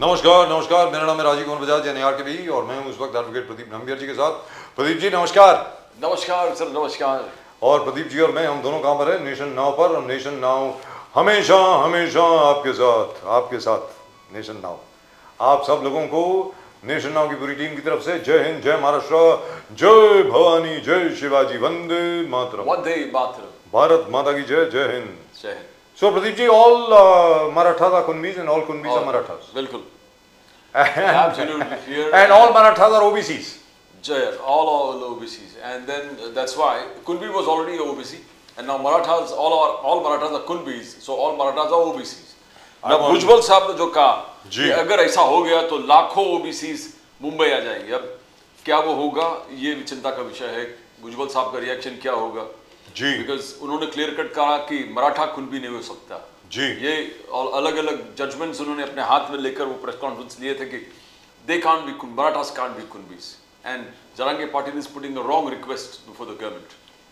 नमस्कार नमस्कार, मेरा नाम है राजीव कुमार बजाज एनआर के भी, और मैं हूं इस वक्त एडवोकेट प्रदीप नंबियर जी के साथ। प्रदीप जी नमस्कार। नमस्कार सर, नमस्कार। और प्रदीप जी और मैं, हम दोनों कहाँ पर है? नेशन नाउ पर। हम नेशन नाउ हमेशा हमेशा आपके साथ नेशन नाउ। आप सब लोगों को नेशन नाउ की पूरी टीम की तरफ से जय हिंद, जय महाराष्ट्र, जय भवानी, जय शिवाजी, वंदे मातरम। वंदे मातरम। भारत माता की जय, जय हिंद। जय Hind. So Pradeep ji, all Marathas are Kunbis and all Kunbis are Marathas. बिल्कुल। And, Here and all Marathas are OBCs. Jay, all OBCs, and then that's why Kunbi was already OBC, and now Marathas, all Marathas are Kunbis, so all Marathas are OBCs. now भुजबल साहब ने जो कहा कि अगर ऐसा हो गया तो लाखों OBCs मुंबई आ जाएंगे, अब क्या वो होगा, ये चिंता का विषय है। भुजबल साहब का रिएक्शन क्या होगा जी, बिकॉज उन्होंने क्लियर कट कहा कि मराठा कुनबी नहीं हो सकता जी। ये अलग अलग जजमेंट्स उन्होंने अपने हाथ में लेकर वो प्रेस कॉन्फ्रेंस लिए थे कि they can't be Marathas can't be Kunbis, and Jarange Patil is putting a wrong request before the government.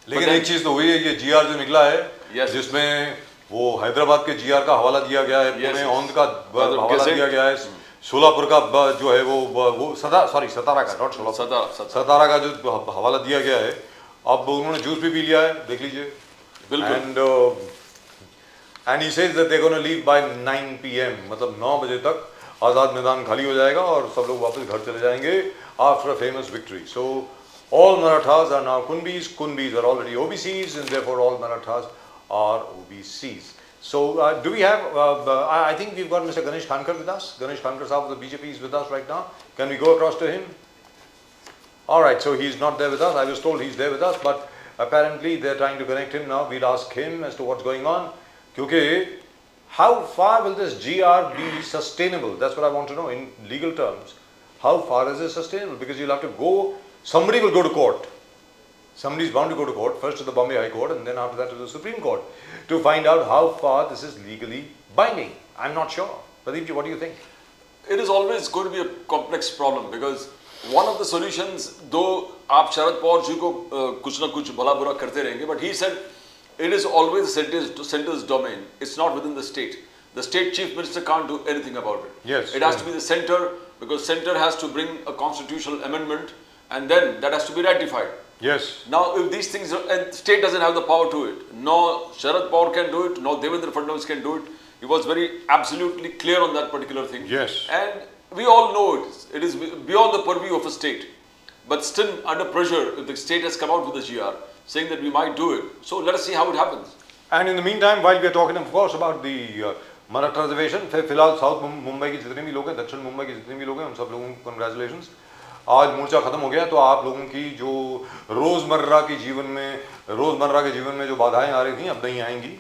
लेकिन एक चीज तो हुई है, ये जीआर जो निकला है, Yes. जिसमें वो हैदराबाद के जीआर का हवाला दिया गया है, पुणे औंध का हवाला दिया गया है, सोलापुर का जो है वो सतारा का, नॉट सोलापुर, सतारा का जो हवाला दिया गया है। अब उन्होंने जूस भी पी लिया है, देख लीजिए। And he says that they gonna leave by 9 PM, मतलब 9 बजे तक आज़ाद मैदान खाली हो जाएगा और सब लोग वापस घर चले जाएंगे after a famous victory. So all Marathas are now Kunbis, Kunbis are already OBCs, and therefore all Marathas are OBCs. So do we have, I think we've got Mr. Ganesh Khankar with us. Ganesh Khankar Sahab of the BJP is with us right now. Can we go across to him? All right, so he's not there with us. I was told he's there with us, but apparently they're trying to connect him now. We'll ask him as to what's going on. Kyunki, how far will this GR be sustainable? That's what I want to know in legal terms. How far is it sustainable? Because you'll have to go, somebody will go to court. Somebody's bound to go to court, first to the Bombay High Court and then after that to the Supreme Court, to find out how far this is legally binding. I'm not sure. Pradeep ji, what do you think? It is always going to be a complex problem because one of the solutions, though आप शरद पवार जी को कुछ ना कुछ भला बुरा करते रहेंगे, but he said it is always center's domain. It's not within the state. The state chief minister can't do anything about it. Yes. It has to be the center, because center has to bring a constitutional amendment and then that has to be ratified. Yes. Now, if these things and state doesn't have the power to it, no Sharad Pawar can do it, no Devendra Fadnavis can do it. He was very absolutely clear on that particular thing. Yes. And we all know it. It is beyond the purview of a state. But still, under pressure, if the state has come out with a GR saying that we might do it, so let us see how it happens. And in the meantime, while we are talking, of course, about the Maratha reservation, फिलहाल south Mumbai के जितने भी लोग हैं, दक्षिण मुंबई के जितने भी लोग हैं, उन सब लोगों को कंग्रेचुलेशंस। आज मोर्चा खत्म हो गया, तो आप लोगों की जो रोजमर्रा के जीवन में जो बाधाएं आ रही थी, अब नहीं आएंगी,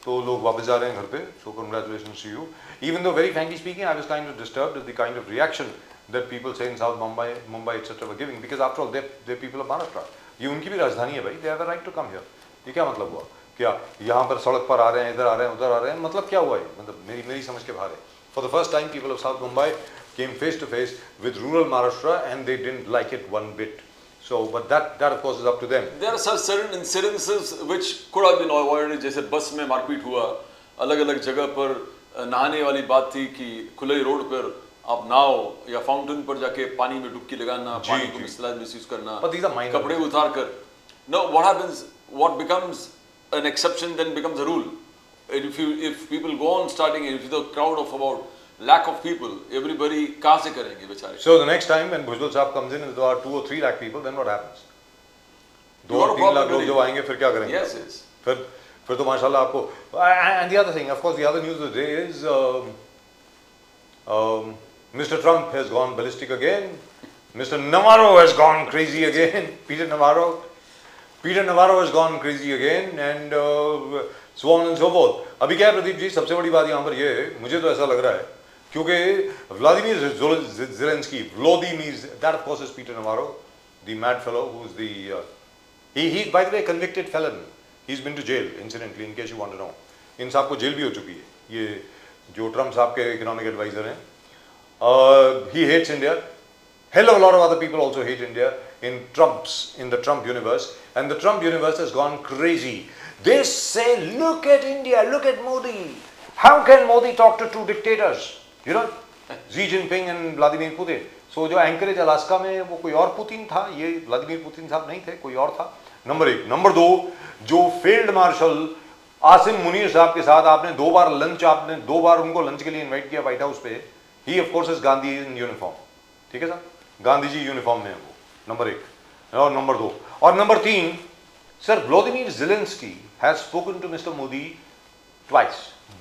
तो लोग वापस जा रहे हैं घर पे। So congratulations to you. Even though very frankly speaking, I was kind of disturbed with the kind of reaction that people say in South Mumbai etc. were giving, because after all they're people of Maharashtra. ये उनकी भी राजधानी है भाई, they have a right to come here. ये क्या मतलब हुआ? क्या यहाँ पर सड़क पर आ रहे हैं, इधर आ रहे हैं, उधर आ रहे हैं, मतलब क्या हुआ ये? मतलब मेरी समझ के बाहर है। For the first time, people of South Mumbai came face to face with rural Maharashtra and they didn't like it one bit. So, but that of course is up to them. There are certain incidences which could have been avoided, जैसे बस में मारपीट हुआ, अलग-अलग जगह पर नहाने वाली बात थी कि खुले रोड पर आप नाव या फाउंटेन पर जाके पानी में डुबकी लगाना, पानी को मिसयूज करना, कपड़े उतार कर। No, what happens? What becomes an exception then becomes a rule. If people go on starting, if the crowd of about lakh of people, everybody कहाँ से करेंगे बेचारे? So the next time when Bhujbal Sahab comes in and there are 2 or 3 lakh people, then what happens? 2 or 3 lakh लोग जब आएंगे फिर क्या करेंगे? Yes, yes. फिर तो माशाल्लाह आपको। And the other thing, of course, the other news of the day is Mr. Trump has gone ballistic again. Mr. Navarro has gone crazy again. Peter Navarro has gone crazy again, and so on and so forth. अभी क्या है प्रदीप जी, सबसे बड़ी बात यहाँ पर ये है, मुझे तो ऐसा लग रहा है, क्योंकि Vladimir Zelensky, that of course is Peter Navarro, the mad fellow who's the he by the way convicted felon. He's been to jail incidentally, in case you want to know. इन साहब को जेल भी हो चुकी है, ये जो Trump साहब के इकोनॉमिक एडवाइजर हैं। He hates India. Hell of a lot of other people also hate India in the Trump universe, and the Trump universe has gone crazy. They say, look at India, look at Modi. How can Modi talk to 2 dictators? You know, Xi Jinping and Vladimir Putin. So जो Anchorage Alaska में वो कोई और Putin था, ये Vladimir Putin साहब नहीं थे, कोई और था। नंबर एक। नंबर दो, जो फील्ड मार्शल आसिम मुनीर साहब के साथ आपने दो बार उनको लंच के लिए इनवाइट किया व्हाइट हाउस पे। He of course is Gandhi in uniform, ठीक है सर, गांधी जी यूनिफॉर्म में है वो, नंबर एक। और नंबर दो, और नंबर तीन, sir Vladimir Zelensky has spoken to mister Modi twice,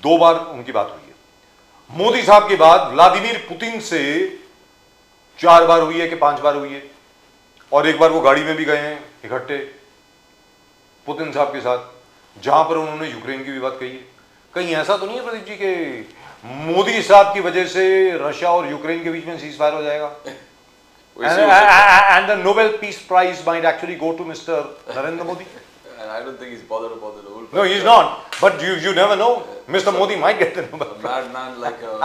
दो बार उनकी बात हुई है। मोदी साहब के बाद व्लादिमीर पुतिन से 4 बार हुई है कि 5 बार हुई है, और एक बार वो गाड़ी में भी गए हैं इकट्ठे पुतिन साहब के साथ, जहां पर उन्होंने यूक्रेन की भी बात कही है। कहीं ऐसा तो नहीं है प्रदीप जी के मोदी साहब की वजह से रशिया और यूक्रेन के बीच में सीज फायर हो जाएगा? And the Nobel Peace Prize might actually go to Mr. Narendra Modi. And I don't think he's bothered about the Nobel Prize. No, he's not. But you never know. Mr. Modi might get the Nobel A Prize. madman like no,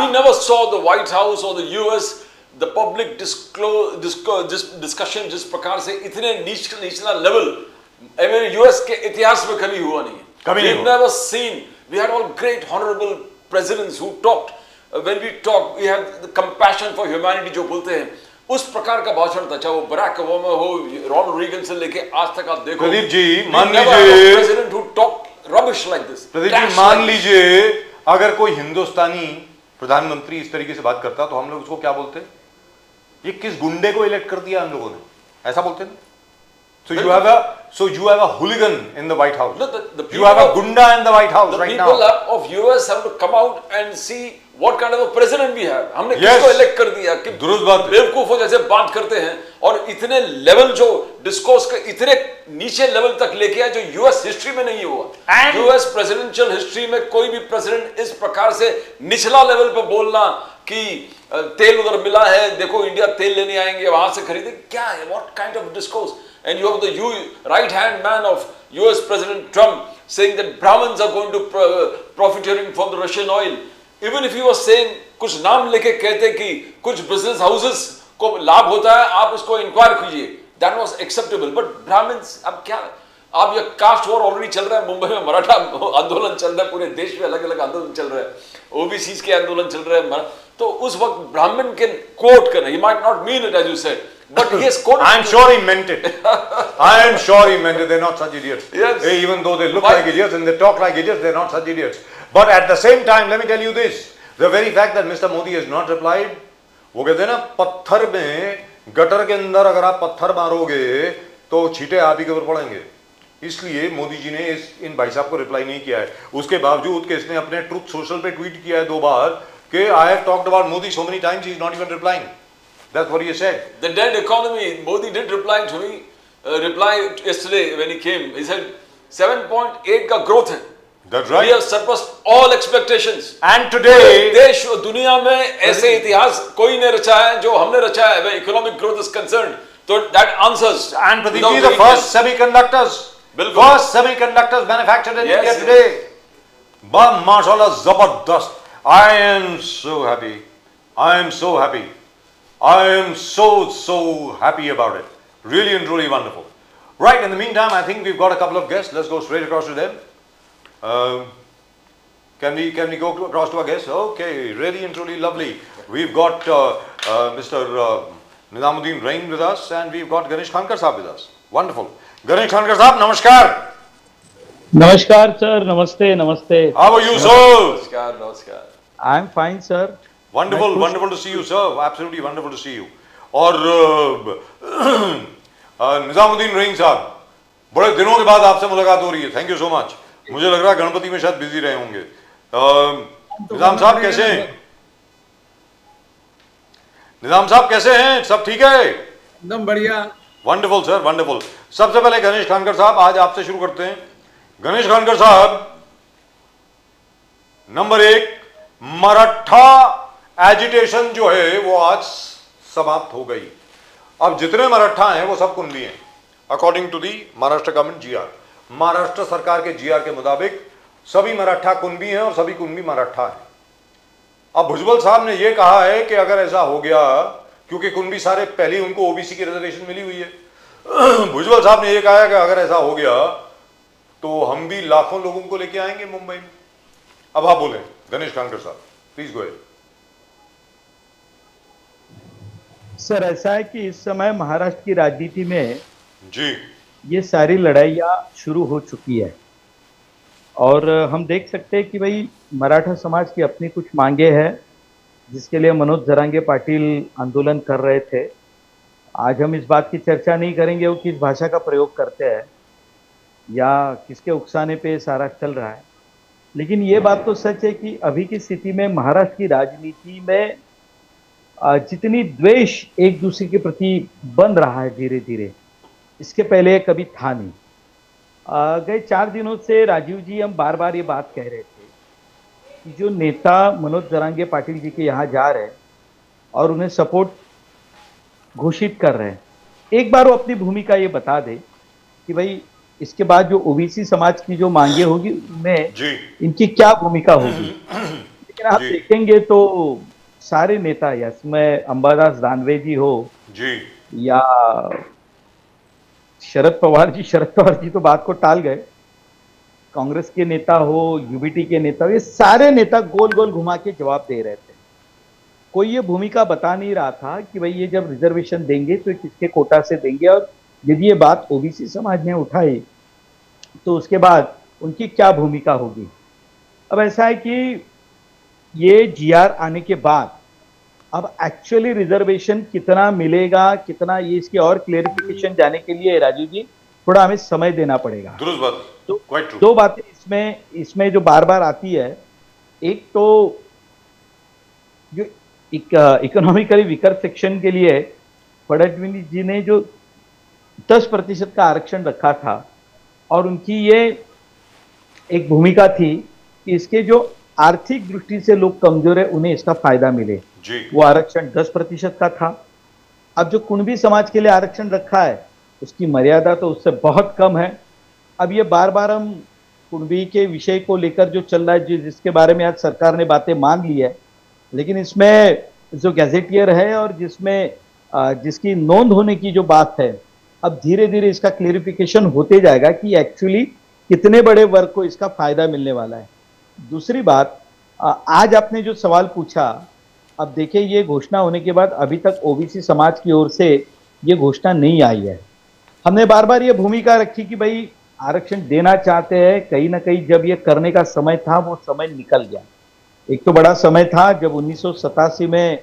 we never saw the White House or the US, the public discussion जिस प्रकार से इतने निचला level US के इतिहास में कभी हुआ नहीं है। कभी नहीं We've never seen. We had all great honorable presidents who talked. When we talk, we have the compassion for humanity जो बोलते हैं, उस प्रकार का भाषण था, चाहे वो बराक ओबामा हो, रोनाल्ड रीगन से लेके आज तक आप देखो। प्रदीप जी मान लीजिए president who talked rubbish like this. Pradeep ji मान लीजिए अगर कोई हिंदुस्तानी प्रधानमंत्री इस तरीके से बात करता तो हम लोग उसको क्या बोलते? ये किस गुंडे को इलेक्ट कर दिया हम लोगों ने, ऐसा बोलते ना? So you have a hooligan in the White House. No, you have a gunda in the White House right now. The people of US have to come out and see what kind of a president we have. हमने किसको elect कर दिया कि दुरुस्त बात, बेवकूफों जैसे बात करते हैं, और इतने लेवल जो डिस्कोर्स के इतने नीचे लेवल तक लेके आए जो यूएस हिस्ट्री में नहीं हुआ। यूएस प्रेसिडेंशियल हिस्ट्री में कोई भी प्रेसिडेंट इस प्रकार से निचला लेवल पे बोलना कि तेल उधर मिला है, देखो इंडिया तेल लेने आएंगे, वहां से खरीदे, क्या है? What kind of discourse? And you have the right hand man of US President Trump saying that Brahmins are going to profiteering from the Russian oil. Even if he was saying कुछ नाम लेके कहते कि कुछ business houses को लाभ होता है, आप उसको इंक्वायर कीजिए, that was acceptable. But Brahmins, अब क्या? अब ये कास्ट वॉर ऑलरेडी चल रहा है, मुंबई में मराठा आंदोलन चल रहा है, पूरे देश में अलग अलग आंदोलन चल रहा है, ओबीसी के आंदोलन चल रहे हैं, तो उस वक्त ब्राह्मण के कोट करना, he might not mean it as you said, but he has quoted. I am sure he meant it. I am sure he meant it. They're not such idiots. Yes. Even though they look like idiots and they talk like idiots, they're not such idiots. But at the same time, let me tell you this: the very fact that Mr. Modi has not replied, वो कहते हैं ना पत्थर में, gutter के अंदर अगर आप पत्थर मारोगे तो छींटे आप ही के ऊपर पड़ेंगे। इसलिए मोदी जी ने इन भाई साहब को रिप्लाई नहीं किया है। उसके बावजूद कि इसने अपने ट्रुथ सोशल पे ट्वीट किया है 2 बार कि I have talked about Modi so many times, he is not even replying. That's what he said. The dead economy, Modi did reply to me, reply yesterday when he came. He said 7.8 का growth है. That's right. We have surpassed all expectations. And today, देश दुनिया में ऐसे इतिहास कोई ने रचा है जो हमने रचा है where economic growth is concerned. So that answers. And Pradeep ji, the first semiconductors, first semiconductors manufactured in India today. Mashallah, zabardast. I am so happy. I am so happy. I am so happy about it. Really and truly wonderful. Right, in the meantime, I think we've got a couple of guests. Let's go straight across to them. Can we go across to our guests? Okay, really and truly lovely. We've got Mr. Nizamuddin Rain with us, and we've got Ganesh Khankar Saab with us. Wonderful. Ganesh Khankar Saab, namaskar. Namaskar, sir. Namaste, namaste. How are you, sir? Namaskar, namaskar. I'm fine, sir. Wonderful, wonderful to see you, sir. Absolutely wonderful to see you. और निजामुद्दीन रहीम साहब, बड़े दिनों के बाद आपसे मुलाकात हो रही है. Thank you so much. मुझे लग रहा है गणपति में शायद बिजी रहे होंगे. निजाम साहब कैसे हैं? निजाम साहब कैसे हैं? सब ठीक है? एकदम बढ़िया. Wonderful sir, wonderful. सबसे पहले गणेश खानकर साहब, आज आपसे शुरू करते हैं. गणेश खानकर साहब, नंबर 1, मराठा एजिटेशन जो है वो आज समाप्त हो गई. अब जितने मराठा हैं वो सब कुंभी हैं, according to the Maharashtra government GR. Maharashtra सरकार के जीआर के मुताबिक सभी मराठा कुंभी हैं और सभी कुंभी मराठा हैं. अब भुजबल साहब ने यह कहा है कि अगर ऐसा हो गया, क्योंकि कुंभी सारे पहले उनको ओबीसी की रिजर्वेशन मिली हुई है, भुजबल साहब ने यह कहा है कि अगर ऐसा हो गया तो हम भी लाखों लोगों को लेके आएंगे मुंबई में. अब आप बोले गणेश खानकर साहब, प्लीज गो अहेड. सर ऐसा है कि इस समय महाराष्ट्र की राजनीति में जी ये सारी लड़ाइयाँ शुरू हो चुकी है और हम देख सकते हैं कि भाई मराठा समाज की अपनी कुछ मांगे हैं जिसके लिए मनोज जरांगे पाटिल आंदोलन कर रहे थे। आज हम इस बात की चर्चा नहीं करेंगे वो किस भाषा का प्रयोग करते हैं या किसके उकसाने पे सारा चल रहा है, लेकिन ये बात तो सच है कि अभी की स्थिति में महाराष्ट्र की राजनीति में जितनी द्वेष एक दूसरे के प्रति बन रहा है धीरे धीरे, इसके पहले कभी था नहीं। गए 4 दिनों से राजीव जी हम बार बार ये बात कह रहे थे कि जो नेता मनोज जरांगे पाटिल जी के यहाँ जा रहे हैं और उन्हें सपोर्ट घोषित कर रहे हैं, एक बार वो अपनी भूमिका ये बता दे कि भाई इसके बाद जो ओबीसी समाज की जो मांगे होगी उनमें जी इनकी क्या भूमिका होगी। लेकिन आप जी देखेंगे तो सारे नेता या इसमें अंबादास दानवे जी हो जी या शरद पवार जी तो बात को टाल गए, कांग्रेस के नेता हो यूबीटी के नेता हो, ये सारे नेता गोल गोल घुमा के जवाब दे रहे थे। कोई ये भूमिका बता नहीं रहा था कि भाई ये जब रिजर्वेशन देंगे तो किसके कोटा से देंगे और यदि ये बात ओबीसी समाज ने उठाई तो उसके बाद उनकी क्या भूमिका होगी। अब ऐसा है कि ये जीआर आने के बाद अब एक्चुअली रिजर्वेशन कितना मिलेगा, कितना, ये इसकी और क्लेरिफिकेशन जाने के लिए राजीव जी थोड़ा हमें समय देना पड़ेगा। दुरुस्त बात, तो क्वाइट ट्रू। दो बातें इसमें जो बार बार आती है, एक तो जो इकोनॉमिकली वीकर सेक्शन के लिए फडणवीस जी ने जो 10% का आरक्षण रखा था और उनकी ये एक भूमिका थी कि इसके जो आर्थिक दृष्टि से लोग कमजोर है उन्हें इसका फायदा मिले, जी वो आरक्षण 10% का था। अब जो कुणबी समाज के लिए आरक्षण रखा है उसकी मर्यादा तो उससे बहुत कम है। अब ये बार बार हम कुणबी के विषय को लेकर जो चल रहा है, जिसके बारे में आज सरकार ने बातें मान ली है, लेकिन इसमें जो गैजेटियर है और जिसकी नोंद होने की जो बात है, अब धीरे धीरे इसका क्लेरिफिकेशन होते जाएगा कि एक्चुअली कितने बड़े वर्ग को इसका फायदा मिलने वाला है। दूसरी बात, आज आपने जो सवाल पूछा, अब देखिए ये घोषणा होने के बाद अभी तक ओबीसी समाज की ओर से ये घोषणा नहीं आई है। हमने बार बार ये भूमिका रखी कि भाई आरक्षण देना चाहते हैं, कहीं ना कहीं जब ये करने का समय था वो समय निकल गया। एक तो बड़ा समय था जब 1987 में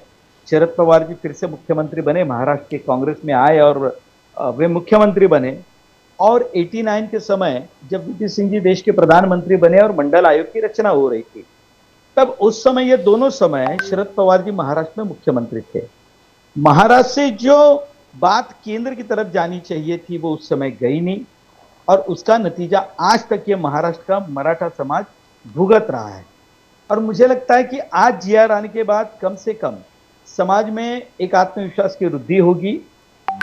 शरद पवार जी फिर से मुख्यमंत्री बने, महाराष्ट्र के कांग्रेस में आए और वे मुख्यमंत्री बने, और 89 के समय जब वीपी सिंह जी देश के प्रधानमंत्री बने और मंडल आयोग की रचना हो रही थी, तब उस समय ये दोनों समय शरद पवार जी महाराष्ट्र में मुख्यमंत्री थे। महाराष्ट्र से जो बात केंद्र की तरफ जानी चाहिए थी वो उस समय गई नहीं और उसका नतीजा आज तक ये महाराष्ट्र का मराठा समाज भुगत रहा है। और मुझे लगता है कि आज जीआर आने के बाद कम से कम समाज में एक आत्मविश्वास की वृद्धि होगी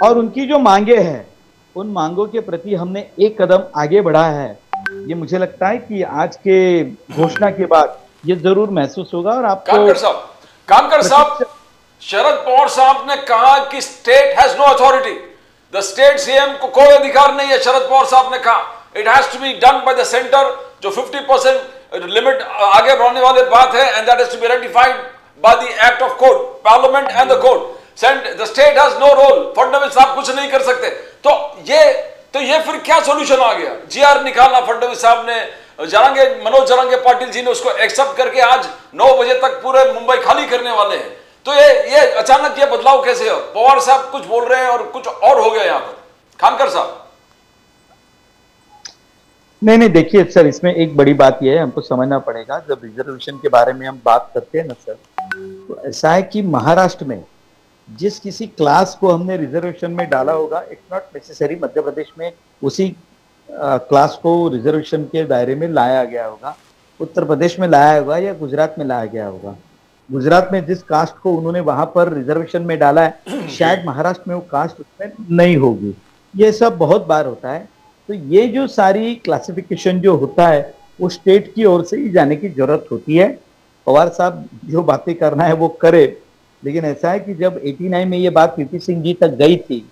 और उनकी जो मांगे हैं उन मांगों के प्रति हमने एक कदम आगे बढ़ा है। ये मुझे लगता है कि आज के घोषणा के बाद ये जरूर महसूस होगा। और आपको कानकर साहब, शरद पवार साहब ने कहा कि state has no authority, the state CM को कोई अधिकार नहीं है। शरद पवार साहब ने कहा it has to be done by the centre, जो 50% लिमिट आगे बढ़ाने वाली बात है, and that is to be ratified by the act of court, parliament and the court. The state has no role, Fadnavis साहब कुछ नहीं कर सकते। तो ये फिर क्या सॉल्यूशन आ गया? जीआर निकालना फडणवीस साहब ने, मनोज जरांगे पाटिल जी ने उसको एक्सेप्ट करके आज 9 बजे तक पूरे मुंबई खाली करने वाले हैं। तो ये अचानक ये बदलाव कैसे हो? पवार साहब कुछ बोल रहे हैं और कुछ और हो गया यहां पर। खानकर साहब, नहीं देखिए सर, इसमें एक बड़ी बात यह है, हमको समझना पड़ेगा, जब रिजर्वेशन के बारे में हम बात करते हैं ना सर, तो ऐसा है कि महाराष्ट्र में जिस किसी क्लास को हमने रिजर्वेशन में डाला होगा, it's not necessary Madhya Pradesh में उसी क्लास को रिजर्वेशन के दायरे में लाया गया होगा, उत्तर प्रदेश में लाया होगा या गुजरात में लाया गया होगा। गुजरात में जिस कास्ट को उन्होंने वहां पर रिजर्वेशन में डाला है, शायद महाराष्ट्र में वो कास्ट उसमें नहीं होगी। ये सब बहुत बार होता है। तो ये जो सारी क्लासिफिकेशन जो होता है वो स्टेट की ओर से ही जाने की जरूरत होती है। पवार साहब जो बातें करना है वो करे, लेकिन ऐसा है कि जब 89 में ये बात वीपी सिंह जी तक गई थी,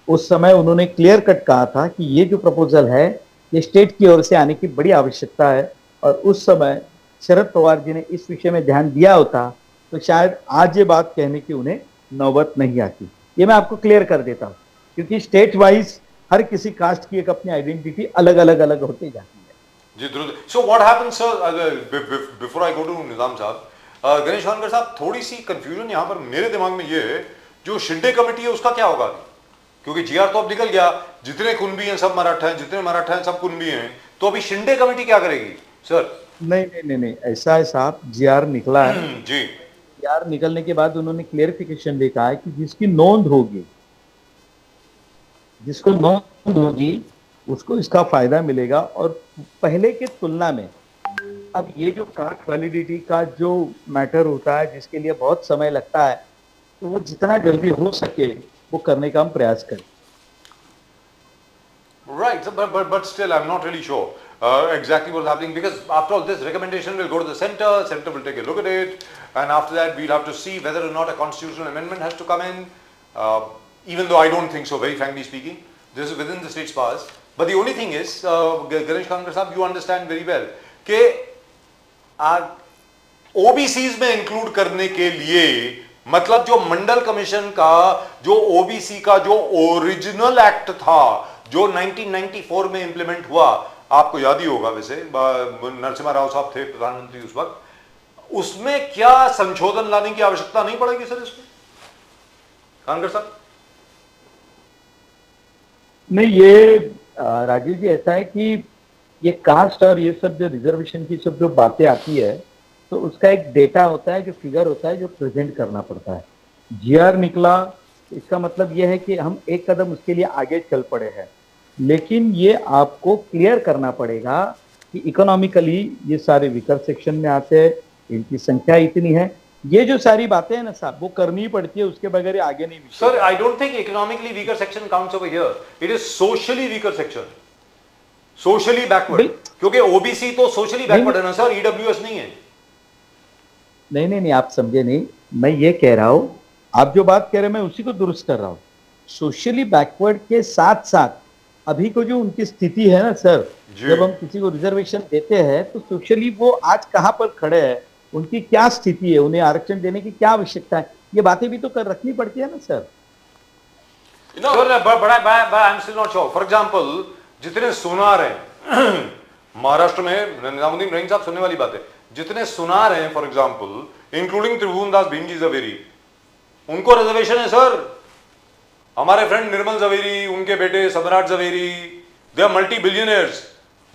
उस समय उन्होंने क्लियर कट कहा था कि ये जो प्रपोजल है ये स्टेट की ओर से आने की बड़ी आवश्यकता है। और उस समय शरद पवार जी ने इस विषय में ध्यान दिया होता तो शायद आज ये बात कहने की उन्हें नौबत नहीं आती। ये मैं आपको क्लियर कर देता हूँ, क्योंकि स्टेट वाइज हर किसी कास्ट की एक अपनी आइडेंटिटी अलग अलग अलग होती जाती है। Ji Dhruv, so what happens sir, before I go to Nizam sahab, Ganesh Wankar साहब, थोड़ी सी कंफ्यूजन यहाँ पर मेरे दिमाग में ये है, जो शिंदे कमेटी है उसका क्या होगा अभी? क्योंकि जीआर तो अब निकल गया, जितने कुनबी हैं सब मराठा हैं, जितने मराठा हैं सब कुनबी हैं, तो अभी शिंदे कमेटी क्या करेगी सर? नहीं नहीं नहीं नहीं, ऐसा है साहब, जीआर निकला है। जी जीआर निकलने के बाद उन्होंने क्लेरिफिकेशन भी कहा है कि जिसकी नोंद होगी, जिसको नोंद होगी उसको इसका फायदा मिलेगा। और पहले के तुलना में अब ये जो कास्ट वैलिडिटी का जो मैटर होता है, जिसके लिए बहुत समय लगता है, तो वो जितना जल्दी हो सके वो करने का हम प्रयास करें। right, so, but still I'm not really sure exactly what's happening, because after all this recommendation will go to the center will take a look at it, and after that we'll have to see whether or not a constitutional amendment has to come in, even though I don't think so, very frankly speaking. This is within the state's powers. But the only thing is, Ganesh Kankar साहब, you understand very well कि OBCs में include करने के लिए, मतलब जो मंडल commission का जो ओबीसी का जो ओरिजिनल एक्ट था, जो 1994 में इंप्लीमेंट हुआ, आपको याद ही होगा, वैसे नरसिम्हा राव साहब थे प्रधानमंत्री उस वक्त, उसमें क्या संशोधन लाने की आवश्यकता नहीं पड़ेगी सर इसमें, कानगर साहब? नहीं, ये राजीव जी ऐसा है कि ये कास्ट और ये सब जो रिजर्वेशन की सब जो बातें आती है, तो उसका एक डेटा होता है, जो फिगर होता है, जो प्रेजेंट करना पड़ता है। जीआर निकला, इसका मतलब ये है कि हम एक कदम उसके लिए आगे चल पड़े हैं, लेकिन ये आपको क्लियर करना पड़ेगा कि इकोनॉमिकली ये सारे वीकर सेक्शन में आते हैं, इनकी संख्या इतनी है, ये जो सारी बातें हैं ना साहब, वो करनी पड़ती है, उसके बगैर ये आगे नहीं। Sir, I don't think economically weaker section counts over here, it is socially weaker section, socially backward, क्योंकि ओबीसी तो सोशली बैकवर्ड है ना सर, ईडब्ल्यूएस नहीं है। नहीं नहीं नहीं, आप समझे नहीं, मैं ये कह रहा हूं, आप जो बात कह रहे हैं मैं उसी को दुरुस्त कर रहा हूं। सोशली बैकवर्ड के साथ साथ अभी को जो उनकी स्थिति है ना सर, जब हम किसी को रिजर्वेशन देते हैं तो सोशली वो आज कहां पर खड़े हैं, उनकी क्या स्थिति है, उन्हें आरक्षण देने की क्या आवश्यकता है, ये बातें भी तो कर रखनी पड़ती है ना sir. I am still not sure. For example, जितने सुनार हैं महाराष्ट्र में, निजामुद्दीन रहीम साहब, सुनने वाली बात है, जितने सुनार हैं for example including Tribhuvandas Bhimji Zaveri, उनको रिजर्वेशन है सर। हमारे फ्रेंड निर्मल जवेरी, उनके बेटे Samrat Zaveri, they are multi billionaires,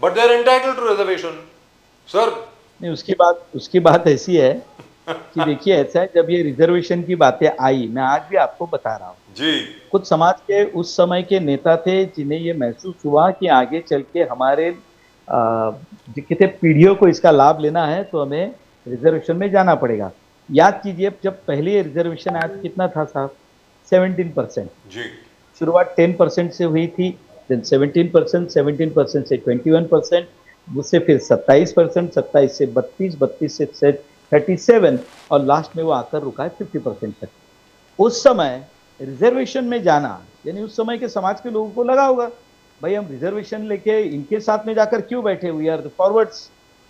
but they are entitled to reservation sir. नहीं, उसकी बात ऐसी है कि देखिए, ऐसा है, जब ये रिजर्वेशन की बातें आई, मैं आज भी आपको बता रहा हूँ जी, कुछ समाज के उस समय के नेता थे जिन्हें ये महसूस हुआ कि आगे चल के हमारे कितने पीढ़ियों को इसका लाभ लेना है, तो हमें रिजर्वेशन में जाना पड़ेगा। याद कीजिए, जब पहले ये रिजर्वेशन आया तो कितना था साहब, 17%। जी, शुरुआत 10% से हुई थी, देन 17%, 17% से 21%, उससे फिर 27%, 27 से 32, 32 से 37, और लास्ट में वो आकर रुका है 50% तक। उस समय रिजर्वेशन में जाना, यानी उस समय के समाज के लोगों को लगा होगा, भाई हम रिजर्वेशन लेके इनके साथ में जाकर क्यों बैठे हुए यार, फॉरवर्ड्स,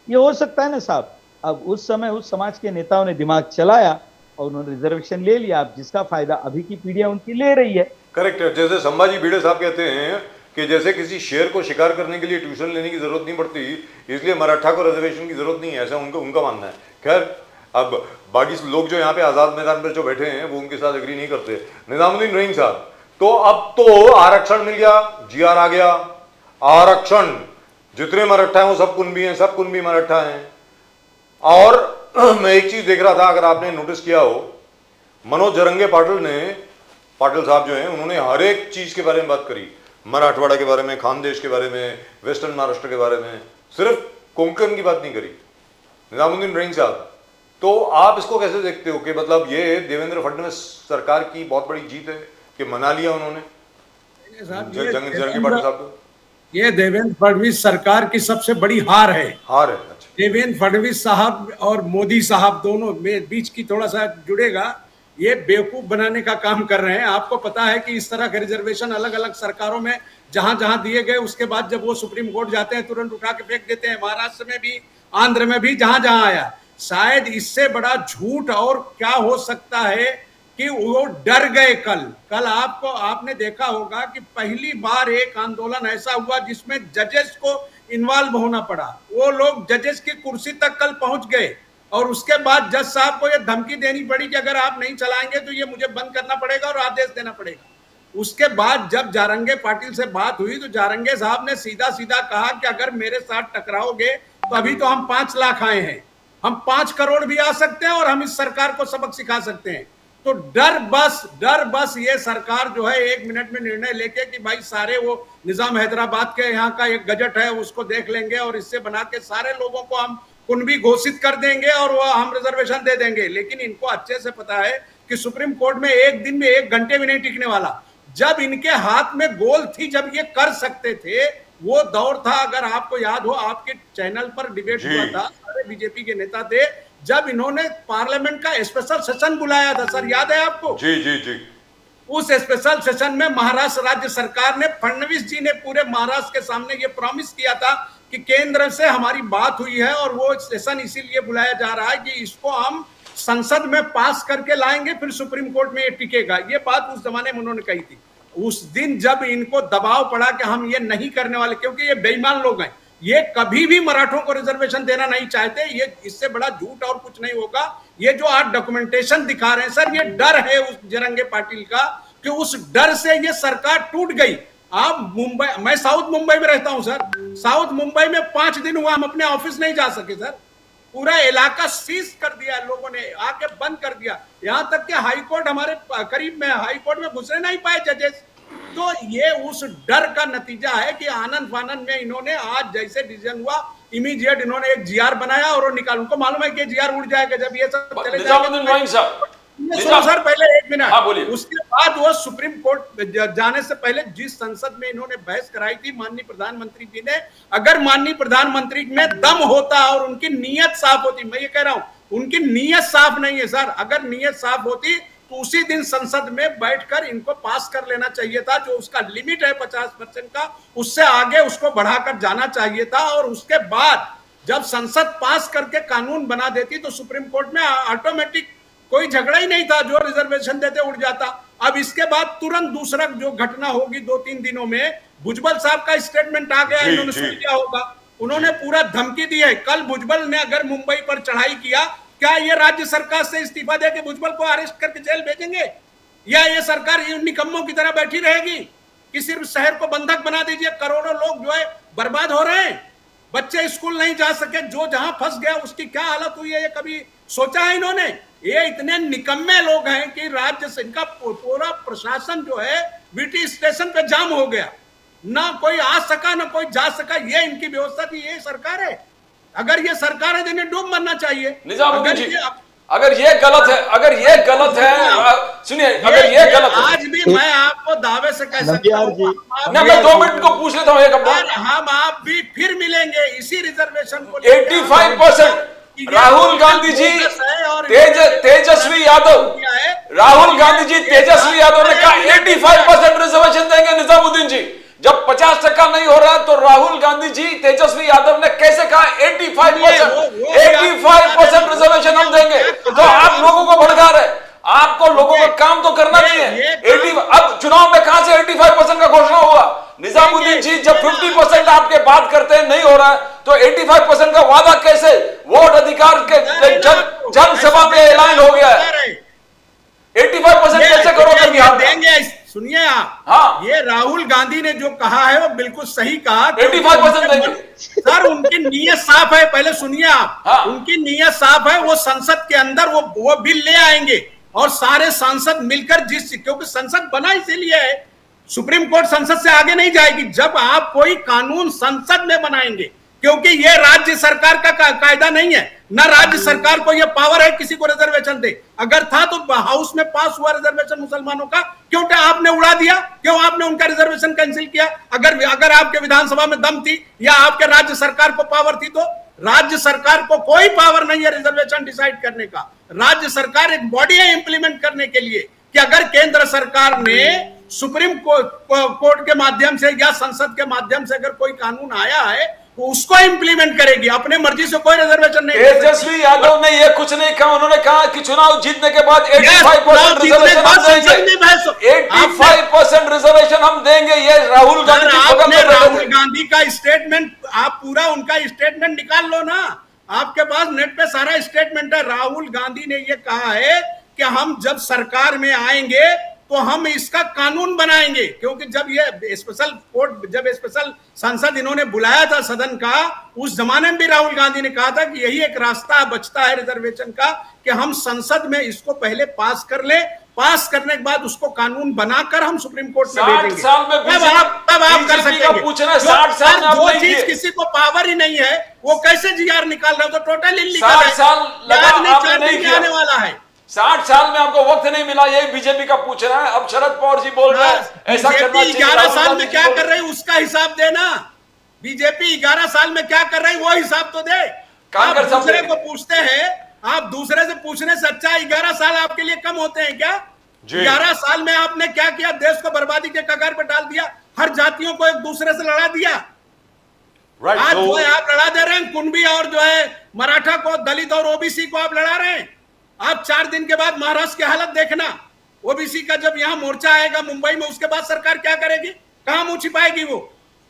ये हो सकता है ना साहब। अब उस समय उस समाज के नेताओं ने दिमाग चलाया और उन्होंने रिजर्वेशन ले लिया, अब जिसका फायदा अभी की पीढ़ियां उनकी ले रही है। करेक्ट है। जैसे संभाजी भिड़े साहब कहते हैं कि जैसे किसी शेर को शिकार करने के लिए ट्यूशन लेने की जरूरत नहीं पड़ती, इसलिए मराठा को रिजर्वेशन की जरूरत नहीं है, ऐसा उनका मानना है। खैर, अब बाकी लोग जो यहाँ पे आजाद मैदान पर जो बैठे हैं वो उनके साथ एग्री नहीं करते। निजामुद्दीन रहीम साहब, तो अब तो आरक्षण मिल गया, जीआर आ गया, आरक्षण, जितने मराठा हैं वो सब कुनबी हैं, सब कुनबी मराठा हैं। और मैं एक चीज देख रहा था, अगर आपने नोटिस किया हो, मनोज जरंगे पाटिल साहब जो हैं, उन्होंने हर एक चीज के बारे में बात करी, मराठवाड़ा के बारे में, खानदेश के बारे में, वेस्टर्न महाराष्ट्र के बारे में, सिर्फ कोंकण की बात नहीं करी निजामुद्दीन रहीम साहब। तो आप इसको कैसे देखते हो कि मतलब ये देवेंद्र फडणवीस सरकार की बहुत बड़ी जीत है कि मना लिया उन्होंने जरंगे पाटिल साहब को? ये देवेंद्र फडणवीस सरकार की सबसे बड़ी हार है। अच्छा। देवेंद्र फडणवीस साहब और मोदी साहब दोनों में बीच की थोड़ा सा जुड़ेगा, ये बेवकूफ बनाने का काम कर रहे हैं। आपको पता है कि इस तरह के रिजर्वेशन अलग अलग सरकारों में जहां जहां दिए गए, उसके बाद जब वो सुप्रीम कोर्ट जाते हैं तुरंत उठा के फेंक देते हैं। महाराष्ट्र में भी, आंध्र में भी, जहां जहां आया। शायद इससे बड़ा झूठ और क्या हो सकता है कि वो डर गए। कल आपने देखा होगा कि पहली बार एक आंदोलन ऐसा हुआ जिसमें जजेस को इन्वॉल्व होना पड़ा। वो लोग जजेस की कुर्सी तक कल पहुंच गए और उसके बाद जज साहब को ये धमकी देनी पड़ी कि अगर आप नहीं चलाएंगे तो ये मुझे बंद करना पड़ेगा और आदेश देना पड़ेगा। उसके बाद जब जारंगे पाटिल से बात हुई तो जारंगे साहब ने सीधा सीधा कहा कि अगर मेरे साथ टकराओगे तो अभी तो हम 5 लाख आए हैं, हम 5 करोड़ भी आ सकते हैं और हम इस सरकार को सबक सिखा सकते हैं। तो डर बस ये सरकार जो है 1 मिनट में निर्णय लेके कि भाई सारे वो निजाम हैदराबाद के यहाँ का एक गजट है उसको देख लेंगे और इससे बना के सारे लोगों को हम कुनबी घोषित कर देंगे और वो हम रिजर्वेशन दे देंगे। लेकिन इनको अच्छे से पता है कि सुप्रीम कोर्ट में एक दिन में 1 घंटे भी नहीं टिकने वाला। जब इनके हाथ में गोल थी, जब ये कर सकते थे, वो दौर था, अगर आपको याद हो आपके चैनल पर डिबेट हुआ था, सारे बीजेपी के नेता थे, जब इन्होंने पार्लियामेंट का स्पेशल सेशन बुलाया था, सर याद है आपको? जी जी जी। उस स्पेशल सेशन में महाराष्ट्र राज्य सरकार ने, फडणवीस जी ने पूरे महाराष्ट्र के सामने ये प्रॉमिस किया था कि केंद्र से हमारी बात हुई है और वो सेशन इसीलिए बुलाया जा रहा है कि इसको हम संसद में पास करके लाएंगे, फिर सुप्रीम कोर्ट में ये टिकेगा। ये बात उस जमाने में उन्होंने कही थी। उस दिन जब इनको दबाव पड़ा कि हम ये नहीं करने वाले, क्योंकि ये बेईमान लोग हैं, ये कभी भी मराठों को रिजर्वेशन देना नहीं चाहते, ये इससे बड़ा झूठ और कुछ नहीं होगा। ये जो आज डॉक्यूमेंटेशन दिखा रहे हैं सर, ये डर है उस जरंगे पाटिल का कि उस डर से ये सरकार टूट गई। आप मुंबई, मैं साउथ मुंबई में रहता हूं सर, साउथ मुंबई में 5 दिन हुआ हम अपने ऑफिस नहीं जा सके सर, पूरा इलाका सीज कर दिया लोगों ने, आके बंद कर दिया। यहां तक कि हाईकोर्ट हमारे करीब में, हाईकोर्ट में घुसने नहीं पाए जजेस। तो ये उस डर का नतीजा है कि आनंद फानंद में इन्होंने आज जैसे डिसीजन हुआ इमीडिएट इन्होंने एक जीआर बनाया और निकाल, उनको मालूम है कि जीआर उड़ जाएगा जब ये सब चले जाएंगे। सर पहले 1 मिनट, उसके बाद वो सुप्रीम कोर्ट जाने से पहले जिस संसद में इन्होंने बहस कराई थी माननीय प्रधानमंत्री जी ने, अगर माननीय प्रधानमंत्री में दम होता और उनकी नीयत साफ होती, मैं ये कह रहा हूं उनकी नीयत साफ नहीं है सर, अगर नीयत साफ होती तो उसी दिन संसद में बैठकर इनको पास कर लेना चाहिए था। जो उसका लिमिट है 50% का, उससे आगे उसको बढ़ाकर जाना चाहिए था। और उसके बाद जब संसद पास करके कानून बना देती तो सुप्रीम कोर्ट में ऑटोमेटिक कोई झगड़ा ही नहीं था, जो रिजर्वेशन देते उड़ जाता। अब इसके बाद तुरंत दूसरा जो घटना होगी 2-3 दिनों में, भुजबल साहब का स्टेटमेंट आ गया, इन्होंने सुन लिया होगा, उन्होंने पूरा धमकी दी है। कल भुजबल ने अगर मुंबई पर चढ़ाई किया, क्या ये राज्य सरकार से इस्तीफा देके भुजबल को अरेस्ट करके जेल भेजेंगे, या ये सरकार निकम्मों की तरह बैठी रहेगी कि सिर्फ शहर को बंधक बना दीजिए? करोड़ों लोग जो है बर्बाद हो रहे हैं, बच्चे स्कूल नहीं जा सके, जो जहां फंस गया उसकी क्या हालत हुई है, ये कभी सोचा है इन्होंने? ये इतने निकम्मे लोग हैं कि राज्य से इनका पूरा प्रशासन जो है बीटी स्टेशन पे जाम हो गया, ना कोई आ सका ना कोई जा सका। ये इनकी व्यवस्था थी, ये सरकार है। अगर ये सरकार है तो इन्हें डूब मरना चाहिए। अगर ये गलत है, सुनिए, अगर ये गलत है, आज भी मैं आपको दावे से कह सकता हूं, मैं 2 मिनट को पूछ लेता हूं एक अपना, हम आप भी फिर मिलेंगे इसी रिजर्वेशन को। 85% राहुल गांधी जी, तेजस्वी यादव, राहुल गांधी जी तेजस्वी यादव ने कहा 85% रिजर्वेशन देंगे निजामुद्दीन जी। जब 50% नहीं हो रहा तो राहुल गांधी जी तेजस्वी यादव ने कैसे कहा 85% रिजर्वेशन हम देंगे? तो आप लोगों को भड़का रहे, आपको लोगों का काम तो करना नहीं है। 80, अब चुनाव में कहां से 85% का घोषणा हुआ? निजामुद्दीन जी, जब 50% आपके बात करते हैं नहीं हो रहा है तो 85% का वादा कैसे? वोट अधिकार के जनसभा पे ऐलान हो गया है, 85% कैसे करोगे बिहार देंगे? सुनिए आप, हाँ, ये राहुल गांधी ने जो कहा है वो बिल्कुल सही कहा, 85% देंगे। सर उनकी नीयत साफ है, पहले सुनिए आप, हाँ, उनकी नीयत साफ है, वो संसद के अंदर वो बिल ले आएंगे और सारे सांसद मिलकर, क्योंकि संसद बना इसीलिए है, सुप्रीम कोर्ट संसद से आगे नहीं जाएगी जब आप कोई कानून संसद में बनाएंगे, क्योंकि ये राज्य सरकार का कायदा नहीं है, ना राज्य सरकार को ये पावर है किसी को रिजर्वेशन दे। अगर था तो हाउस में पास हुआ रिजर्वेशन मुसलमानों का, क्यों आपने उड़ा दिया? क्यों आपने उनका रिजर्वेशन कैंसिल किया? अगर आपके विधानसभा में दम थी या आपके राज्य सरकार को पावर थी, तो राज्य सरकार को कोई पावर नहीं है रिजर्वेशन डिसाइड करने का। राज्य सरकार एक बॉडी है इंप्लीमेंट करने के लिए, कि अगर केंद्र सरकार ने सुप्रीम कोर्ट के माध्यम से या संसद के माध्यम से अगर कोई कानून आया है वो उसको इम्प्लीमेंट करेगी, अपने मर्जी से कोई रिजर्वेशन नहीं दे सकती। तेजस्वी यादव ने ये कुछ नहीं कहा, उन्होंने कहा कि चुनाव जीतने के बाद 85% रिजर्वेशन हम देंगे, 85% रिजर्वेशन हम देंगे, ये राहुल गांधी की बगल आपने में बैठे राहुल थे। गांधी का स्टेटमेंट, आप पूरा उनका स्टेटमेंट निकाल लो ना, आपके पास नेट पे सारा स्टेटमेंट है। राहुल गांधी ने ये कहा है कि हम जब सरकार में आएंगे तो हम इसका कानून बनाएंगे, क्योंकि जब ये स्पेशल कोर्ट, जब स्पेशल संसद इन्होंने बुलाया था सदन का, उस जमाने में भी राहुल गांधी ने कहा था कि यही एक रास्ता बचता है रिजर्वेशन का कि हम संसद में इसको पहले पास कर ले, पास करने के बाद उसको कानून बनाकर हम सुप्रीम कोर्ट में 60 भेजेंगे। साल में तब आप कर बीजेपी का सकेंगे। पूछना है, 60 साल में आप जो नहीं चीज किए। किसी को पावर ही नहीं है वो कैसे जीआर निकाल रहे हो, तो टोटल इलीगल 60 है। साल लगा, आज नहीं, आपने 4 नहीं दिन में किया। आने वाला है। 60 साल में आपको वक्त नहीं मिला, यही बीजेपी का पूछना है। अब शरद पवार जी बोल रहे हैं ऐसा करना बीजेपी चाहिए। 11 राहुल साल गांधी में जी क्या बोल कर रहे रही है उसका हिसाब देना। बीजेपी 11 साल में क्या कर रही है वो हिसाब तो दे। कांकर आप साहब दूसरे ने- को पूछते हैं, आप दूसरे से पूछने से अच्छा 11 साल आपके लिए कम होते हैं क्या? जी। 11 साल में आपने क्या किया? देश को बर्बादी के कगार पर डाल दिया, हर जातियों को एक दूसरे से लड़ा दिया। राइट, आज जो है so आप लड़ा दे रहे हैं, कुणबी और जो है मराठा को, दलित और ओबीसी को आप लड़ा रहे हैं। आप 4 दिन के बाद महाराष्ट्र की हालत देखना, ओबीसी का जब यहां मोर्चा आएगा मुंबई में, उसके बाद सरकार क्या करेगी, कहां मुंह छिपाएगी वो?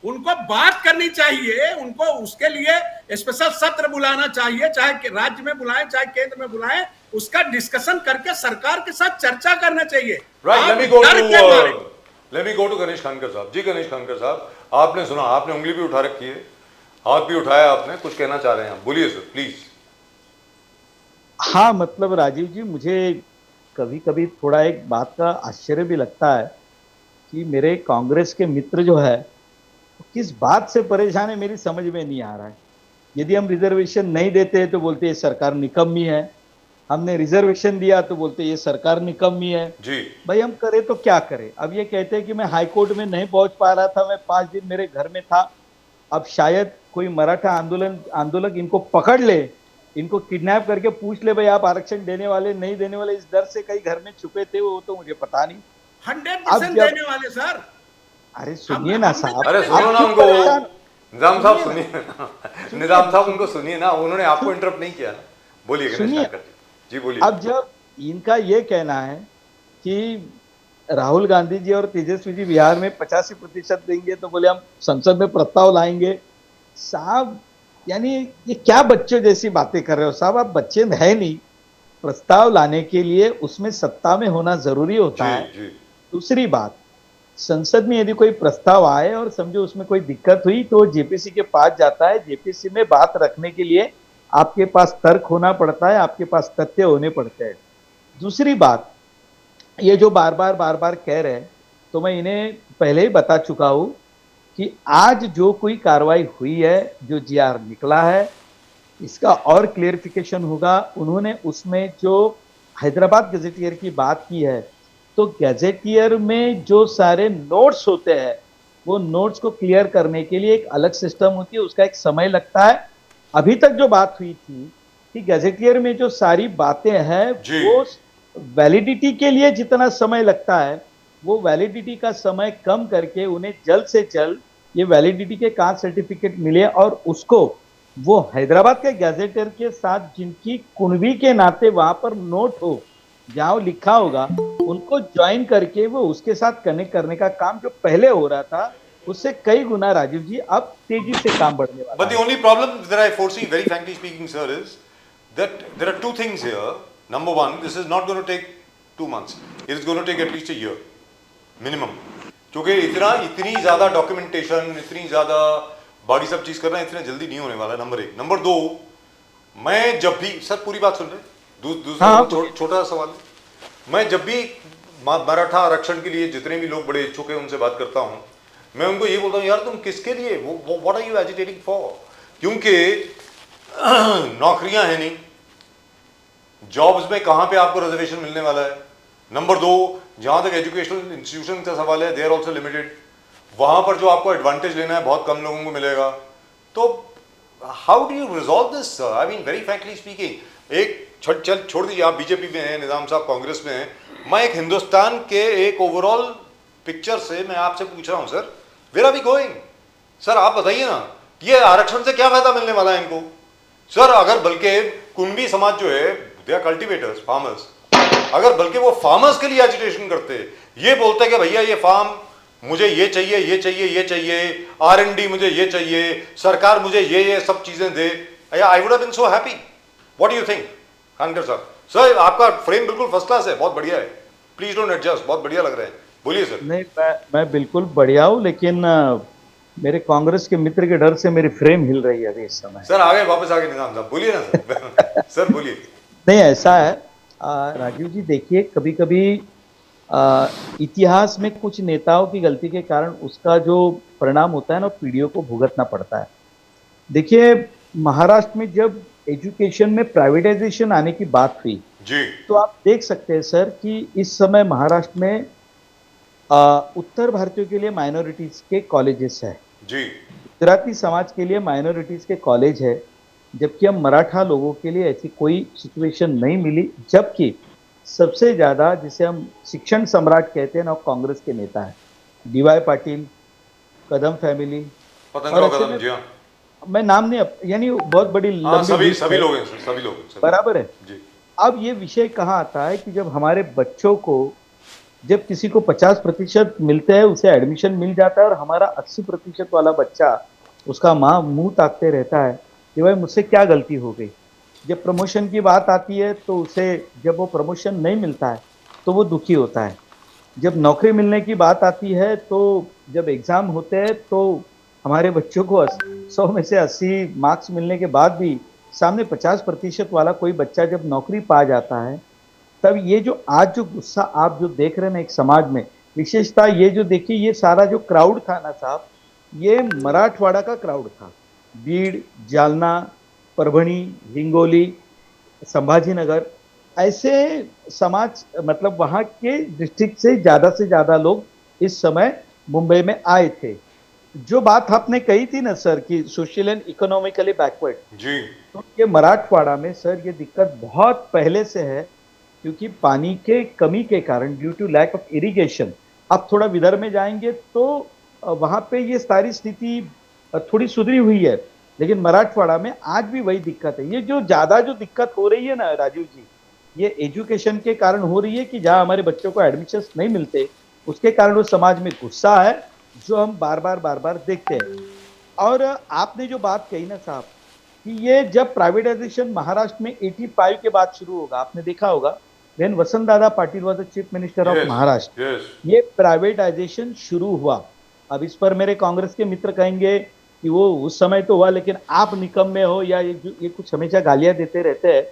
उनको बात करनी चाहिए, उनको उसके लिए स्पेशल सत्र बुलाना चाहिए, चाहे राज्य में बुलाएं चाहे केंद्र में बुलाएं, उसका डिस्कशन करके सरकार के साथ चर्चा करना चाहिए। राइट, आप लेट मी गो डर के मारे- टू गणेश खानकर साहब। जी गणेश खानकर साहब, आपने सुना, आपने उंगली भी उठा रखी है, हाथ भी उठाया, आपने कुछ कहना चाह रहे हैं आप, बोलिए सर प्लीज। हाँ, मतलब राजीव जी, मुझे कभी कभी थोड़ा एक बात का आश्चर्य भी लगता है कि मेरे कांग्रेस के मित्र जो है किस बात से परेशान है, मेरी समझ में नहीं आ रहा है। यदि हम रिजर्वेशन नहीं देते तो बोलते ये सरकार निकम्मी है, हमने रिजर्वेशन दिया तो बोलते ये सरकार निकम्मी है। जी भाई हम करें तो क्या करें? अब ये कहते हैं कि मैं हाई कोर्ट में नहीं पहुंच पा रहा था, मैं 5 दिन मेरे घर में था। अब शायद कोई मराठा आंदोलक इनको पकड़ ले, इनको किडनैप करके पूछ ले, भाई आप आरक्षण देने वाले नहीं देने वाले, इस डर से कई घर में छुपे थे, वो तो मुझे पता नहीं। 100% जब- देने वाले सर। अरे सुनिए ना साहब, अरे आप सुनो ना क्यों उनको, परेशान? निजाम साहब सुनिए ना, निजाम साहब उनको सुनिए ना, उन्होंने आपको इंटरप्ट नहीं किया ना, बोलिए गणेश सुनिए। खानकर जी बोलिए। अब जब इनका ये कहना है कि राहुल गांधी जी और तेजस्वी जी बिहार में 85% देंगे, तो बोले हम संसद में प्रस्ताव लाएंगे। साहब यानी ये क्या बच्चों जैसी बातें कर रहे हो साहब? आप बच्चे है नहीं। प्रस्ताव लाने के लिए उसमें सत्ता में होना जरूरी होता है। जी दूसरी बात, संसद में यदि कोई प्रस्ताव आए और समझो उसमें कोई दिक्कत हुई तो जेपीसी के पास जाता है। जेपीसी में बात रखने के लिए आपके पास तर्क होना पड़ता है, आपके पास तथ्य होने पड़ते हैं। दूसरी बात, ये जो बार बार कह रहे हैं, तो मैं इन्हें पहले ही बता चुका हूं कि आज जो कोई कार्रवाई हुई है, जो जीआर निकला है, इसका और क्लियरिफिकेशन होगा। उन्होंने उसमें जो हैदराबाद गजेटियर की बात की है, तो गैजेटियर में जो सारे नोट्स होते हैं, वो नोट्स को क्लियर करने के लिए एक अलग सिस्टम होती है, उसका एक समय लगता है। अभी तक जो बात हुई थी कि गैजेटियर में जो सारी बातें हैं, जी। वो वैलिडिटी के लिए जितना समय लगता है, वो वैलिडिटी का समय कम करके उन्हें जल्द से जल्द ये वैलिडिटी के कास्ट सर्टिफिकेट मिले और उसको वो हैदराबाद के गैजेटर के साथ जिनकी कुणबी के नाते वहां पर नोट हो, जहां लिखा होगा, उनको ज्वाइन करके वो उसके साथ कनेक्ट करने का काम जो पहले हो रहा था उससे कई गुना राजीव जी अब तेजी से काम बढ़ने वाला But the only problem that I foresee, very frankly speaking, sir, is that there are two things here. Number one, this is not going to take 2 months. It is going to take at least a year, minimum. क्योंकि इतनी ज्यादा documentation, इतनी ज्यादा बाकी सब चीज करना इतने जल्दी नहीं होने वाला। नंबर 1। नंबर 2, मैं जब भी, सर पूरी बात सुन रहे, दूसरा हाँ, छोटा सवाल है। मैं जब भी मराठा आरक्षण के लिए जितने भी लोग बड़े इच्छुक हैं उनसे बात करता हूं, मैं उनको ये बोलता हूँ, यार तुम किसके लिए, what are you agitating for? क्योंकि नौकरियां हैं नहीं, जॉब्स में कहां पे आपको रिजर्वेशन मिलने वाला है। नंबर 2, जहां तक एजुकेशनल इंस्टीट्यूशन का सवाल है, दे आर ऑल्सो लिमिटेड। वहां पर जो आपको एडवांटेज लेना है बहुत कम लोगों को मिलेगा। तो how do you resolve this? I mean very frankly speaking, एक छोड़ दीजिए, आप बीजेपी में हैं, निजाम साहब कांग्रेस में हैं, मैं एक हिंदुस्तान के एक ओवरऑल पिक्चर से मैं आपसे पूछ रहा हूं sir, where are we going? Sir आप बताइए ना, ये आरक्षण से क्या फायदा मिलने वाला है इनको? सर अगर बल्कि कुणबी समाज जो है, दे आर कल्टिवेटर्स, फार्मर्स, अगर बल्कि वो फार्मर्स के लिए एजिटेशन करते, ये बोलते कि भैया ये फार्म मुझे ये चाहिए, ये चाहिए, ये चाहिए, R&D मुझे ये चाहिए, सरकार मुझे ये सब चीजें दे, I would have been so happy. What do you think Khankar sahab? Sir आपका फ्रेम बिल्कुल फर्स्ट क्लास है, बहुत बढ़िया है, प्लीज डोंट एडजस्ट, बहुत बढ़िया लग रहे हैं, बोलिए सर। नहीं, मैं बिल्कुल बढ़िया हूँ, लेकिन मेरे कांग्रेस के मित्र के डर से मेरी फ्रेम हिल रही है अभी इस समय। सर आगे वापस आगे निजाम साहब बोलिए ना सर। सर बोलिए। नहीं, ऐसा है राजीव जी, देखिए कभी कभी इतिहास में कुछ नेताओं की गलती के कारण उसका जो परिणाम होता है ना, पीढ़ियों को भुगतना पड़ता है। देखिए महाराष्ट्र में जब एजुकेशन में प्राइवेटाइजेशन आने की बात हुई जी तो आप देख सकते हैं सर कि इस समय महाराष्ट्र में उत्तर भारतीयों के लिए माइनॉरिटीज के कॉलेजेस है, जी गुजराती समाज के लिए माइनॉरिटीज के कॉलेज है, जबकि हम मराठा लोगों के लिए ऐसी कोई सिचुएशन नहीं मिली। जबकि सबसे ज्यादा जिसे हम शिक्षण सम्राट कहते हैं ना, कांग्रेस के नेता है DY पाटिल, कदम फैमिली, पतंगराव कदम, जी हाँ, मैं नाम नहीं यानी बहुत बड़ी हाँ, लंबी सभी लोग हैं सर, सभी लोग हैं, सभी। बराबर है। जी अब ये विषय कहाँ आता है कि जब हमारे बच्चों को, जब किसी को 50% मिलते हैं उसे एडमिशन मिल जाता है और हमारा 80% वाला बच्चा उसका माँ मुंह ताकते रहता है कि भाई मुझसे क्या गलती हो गई। जब प्रमोशन की बात आती है तो उसे, जब वो प्रमोशन नहीं मिलता है तो वो दुखी होता है। जब नौकरी मिलने की बात आती है तो जब एग्ज़ाम होते हैं तो हमारे बच्चों को 100 में से 80 मार्क्स मिलने के बाद भी सामने 50% वाला कोई बच्चा जब नौकरी पा जाता है, तब ये जो आज जो गुस्सा आप जो देख रहे हैं ना एक समाज में, विशेषता ये जो देखिए, ये सारा जो क्राउड था ना साहब, ये मराठवाड़ा का क्राउड था। बीड़, जालना, परभणी, हिंगोली, संभाजीनगर, ऐसे समाज, मतलब वहाँ के डिस्ट्रिक्ट से ज़्यादा लोग इस समय मुंबई में आए थे। जो बात आपने कही थी ना सर कि सोशल एंड इकोनॉमिकली बैकवर्ड, जी तो ये मराठवाड़ा में सर ये दिक्कत बहुत पहले से है, क्योंकि पानी के कमी के कारण, due to lack of irrigation. आप थोड़ा विदर्भ में जाएंगे तो वहाँ पे ये सारी स्थिति थोड़ी सुधरी हुई है, लेकिन मराठवाड़ा में आज भी वही दिक्कत है। ये जो ज़्यादा जो दिक्कत हो रही है ना राजीव जी, ये एजुकेशन के कारण हो रही है कि जहाँ हमारे बच्चों को एडमिशन नहीं मिलते, उसके कारण वो समाज में गुस्सा है जो हम बार बार देखते हैं। और आपने जो बात कही ना साहब कि ये जब प्राइवेटाइजेशन महाराष्ट्र में 85 के बाद शुरू होगा, आपने देखा होगा व्हेन वसंत दादा Patil was the chief minister of Maharashtra, yes ये प्राइवेटाइजेशन शुरू हुआ। अब इस पर मेरे कांग्रेस के मित्र कहेंगे कि वो उस समय तो हुआ, लेकिन आप निकम्मे हो या ये कुछ हमेशा गालियां देते रहते हैं।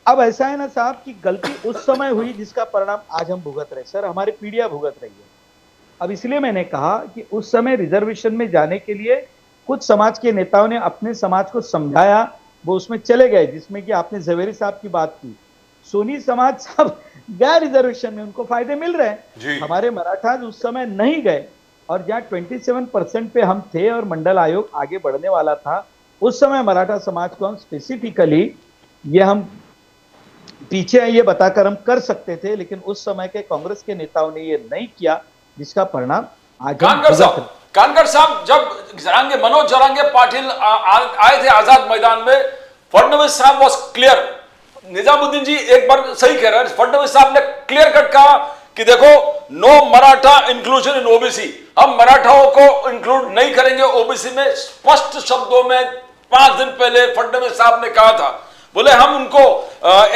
अब ऐसा है ना साहब कि गलती उस समय हुई जिसका परिणाम आज हम भुगत रहे, सर हमारी पीढ़ियां भुगत रही है। अब इसलिए मैंने कहा कि उस समय रिजर्वेशन में जाने के लिए कुछ समाज के नेताओं ने अपने समाज को समझाया, वो उसमें चले गए, जिसमें कि आपने जवेरी साहब की बात की। सोनी समाज साहब गए रिजर्वेशन में, उनको फायदे मिल रहे हैं। हमारे मराठा उस समय नहीं गए, और जहाँ 27% पे हम थे और मंडल आयोग आगे बढ़ने वाला था, उस समय मराठा समाज को हम स्पेसिफिकली ये हम पीछे ये बताकर हम कर सकते थे, लेकिन उस समय के कांग्रेस के नेताओं ने ये नहीं किया, जिसका परिणाम आज कानकर साहब जब मनोज जरांगे पाटिल आए थे आजाद मैदान में, फडणवीस साहब वॉज क्लियर। निजामुद्दीन जी एक बार सही कह रहे हैं, फडणवीस साहब ने क्लियर कट कहा कि देखो no Maratha inclusion in OBC, हम मराठाओं को इंक्लूड नहीं करेंगे ओबीसी में। स्पष्ट शब्दों में 5 दिन पहले फडणवीस साहब ने कहा था, बोले हम उनको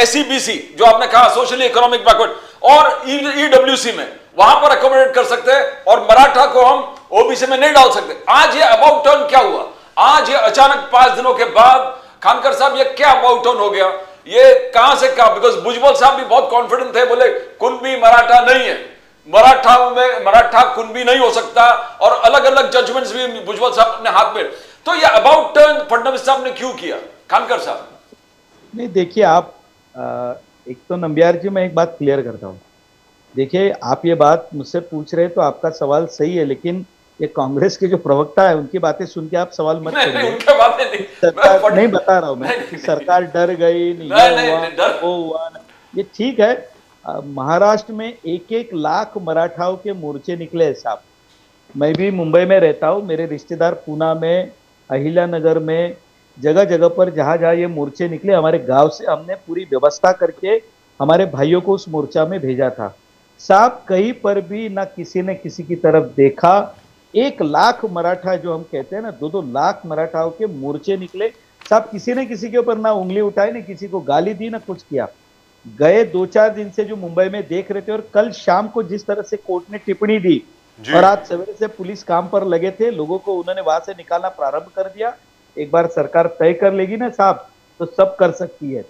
SEBC जो आपने कहा सोशली इकोनॉमिक बैकवर्ड और EWC में वहां पर अकोमोडेट कर सकते हैं, और मराठा को हम ओबीसी में नहीं डाल सकते। आज ये अबाउट टर्न क्या हुआ? आज ये अचानक 5 दिनों के बाद खानकर साहब ये क्या अबाउट टर्न हो गया? ये कहां से क्या? बिकॉज भुजबल साहब भी बहुत कॉन्फिडेंट थे, बोले कुणबी मराठा नहीं है, मराठाओं में मराठा कुणबी नहीं हो सकता, और अलग अलग जजमेंट्स भी भुजबल साहब अपने हाथ में। तो ये अबाउट टर्न फडणवीस साहब ने क्यों किया खानकर साहब? नहीं देखिए, आप एक तो नंबियार जी, मैं एक बात क्लियर करता हूँ। देखिए आप ये बात मुझसे पूछ रहे हैं तो आपका सवाल सही है, लेकिन ये कांग्रेस के जो प्रवक्ता है उनकी बातें सुन के आप सवाल मत करिए। सरकार नहीं बता रहा हूँ मैं कि सरकार डर गई, वो हुआ। ये ठीक है, महाराष्ट्र में 1-1 लाख मराठाओं के मोर्चे निकले साहब। मैं भी मुंबई में रहता हूँ, मेरे रिश्तेदार पूना में अहिल्यानगर में, जगह जगह पर जहां जहां ये मोर्चे निकले, हमारे गांव से हमने पूरी व्यवस्था करके हमारे भाइयों को उस मोर्चा में भेजा था। साहब कहीं पर भी ना किसी ने किसी की तरफ देखा। 1 लाख मराठा जो हम कहते हैं ना, 2-2 लाख मराठाओं के मोर्चे निकले। साहब किसी ने किसी के ऊपर ना उंगली उठाई, ना किसी को गाली दी, ना कुछ किया। गए 2-4 दिन से जो मुंबई में देख रहे थे, और कल शाम को जिस तरह से कोर्ट ने टिप्पणी दी, जी। और आज सवेरे से पुलिस काम पर लगे थे, लोगों को उन्होंने वहां से निकालना प्रारंभ कर दिया। एक बार सरकार तय कर लेगी ना साहब, तो सब कर सकती है।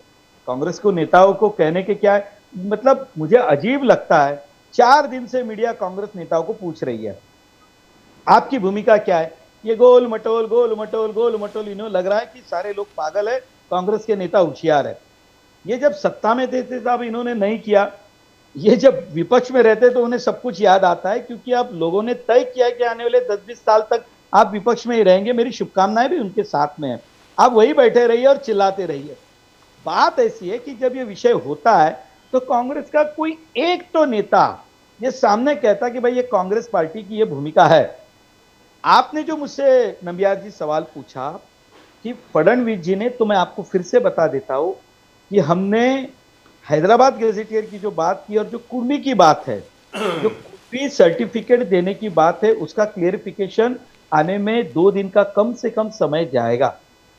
कांग्रेस को नेताओं को कहने के क्या है, मतलब मुझे अजीब लगता है। 4 दिन से मीडिया कांग्रेस नेताओं को पूछ रही है आपकी भूमिका क्या है। ये गोल मटोल गोल मटोल गोल मटोल, इन्हें लग रहा है कि सारे लोग पागल है, कांग्रेस के नेता होशियार है। ये जब सत्ता में थे साहब इन्होंने नहीं किया, ये जब विपक्ष में रहते तो उन्हें सब कुछ याद आता है, क्योंकि अब लोगों ने तय किया कि आने वाले 10-20 साल तक आप विपक्ष में ही रहेंगे। मेरी शुभकामनाएं भी उनके साथ में है। आप वही बैठे रहिए और चिल्लाते रहिए। बात ऐसी है कि जब ये विषय होता है तो कांग्रेस का कोई एक तो नेता ये सामने कहता कि भाई ये कांग्रेस पार्टी की ये भूमिका है। आपने जो मुझसे नंबियार जी सवाल पूछा कि फडणवीस जी ने, तो मैं आपको फिर से बता देता हूं कि हमने हैदराबाद गैजेटियर की जो बात की और जो कुर्मी की बात है, जो कुर्मी सर्टिफिकेट देने की बात है, उसका क्लियरिफिकेशन आने में 2 दिन का कम से कम समय जाएगा।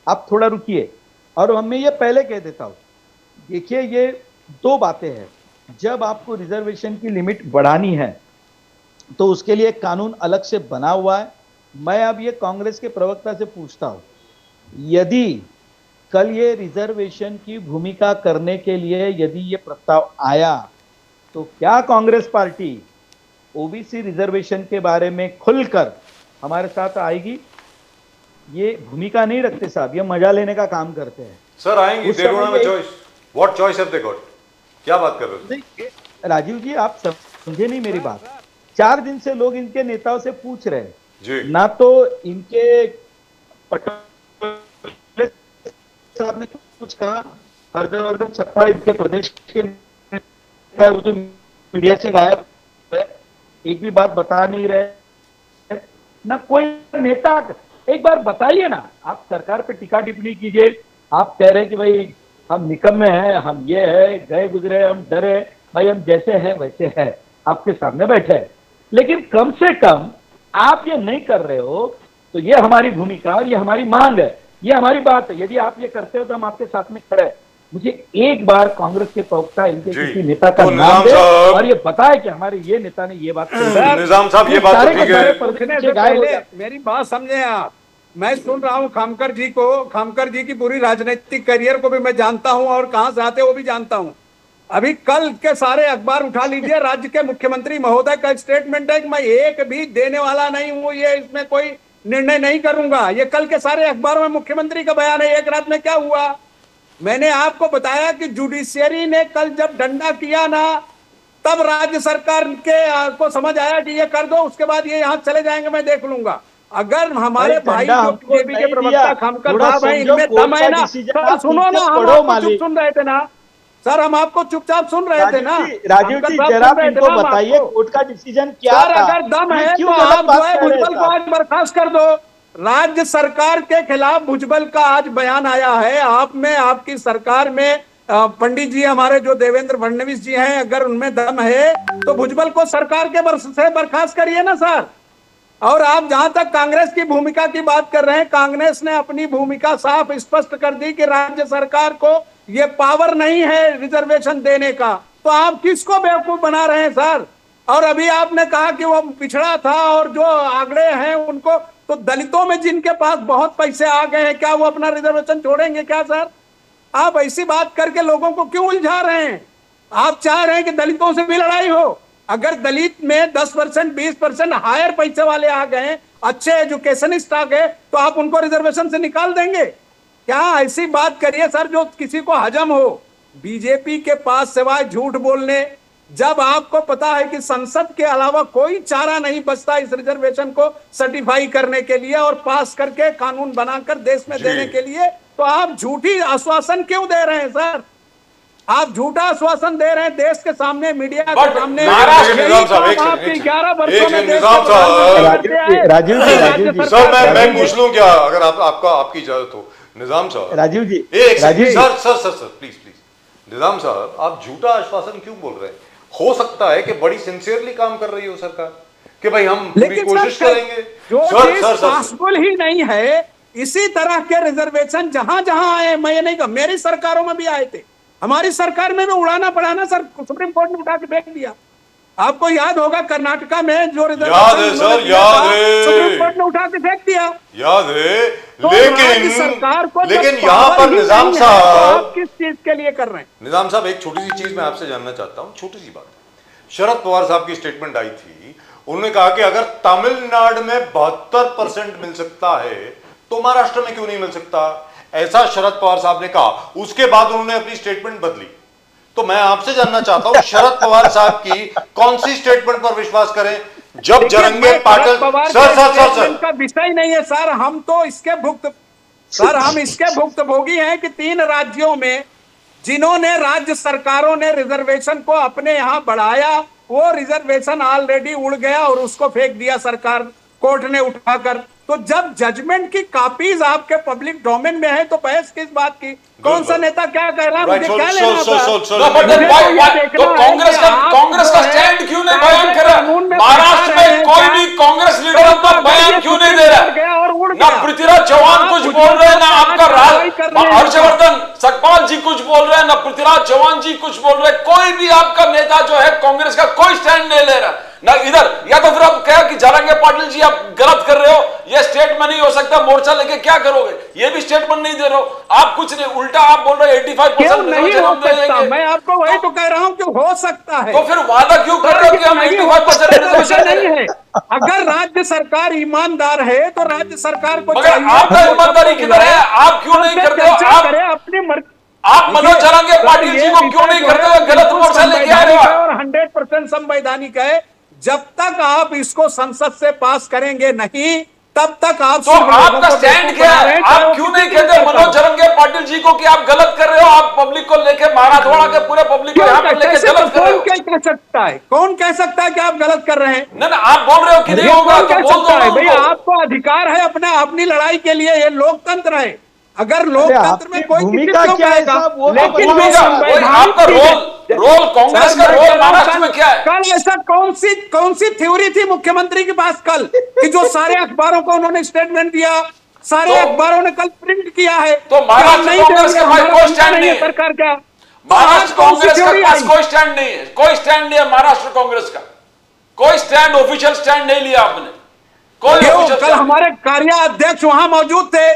आप थोड़ा रुकिए। और मैं ये पहले कह देता हूं, देखिए ये 2 बातें हैं। जब आपको रिजर्वेशन की लिमिट बढ़ानी है तो उसके लिए एक कानून अलग से बना हुआ है। मैं अब ये कांग्रेस के प्रवक्ता से पूछता हूं, यदि कल ये रिजर्वेशन की भूमिका करने के लिए यदि ये प्रस्ताव आया, तो क्या कांग्रेस पार्टी ओबीसी रिजर्वेशन के बारे में खुलकर हमारे साथ आएगी? ये भूमिका नहीं रखते साहब, ये मजा लेने का काम करते हैं। सर आएंगे, उस they don't समय have a ये- choice. What choice have they got? क्या बात कर रहे हो? नहीं, राजीव जी आप समझे नहीं मेरी बात। 4 दिन से लोग इनके नेताओं से पूछ रहे हैं, जी। ना तो इनके पटोले साहब ने कुछ कहा, हर्षवर्धन सत्ता इनके प्रदेश के नेता वो तो मीडिया से गायब है, एक भी बात बता नहीं रहे ना कोई नेता। एक बार बताइए ना, आप सरकार पे टीका टिप्पणी कीजिए, आप कह रहे हैं कि भाई हम निकम्मे हैं, हम ये है, गए गुजरे, हम डरे, भाई हम जैसे हैं वैसे हैं, आपके सामने बैठे हैं। लेकिन कम से कम आप ये नहीं कर रहे हो, तो ये हमारी भूमिका और ये हमारी मांग है, ये हमारी बात है। यदि आप ये करते हो तो हम आपके साथ में खड़े हैं। मुझे एक बार कांग्रेस के प्रवक्ता इनके जी। किसी नेता का तो नाम निजाम दे साहब- और ये बताए कि हमारे ये नेता ने ये बात कही। निजाम साहब ये बात तो सारे ठीक के सारे है। पूछने से गायब हो पहले जाते। मेरी बात समझे आप। मैं सुन रहा हूँ खामकर जी को, खामकर जी की पूरी राजनीतिक करियर को भी मैं जानता हूँ और कहां से आते वो भी जानता हूँ। अभी कल के सारे अखबार उठा लीजिए, राज्य के मुख्यमंत्री महोदय का स्टेटमेंट है कि मैं एक भी देने वाला नहीं हूं, ये इसमें कोई निर्णय नहीं करूंगा। ये कल के सारे अखबारों में मुख्यमंत्री का बयान है। एक रात में क्या हुआ, मैंने आपको बताया कि जुडिशियरी ने कल जब डंडा किया ना, तब राज्य सरकार के को समझ आया कि ये कर दो, उसके बाद ये यहां चले जाएंगे, मैं देख लूंगा। अगर हमारे भाई डंडा जो हमको बीजेपी के नहीं प्रवक्ता दिया। खामकर थोड़ा साहब हैं, समझो, इनमें कोर्ट दम का है ना। डिसीजन सर आप सुनो ठीक ना, से हम पढ़ो आपको चुप मालिक। सुन रहे थे ना सर, हम आपको चुपचाप सुन रहे थे ना। राजीव खामकर जी साहब जरा सुन रहे थे इनको ना हम बताइए आपको। कोर्ट का डिसीजन क्या सर था? अगर दम ये है क्यों तो गलत आप बात जो है कह रहे हैं भुजबल को साहब? आज बर्खास्त कर दो। राज्य सरकार के खिलाफ भुजबल का आज बयान आया है। आप में, आपकी सरकार में पंडित जी हमारे जो देवेंद्र फडणवीस जी हैं, अगर उनमें दम है तो भुजबल को सरकार के से बर्खास्त करिए ना सर। और आप जहां तक कांग्रेस की भूमिका की बात कर रहे हैं, कांग्रेस ने अपनी भूमिका साफ स्पष्ट कर दी कि राज्य सरकार को यह पावर नहीं है रिजर्वेशन देने का, तो आप किसको बेवकूफ बना रहे हैं सर? और अभी आपने कहा कि वो पिछड़ा था और जो आंकड़े हैं उनको, तो दलितों में जिनके पास बहुत पैसे आ गए हैं, क्या वो अपना रिजर्वेशन छोड़ेंगे क्या सर? आप ऐसी बात करके लोगों को क्यों उलझा रहे हैं? आप चाह रहे हैं कि दलितों से भी लड़ाई हो। अगर दलित में 10%, 20% हायर पैसे वाले आ गए, अच्छे एजुकेशनिस्ट आ गए, तो आप उनको रिजर्वेशन से निकाल देंगे क्या? ऐसी बात करिए सर जो किसी को हजम हो। बीजेपी के पास सिवाय झूठ बोलने, जब आपको पता है कि संसद के अलावा कोई चारा नहीं बचता इस रिजर्वेशन को सर्टिफाई करने के लिए और पास करके कानून बनाकर देश में जी। देने के लिए, तो आप झूठी आश्वासन क्यों दे रहे हैं सर? आप झूठा आश्वासन दे रहे हैं देश के सामने, मीडिया के But सामने। महाराष्ट्र एक यही निजाम साहब, काम एक आपके सेकंड, 11 एक वर्षों में सेकंड, देश निजाम को साहब। बर्बाद करते आए। राजीव जी, राज्य राजीव जी। सर मैं सरकार पूछ लूं क्या, अगर आपकी इजाजत हो निजाम साहब। राजीव जी, एक राजीव सेकंड, जी। सर प्लीज निजाम साहब, आप झूठा आश्वासन क्यों बोल रहे हैं? हो सकता है कि बड़ी सिंसियरली काम कर रही हो सरकार कि भाई हम पूरी लेकिन कोशिश सर, करेंगे। जो सर चीज सर सर पॉसिबल ही नहीं है, इसी तरह के रिजर्वेशन जहां जहां आए, मैं ये नहीं कहा, मेरी सरकारों में भी आए थे, हमारी सरकार में भी उड़ाना पड़ाना सर, सुप्रीम कोर्ट ने उठा के फेंक दिया। आपको याद होगा कर्नाटका में जो याद है सर, उन्होंने दिया याद था, है। सुप्रीम कोर्ट ने उठा के फेंक दिया। याद है, तो राज्य सरकार को लेकिन जब यहाँ power पर ही निजाम नहीं है, तो साहब, आप किस चीज के लिए कर रहे हैं? निजाम साहब एक छोटी सी चीज मैं आपसे जानना चाहता हूं, छोटी सी बात। शरद पवार साहब की स्टेटमेंट आई थी, उन्होंने कहा कि अगर तमिलनाडु में 72% मिल सकता है तो महाराष्ट्र में क्यों नहीं मिल सकता, ऐसा शरद पवार साहब ने कहा। उसके बाद उन्होंने अपनी स्टेटमेंट बदली। तो मैं आपसे जानना चाहता हूं शरद पवार साहब की कौन सी स्टेटमेंट पर विश्वास करें जब जरंगे पाटिल। सर का विषय नहीं है सर, हम तो इसके भुक्तभोगी हैं कि 3 राज्यों में जिन्होंने राज्य सरकारों ने रिजर्वेशन को अपने यहां बढ़ाया, वो रिजर्वेशन ऑलरेडी उड़ गया और उसको फेंक दिया सरकार, कोर्ट ने उठाकर। तो जब जजमेंट की कॉपीज आपके पब्लिक डोमेन में है तो बहस किस बात की? कौन सा नेता क्या कह रहा है, मुझे क्या लेना था? No, but then why- तो कांग्रेस का स्टैंड क्यों नहीं बयान कर रहा? महाराष्ट्र में कोई भी कांग्रेस लीडर अपना बयान क्यों नहीं दे रहा? ना पृथ्वीराज चौहान कुछ बोल रहे हैं, ना आपका हर्षवर्धन सतपाल जी कुछ बोल रहे हैं, ना पृथ्वीराज चौहान जी कुछ बोल रहे हैं। कोई भी आपका नेता जो है कांग्रेस का कोई स्टैंड नहीं ले रहा ना इधर। या तो फिर आप कहा कि जरंगे पाटिल जी आप गलत कर रहे हो, ये स्टेटमेंट नहीं हो सकता, मोर्चा लेके क्या करोगे? ये भी स्टेटमेंट नहीं दे रहे हो आप, कुछ नहीं, उल्टा आप बोल रहे हो 85% नहीं हो सकता। मैं आपको वही तो कह रहा हूं कि हो सकता है। तो फिर वादा क्यों कर रहे हो कि हम 85% रिजर्वेशन नहीं है? अगर राज्य सरकार ईमानदार है तो राज्य सरकार को मगर आपका ईमानदारी किधर है? आप क्यों नहीं करते हो? आप अपनी मर्जी, आप मनोज जरंगे पाटिल जी को क्यों नहीं करते हो? गलत मोर्चा लेके आ रहे हो और 100% संवैधानिक है। जब तक आप इसको संसद से पास करेंगे नहीं, तब तक आप तो आपका स्टैंड क्या है? आप क्यों नहीं कहते मनोज जरंगे पाटिल जी को कि आप गलत कर रहे हो? आप पब्लिक को लेके, मराठवाड़ा के पूरे पब्लिक को यहाँ पर लेके गलत कर रहे हो। कौन कह सकता है? कौन कह सकता है कि आप गलत कर रहे हैं? ना आप बोल रहे हो कि नहीं होगा तो बोल दो भाई, आपको अधिकार है अपनी लड़ाई के लिए, ये लोकतंत्र है। अगर लोकतंत्र में कोई भूमिका किसी क्या है साहब, वो लेकिन आपका रोल कांग्रेस का रोल महाराष्ट्र में क्या है? कल ऐसा कौन सी थ्योरी थी मुख्यमंत्री के पास कल कि जो सारे अखबारों को उन्होंने स्टेटमेंट दिया, सारे अखबारों ने कल प्रिंट किया है? तो महाराष्ट्र कांग्रेस का भाई कोई स्टैंड नहीं है। सरकार क्या महाराष्ट्र कांग्रेस का पास कोई स्टैंड नहीं है, कोई स्टैंड नहीं है महाराष्ट्र कांग्रेस का। कोई स्टैंड, ऑफिशियल स्टैंड नहीं लिया आपने, कोई ऑफिशियल। कल हमारे कार्याध्यक्ष वहां मौजूद थे,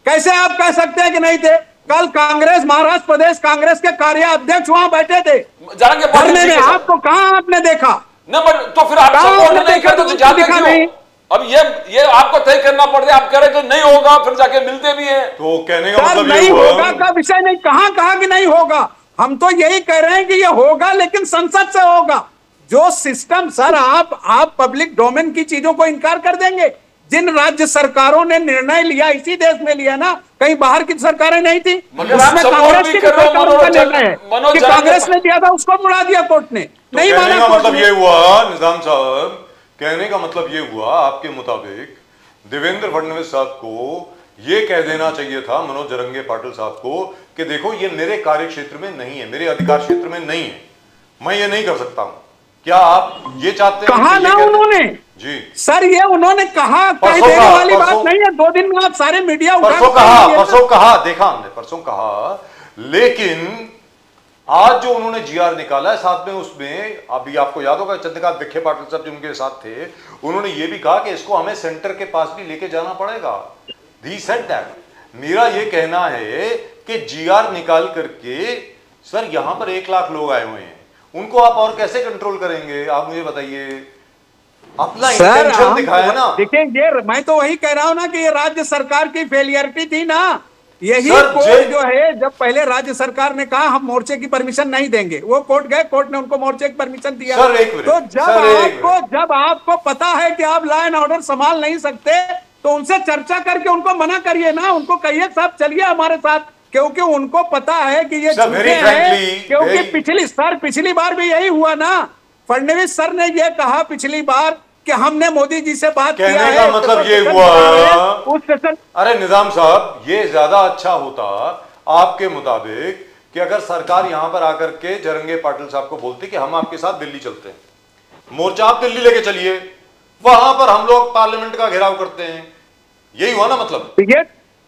कैसे आप कह सकते हैं कि नहीं थे? कल कांग्रेस, महाराष्ट्र प्रदेश कांग्रेस के कार्याध्यक्ष वहां बैठे थे जरंगे पाटिल जी के साथ। आपको कहां आपने देखा? न तो फिर आप सपोर्ट नहीं करते तो जाते क्यों? अब ये आपको तय करना पड़ता है। आप कह रहे कि नहीं होगा, फिर जाके मिलते भी हैं। तो कहने का मतलब नहीं ये हुआ होगा का विषय नहीं, कहा कि नहीं होगा। हम तो यही कह रहे हैं कि ये होगा, लेकिन संसद से होगा। जो सिस्टम सर, आप पब्लिक डोमेन की चीजों को इनकार कर देंगे? जिन राज्य सरकारों ने निर्णय लिया इसी देश में लिया ना, कहीं बाहर की सरकारें नहीं थी। उसमें कांग्रेस की सरकारों का निर्णय है कि कांग्रेस ने दिया था, उसको मुड़ा दिया कोर्ट ने, नहीं माना। कहने का मतलब ये हुआ निजाम साहब, कहने का मतलब ये हुआ आपके मुताबिक देवेंद्र फडणवीस साहब को ये कह देना चाहिए था, मनोज जरंगे पाटिल साहब को, कि देखो ये मेरे कार्य क्षेत्र में नहीं है, मेरे अधिकार क्षेत्र में नहीं है, मैं ये नहीं कर सकता हूं। क्या आप ये चाहते हैं? कहा ना उन्होंने जी सर, ये उन्होंने कहा, कह देने वाली बात नहीं है। 2 दिन में आप सारे मीडिया परसों कहा देखा हमने, परसों कहा। लेकिन आज जो उन्होंने जीआर निकाला है, साथ में उसमें अभी आपको याद होगा चंद्रकांत विखे पाटिल साहब जो उनके साथ थे, उन्होंने ये भी कहा कि इसको हमें सेंटर के पास भी लेके जाना पड़ेगा। He said that। मेरा ये कहना है कि जीआर निकाल करके सर यहां पर 1 लाख लोग आए हुए हैं, उनको आप और कैसे कंट्रोल करेंगे? आप मुझे बताइए। अपना इंटेंशन दिखाया ना। देखिए, ये मैं तो वही कह रहा हूं ना कि ये राज्य सरकार की फेलियरिटी थी ना। यही कोर्ट जो है, जब पहले राज्य सरकार ने कहा हम मोर्चे की परमिशन नहीं देंगे, वो कोर्ट गए, कोर्ट ने उनको मोर्चे की परमिशन दिया। तो जब आपको पता है कि आप लॉ एंड ऑर्डर संभाल नहीं सकते, तो उनसे चर्चा करके उनको मना करिए ना। उनको कहिए साहब चलिए हमारे साथ, क्योंकि उनको पता है कि ये Sir, झूठे very हैं, frankly, क्योंकि very- पिछली बार भी यही हुआ ना। फडणवीस सर ने ये कहा पिछली बार कि हमने मोदी जी से बात किया कहने है, का मतलब ये सेशन हुआ, चला रहे हैं, उस सेशन अरे निजाम साहब, ये ज्यादा अच्छा होता आपके मुताबिक कि अगर सरकार यहां पर आकर के जरंगे पाटिल साहब को बोलती कि हम आपके साथ दिल्ली चलते हैं, मोर्चा आप दिल्ली लेके चलिए, वहां पर हम लोग पार्लियामेंट का घेराव करते हैं। यही हुआ ना मतलब। ये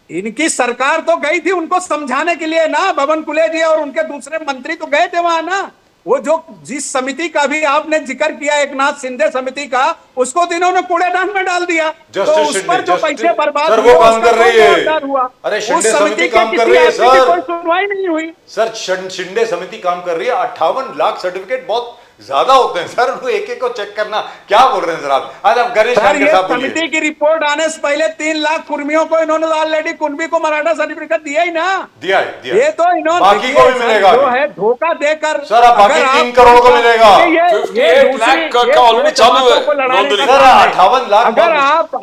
इनकी सरकार तो गई थी उनको समझाने के लिए ना, बबन कुले जी और उनके दूसरे मंत्री तो गए थे वहां ना। वो जो जिस समिति का भी आपने जिक्र किया, एक नाथ शिंदे समिति का, उसको तो इन्होंने कूड़ेदान में डाल दिया। तो उस पर जो पैसे बर्बाद सर हुए, वो काम उसका कर रही कौन है। जवाबदार हुआ? अरे उस शिंदे समिति के काम कर किसी रही है आदमी की सर। कोई सुनवाई नहीं हुई। सर शिंदे समिति काम कर रही है। 58 लाख सर्टिफिकेट बहुत ज्यादा होते हैं सर, उनको एक एक को चेक करना। क्या बोल रहे हैं सर आप? आज आप गणेश सर, खानकर ये साहब बोलिए। समिति की रिपोर्ट आने से पहले 3 लाख कुर्मियों को इन्होंने ऑलरेडी कुणबी को मराठा सर्टिफिकेट दिया ही ना। दिया है। ये तो इन्होंने बाकी को भी मिलेगा जो है धोखा देकर। सर, अब बाकी 3 करोड़ को मिलेगा। 58 लाख का ऑलरेडी चालू है। सर 58 लाख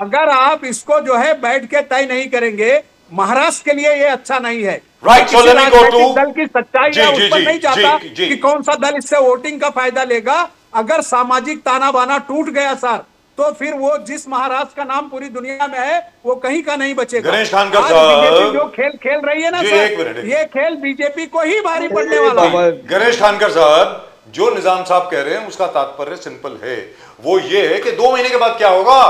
अगर आप इसको जो है बैठ के तय नहीं करेंगे, महाराष्ट्र के लिए ये अच्छा नहीं है। Right, so किसी let me go राजनीतिक to- दल की सच्चाई जी, है, जी, उस पर जी, नहीं चाहता जी। कि कौन सा दल इससे वोटिंग का फायदा लेगा। अगर सामाजिक ताना बाना टूट गया सर, तो फिर वो जिस महाराष्ट्र का नाम पूरी दुनिया में है, वो कहीं का नहीं बचेगा। गणेश खानकर आज साहब, बीजेपी जो खेल खेल रही है ना जी, सर, एक मिनट। ये खेल बीजेपी को ही भारी पड़ने वाला है। गणेश खानकर साहब, जो निजाम साहब कह रहे हैं उसका तात्पर्य सिंपल है। वो ये है कि 2 महीने के बाद क्या होगा,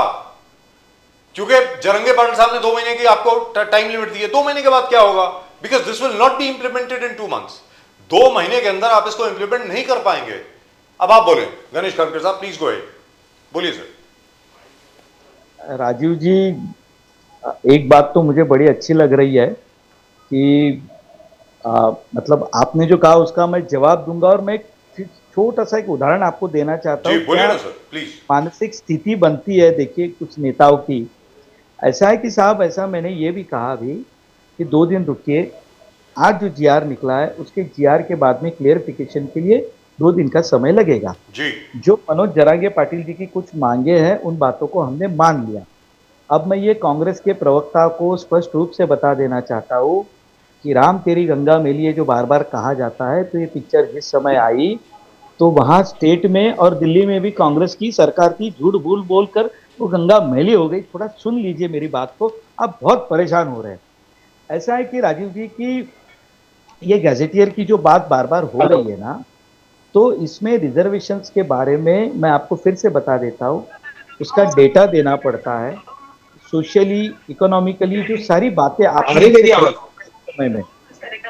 क्योंकि जरंगे पाटिल साहब ने 2 महीने की आपको टाइम लिमिट दी है। 2 महीने के बाद क्या होगा? Because this will not be implemented in 2 months. 2 महीने के अंदर आप इसको इंप्लीमेंट नहीं कर पाएंगे। अब आप बोले गणेश खानकर साहब, प्लीज गो अहेड, बोलिए सर। राजीव जी, एक बात तो मुझे बड़ी अच्छी लग रही है कि मतलब आपने जो कहा उसका मैं जवाब दूंगा, और मैं एक छोटा सा एक उदाहरण आपको देना चाहता जी हूँ। बोलिए क्या ना सर, प्लीज। मानसिक स्थिति बनती है, देखिए कुछ नेताओं की। ऐसा है कि साहब, ऐसा मैंने ये भी कहा अभी कि 2 दिन रुकिए। आज जो जीआर निकला है, उसके जीआर के बाद में क्लियरिफिकेशन के लिए 2 दिन का समय लगेगा। जी जो मनोज जरांगे पाटिल जी की कुछ मांगे हैं, उन बातों को हमने मान लिया। अब मैं ये कांग्रेस के प्रवक्ता को स्पष्ट रूप से बता देना चाहता हूँ कि राम तेरी गंगा मैली ये जो बार बार कहा जाता है, तो ये पिक्चर जिस समय आई तो वहाँ स्टेट में और दिल्ली में भी कांग्रेस की सरकार थी, झूठ भूल बोलकर वो गंगा मैली हो गई। थोड़ा सुन लीजिए मेरी बात को, आप बहुत परेशान हो रहे हैं। ऐसा है कि राजीव जी की ये गैजेटियर की जो बात बार बार हो रही है ना, तो इसमें रिजर्वेशंस के बारे में मैं आपको फिर से बता देता हूँ। उसका डेटा देना पड़ता है, सोशली इकोनॉमिकली जो सारी बातें आपने समय में,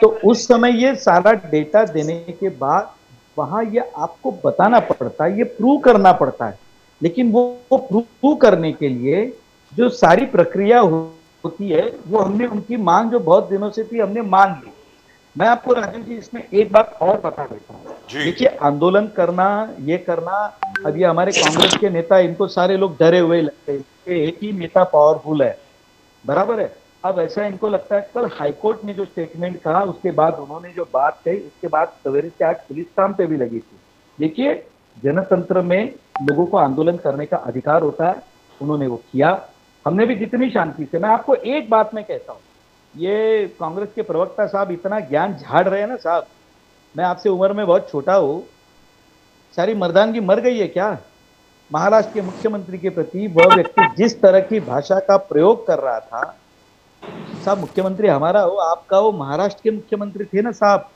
तो उस समय ये सारा डेटा देने के बाद वहां ये आपको बताना पड़ता है, ये प्रूव करना पड़ता है। लेकिन वो प्रूव करने के लिए जो सारी प्रक्रिया होती है, वो हमने उनकी मांग जो बहुत दिनों से थी, हमने मान ली। मैं आपको राजीव जी इसमें एक बात और बता देता हूँ। देखिए, आंदोलन करना, ये करना, अब ये हमारे कांग्रेस के नेता, इनको सारे लोग डरे हुए लगते हैं कि एक ही नेता पावरफुल है, बराबर है। अब ऐसा इनको लगता है, कल हाईकोर्ट ने जो स्टेटमेंट कहा, उसके बाद उन्होंने जो बात कही, उसके बाद सवेरे से आज पुलिस काम पे भी लगी थी। देखिए, जनतंत्र में लोगों को आंदोलन करने का अधिकार होता है, उन्होंने वो किया। हमने भी जितनी शांति से, मैं आपको एक बात मैं कहता हूँ, ये कांग्रेस के प्रवक्ता साहब इतना ज्ञान झाड़ रहे हैं ना साहब, मैं आपसे उम्र में बहुत छोटा हूँ, सारी मर्दानगी मर गई है क्या? महाराष्ट्र के मुख्यमंत्री के प्रति वह व्यक्ति जिस तरह की भाषा का प्रयोग कर रहा था, साहब मुख्यमंत्री हमारा हो, आपका हो, महाराष्ट्र के मुख्यमंत्री थे ना साहब।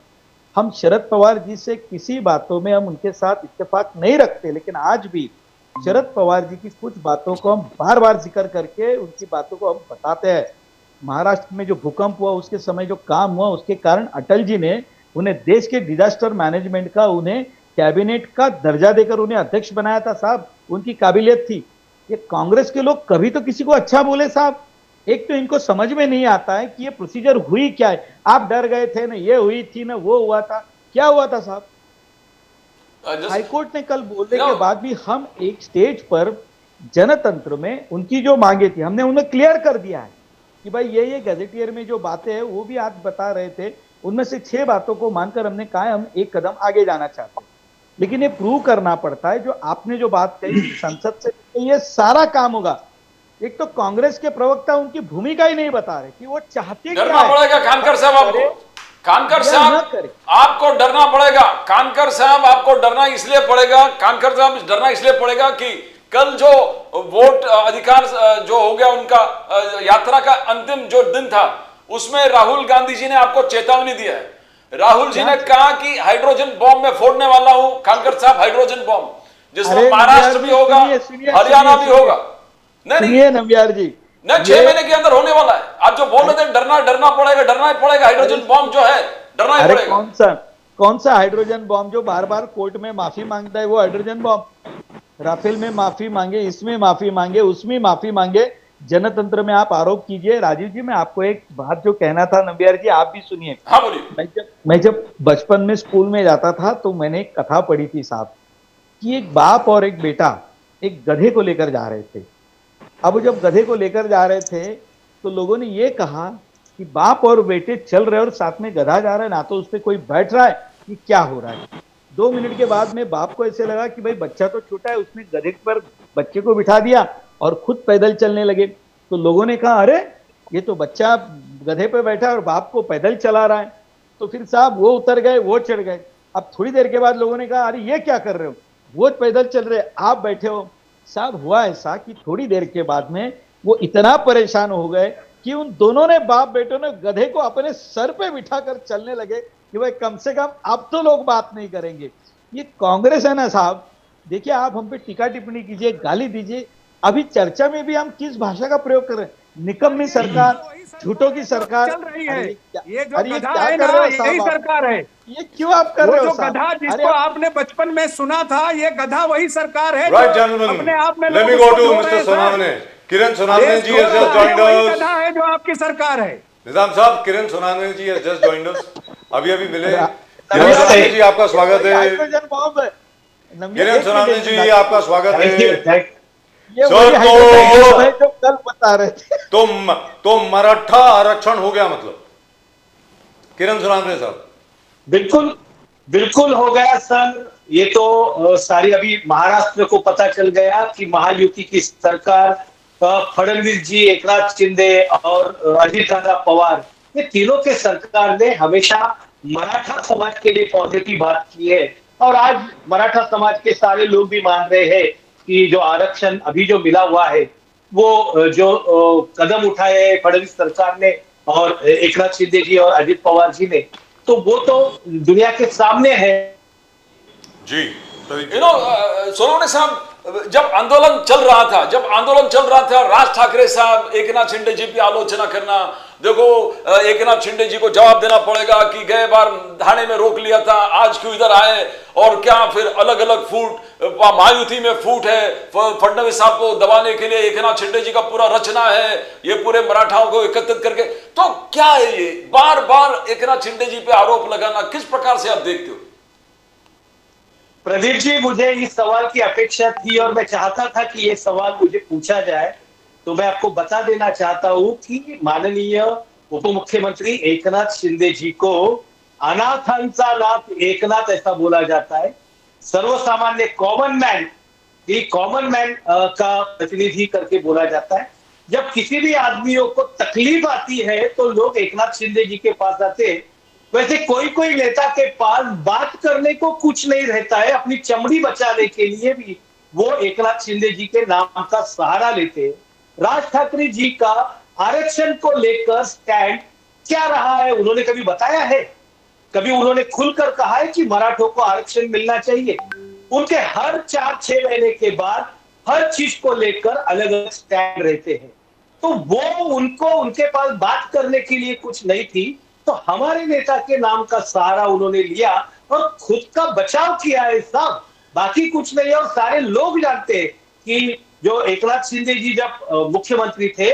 हम शरद पवार जी से किसी बातों में हम उनके साथ इत्तेफाक नहीं रखते, लेकिन आज भी शरद पवार जी की कुछ बातों को हम बार बार जिक्र करके उनकी बातों को हम बताते हैं। महाराष्ट्र में जो भूकंप हुआ, उसके समय जो काम हुआ, उसके कारण अटल जी ने उन्हें देश के डिजास्टर मैनेजमेंट का, उन्हें कैबिनेट का दर्जा देकर उन्हें अध्यक्ष बनाया था साहब, उनकी काबिलियत थी। ये कांग्रेस के लोग कभी तो किसी को अच्छा बोले साहब। एक तो इनको समझ में नहीं आता है कि ये प्रोसीजर हुई क्या है। आप डर गए थे ना, ये हुई थी ना, वो हुआ था, क्या हुआ था साहब? हाईकोर्ट ने कल बोलने के बाद भी हम एक स्टेज पर जनतंत्र में उनकी जो मांगे थी, हमने उन्हें क्लियर कर दिया है कि भाई ये गैजेटियर में जो बातें हैं, वो भी आज बता रहे थे, उनमें से 6 बातों को मानकर हमने कहा हम एक कदम आगे जाना चाहते हैं। लेकिन ये प्रूव करना पड़ता है, जो आपने जो बात कही संसद से, तो ये सारा काम होगा। एक तो कांग्रेस के प्रवक्ता उनकी भूमिका ही नहीं बता रहे कि वो चाहते क्या डरना है। पड़ेगा खानकर साहब आपको, खानकर या साहब ना करे। आपको डरना पड़ेगा, खानकर साहब आपको डरना इसलिए पड़ेगा, खानकर साहब डरना इसलिए पड़ेगा कि कल जो वोट अधिकार जो हो गया उनका यात्रा का अंतिम जो दिन था, उसमें राहुल गांधी जी ने आपको चेतावनी दिया है। राहुल जी ने कहा कि हाइड्रोजन बॉम्ब में फोड़ने वाला हूं, खानकर साहब हाइड्रोजन बॉम्ब, जिसमें महाराष्ट्र भी होगा, हरियाणा भी होगा। नहीं सुनिए नम्बियार जी, नहीं 6 महीने के अंदर होने वाला है। आप जो बोल रहे थे डरना पड़ेगा, हाइड्रोजन बॉम्ब जो है डरना ही अरे पड़ेगा। कौन सा हाइड्रोजन बॉम्ब जो बार बार कोर्ट में माफी मांगता है वो हाइड्रोजन बॉम्ब? राफेल में माफी मांगे, इसमें माफी मांगे, उसमें माफी मांगे, जनतंत्र में आप आरोप कीजिए। राजीव जी, मैं आपको एक बात जो कहना था नम्बियार जी, आप भी सुनिए। हाँ बोलिए। मैं जब बचपन में स्कूल में जाता था तो मैंने एक कथा पढ़ी थी साहब, कि एक बाप और एक बेटा एक गधे को लेकर जा रहे थे। अब जब गधे को लेकर जा रहे थे तो लोगों ने ये कहा कि बाप और बेटे चल रहे और साथ में गधा जा रहा है, ना तो उस पर कोई बैठ रहा है, कि क्या हो रहा है। 2 मिनट के बाद में बाप को ऐसे लगा कि भाई बच्चा तो छोटा है, उसने गधे पर बच्चे को बिठा दिया और खुद पैदल चलने लगे। तो लोगों ने कहा अरे ये तो बच्चा गधे पे बैठा है और बाप को पैदल चला रहा है। तो फिर साहब वो उतर गए, वो चढ़ गए। अब थोड़ी देर के बाद लोगों ने कहा अरे ये क्या कर रहे हो, वो पैदल चल रहे, आप बैठे हो। साहब हुआ ऐसा कि थोड़ी देर के बाद में वो इतना परेशान हो गए कि उन दोनों ने, बाप बेटों ने, गधे को अपने सर पे बिठाकर चलने लगे कि भाई कम से कम अब तो लोग बात नहीं करेंगे। ये कांग्रेस है ना साहब, देखिए आप हम पे टीका टिप्पणी कीजिए, गाली दीजिए, अभी चर्चा में भी हम किस भाषा का प्रयोग कर रहे हैं? निकम्मी सरकार, झूठों की सरकार चल रही है। ये जो अरे गधा क्या है कर ना, रहे हो यही साहब आप? सरकार है। ये क्यों आप कर वो रहे हो जो साहब? गधा अरे जिसको आपने बचपन में सुना था, ये गधा वही सरकार है Right, जो gentlemen. अपने आप में Let me लोग go उसको to ढो Mr. रहे हैं, Sonamane. Kiran sir. Sonamane ji has just joined वही us. गधा है जो आपकी सरकार है। निजाम साहब, किरण सोनाने जी has just joined us. अभी मिले। किरण नमस्ते। सोनाने जी आपका स्वागत है। हाइड्रोजन बॉम्ब है। किरण सोनाने जी आपका स्वागत है। ये सर, वही हाइड्रोजन बॉम्ब है जो कल बता रहे थे। तो मराठा आरक्षण हो गया मतलब, किरण सोनाने साहब? बिल्कुल बिल्कुल हो गया सर। ये तो सारी अभी महाराष्ट्र को पता चल गया कि महायुति की सरकार, फडणवीस जी, एकनाथ शिंदे और अजित दादा पवार, ये तीनों के सरकार ने हमेशा मराठा समाज के लिए पॉजिटिव बात की है। और आज मराठा समाज के सारे लोग भी मान रहे हैं कि जो आरक्षण अभी जो मिला हुआ है, वो जो कदम उठाए है फडणवीस सरकार ने और एकनाथ शिंदे जी और अजित पवार जी ने, तो वो तो दुनिया के सामने है जी। सोनवणे साहब, जब आंदोलन चल रहा था, राज ठाकरे साहब एकनाथ शिंदे जी की आलोचना करना, देखो एकनाथ शिंदे जी को जवाब देना पड़ेगा कि गए बार थाने में रोक लिया था, आज क्यों इधर आए, और क्या फिर अलग अलग फूट, महायुति में फूट है, फडणवीस साहब को दबाने के लिए एकनाथ शिंदे जी का पूरा रचना है, ये पूरे मराठाओं को एकत्रित करके। तो क्या है ये बार बार एकनाथ शिंदे जी पे आरोप लगाना, किस प्रकार से आप देखते हो? प्रदीप जी, मुझे इस सवाल की अपेक्षा थी और मैं चाहता था कि ये सवाल मुझे पूछा जाए। तो मैं आपको बता देना चाहता हूं कि माननीय उप मुख्यमंत्री एकनाथ शिंदे जी को अनाथांचा नाथ एकनाथ ऐसा बोला जाता है। सर्वसामान्य कॉमन मैन का प्रतिनिधि करके बोला जाता है। जब किसी भी आदमियों को तकलीफ आती है तो लोग एकनाथ शिंदे जी के पास आते हैं। वैसे कोई नेता के पास बात करने को कुछ नहीं रहता है, अपनी चमड़ी बचाने के लिए भी वो एकनाथ शिंदे जी के नाम का सहारा लेते हैं। राज ठाकरे जी का आरक्षण को लेकर स्टैंड क्या रहा है, उन्होंने कभी बताया है? कभी उन्होंने खुलकर कहा है कि मराठों को आरक्षण मिलना चाहिए? उनके हर 4-6 महीने के बाद हर चीज को लेकर अलग अलग स्टैंड रहते हैं। तो वो उनको, उनके पास बात करने के लिए कुछ नहीं थी, तो हमारे नेता के नाम का सहारा उन्होंने लिया और खुद का बचाव किया है साहब, बाकी कुछ नहीं। और सारे लोग जानते हैं कि जो एकनाथ शिंदे जी जब मुख्यमंत्री थे,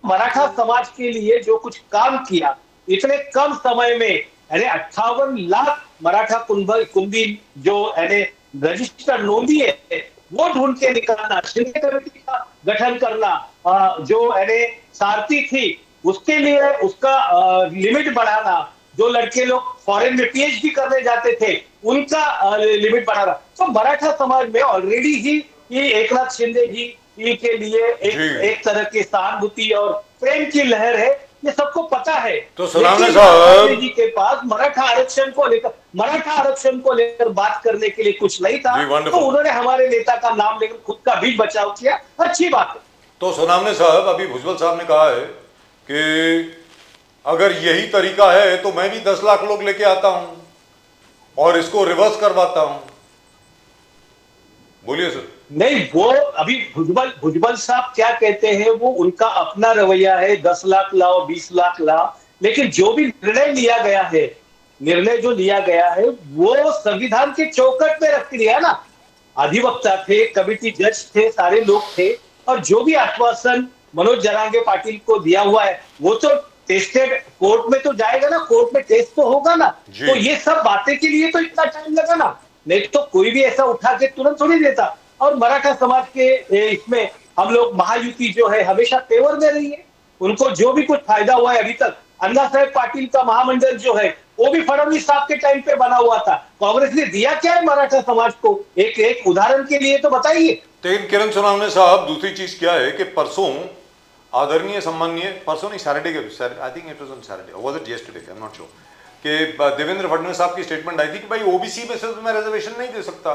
मराठा समाज के लिए जो कुछ काम किया, इतने कम समय में, यानी 58 लाख मराठा कुंभी जो रजिस्टर नोंदी है वो ढूंढ के निकालना, शिंदे कमेटी का गठन करना, जो सारथी थी उसके लिए उसका लिमिट बढ़ाना, जो लड़के लोग फॉरेन में पीएचडी करने जाते थे उनका लिमिट बढ़ाना। तो मराठा समाज में ऑलरेडी ही ये एकनाथ शिंदे जी ओबीसी के लिए एक तरह की सहानुभूति और प्रेम की लहर है, ये सबको पता है। तो सुनावने लेकिन साहब- गांधी जी के पास मराठा आरक्षण को लेकर बात करने के लिए कुछ नहीं था, जी, तो wonderful। उन्होंने हमारे नेता का नाम लेकर खुद का भी बचाव किया, अच्छी बात है। तो सोनामने साहब, अभी भुजबल साहब ने कहा है कि अगर यही तरीका है तो मैं भी 10 लाख लोग लेके आता हूं और इसको रिवर्स करवाता हूं। बोलिए सर। नहीं, वो अभी भुजबल साहब क्या कहते हैं, वो उनका अपना रवैया है, 10 लाख लाओ, 20 लाख लाओ, लेकिन जो भी निर्णय जो लिया गया है वो संविधान के चौकट में रख दिया ना। अधिवक्ता थे, कमिटी जज थे, सारे लोग थे, और जो भी आश्वासन मनोज जरांगे पाटिल को दिया हुआ है वो तो टेस्टेड कोर्ट में तो जाएगा ना, कोर्ट में टेस्ट तो होगा ना। तो ये सब बातें के लिए तो इतना टाइम लगा ना, नहीं तो कोई भी ऐसा उठा के तुरंत थोड़ी देता। और मराठा समाज के इसमें हम लोग महायुति जो है हमेशा तेवर में रही है, उनको जो भी कुछ फायदा हुआ है अभी तक। अन्ना साहेब पाटिल का महामंडल जो है वो भी फडणवीस साहब के टाइम पे बना हुआ था। कांग्रेस ने दिया क्या है मराठा समाज को, एक उदाहरण के लिए तो बताइए। लेकिन किरण सोनावने साहब, दूसरी चीज क्या है कि परसों आदरणीय सम्माननीय, परसों नहीं सैटरडे के, I think it was on Saturday, was it yesterday, I am not sure, कि देवेंद्र फडणवीस साहब की स्टेटमेंट आई थी कि भाई ओबीसी में से तो मैं रिजर्वेशन नहीं दे सकता,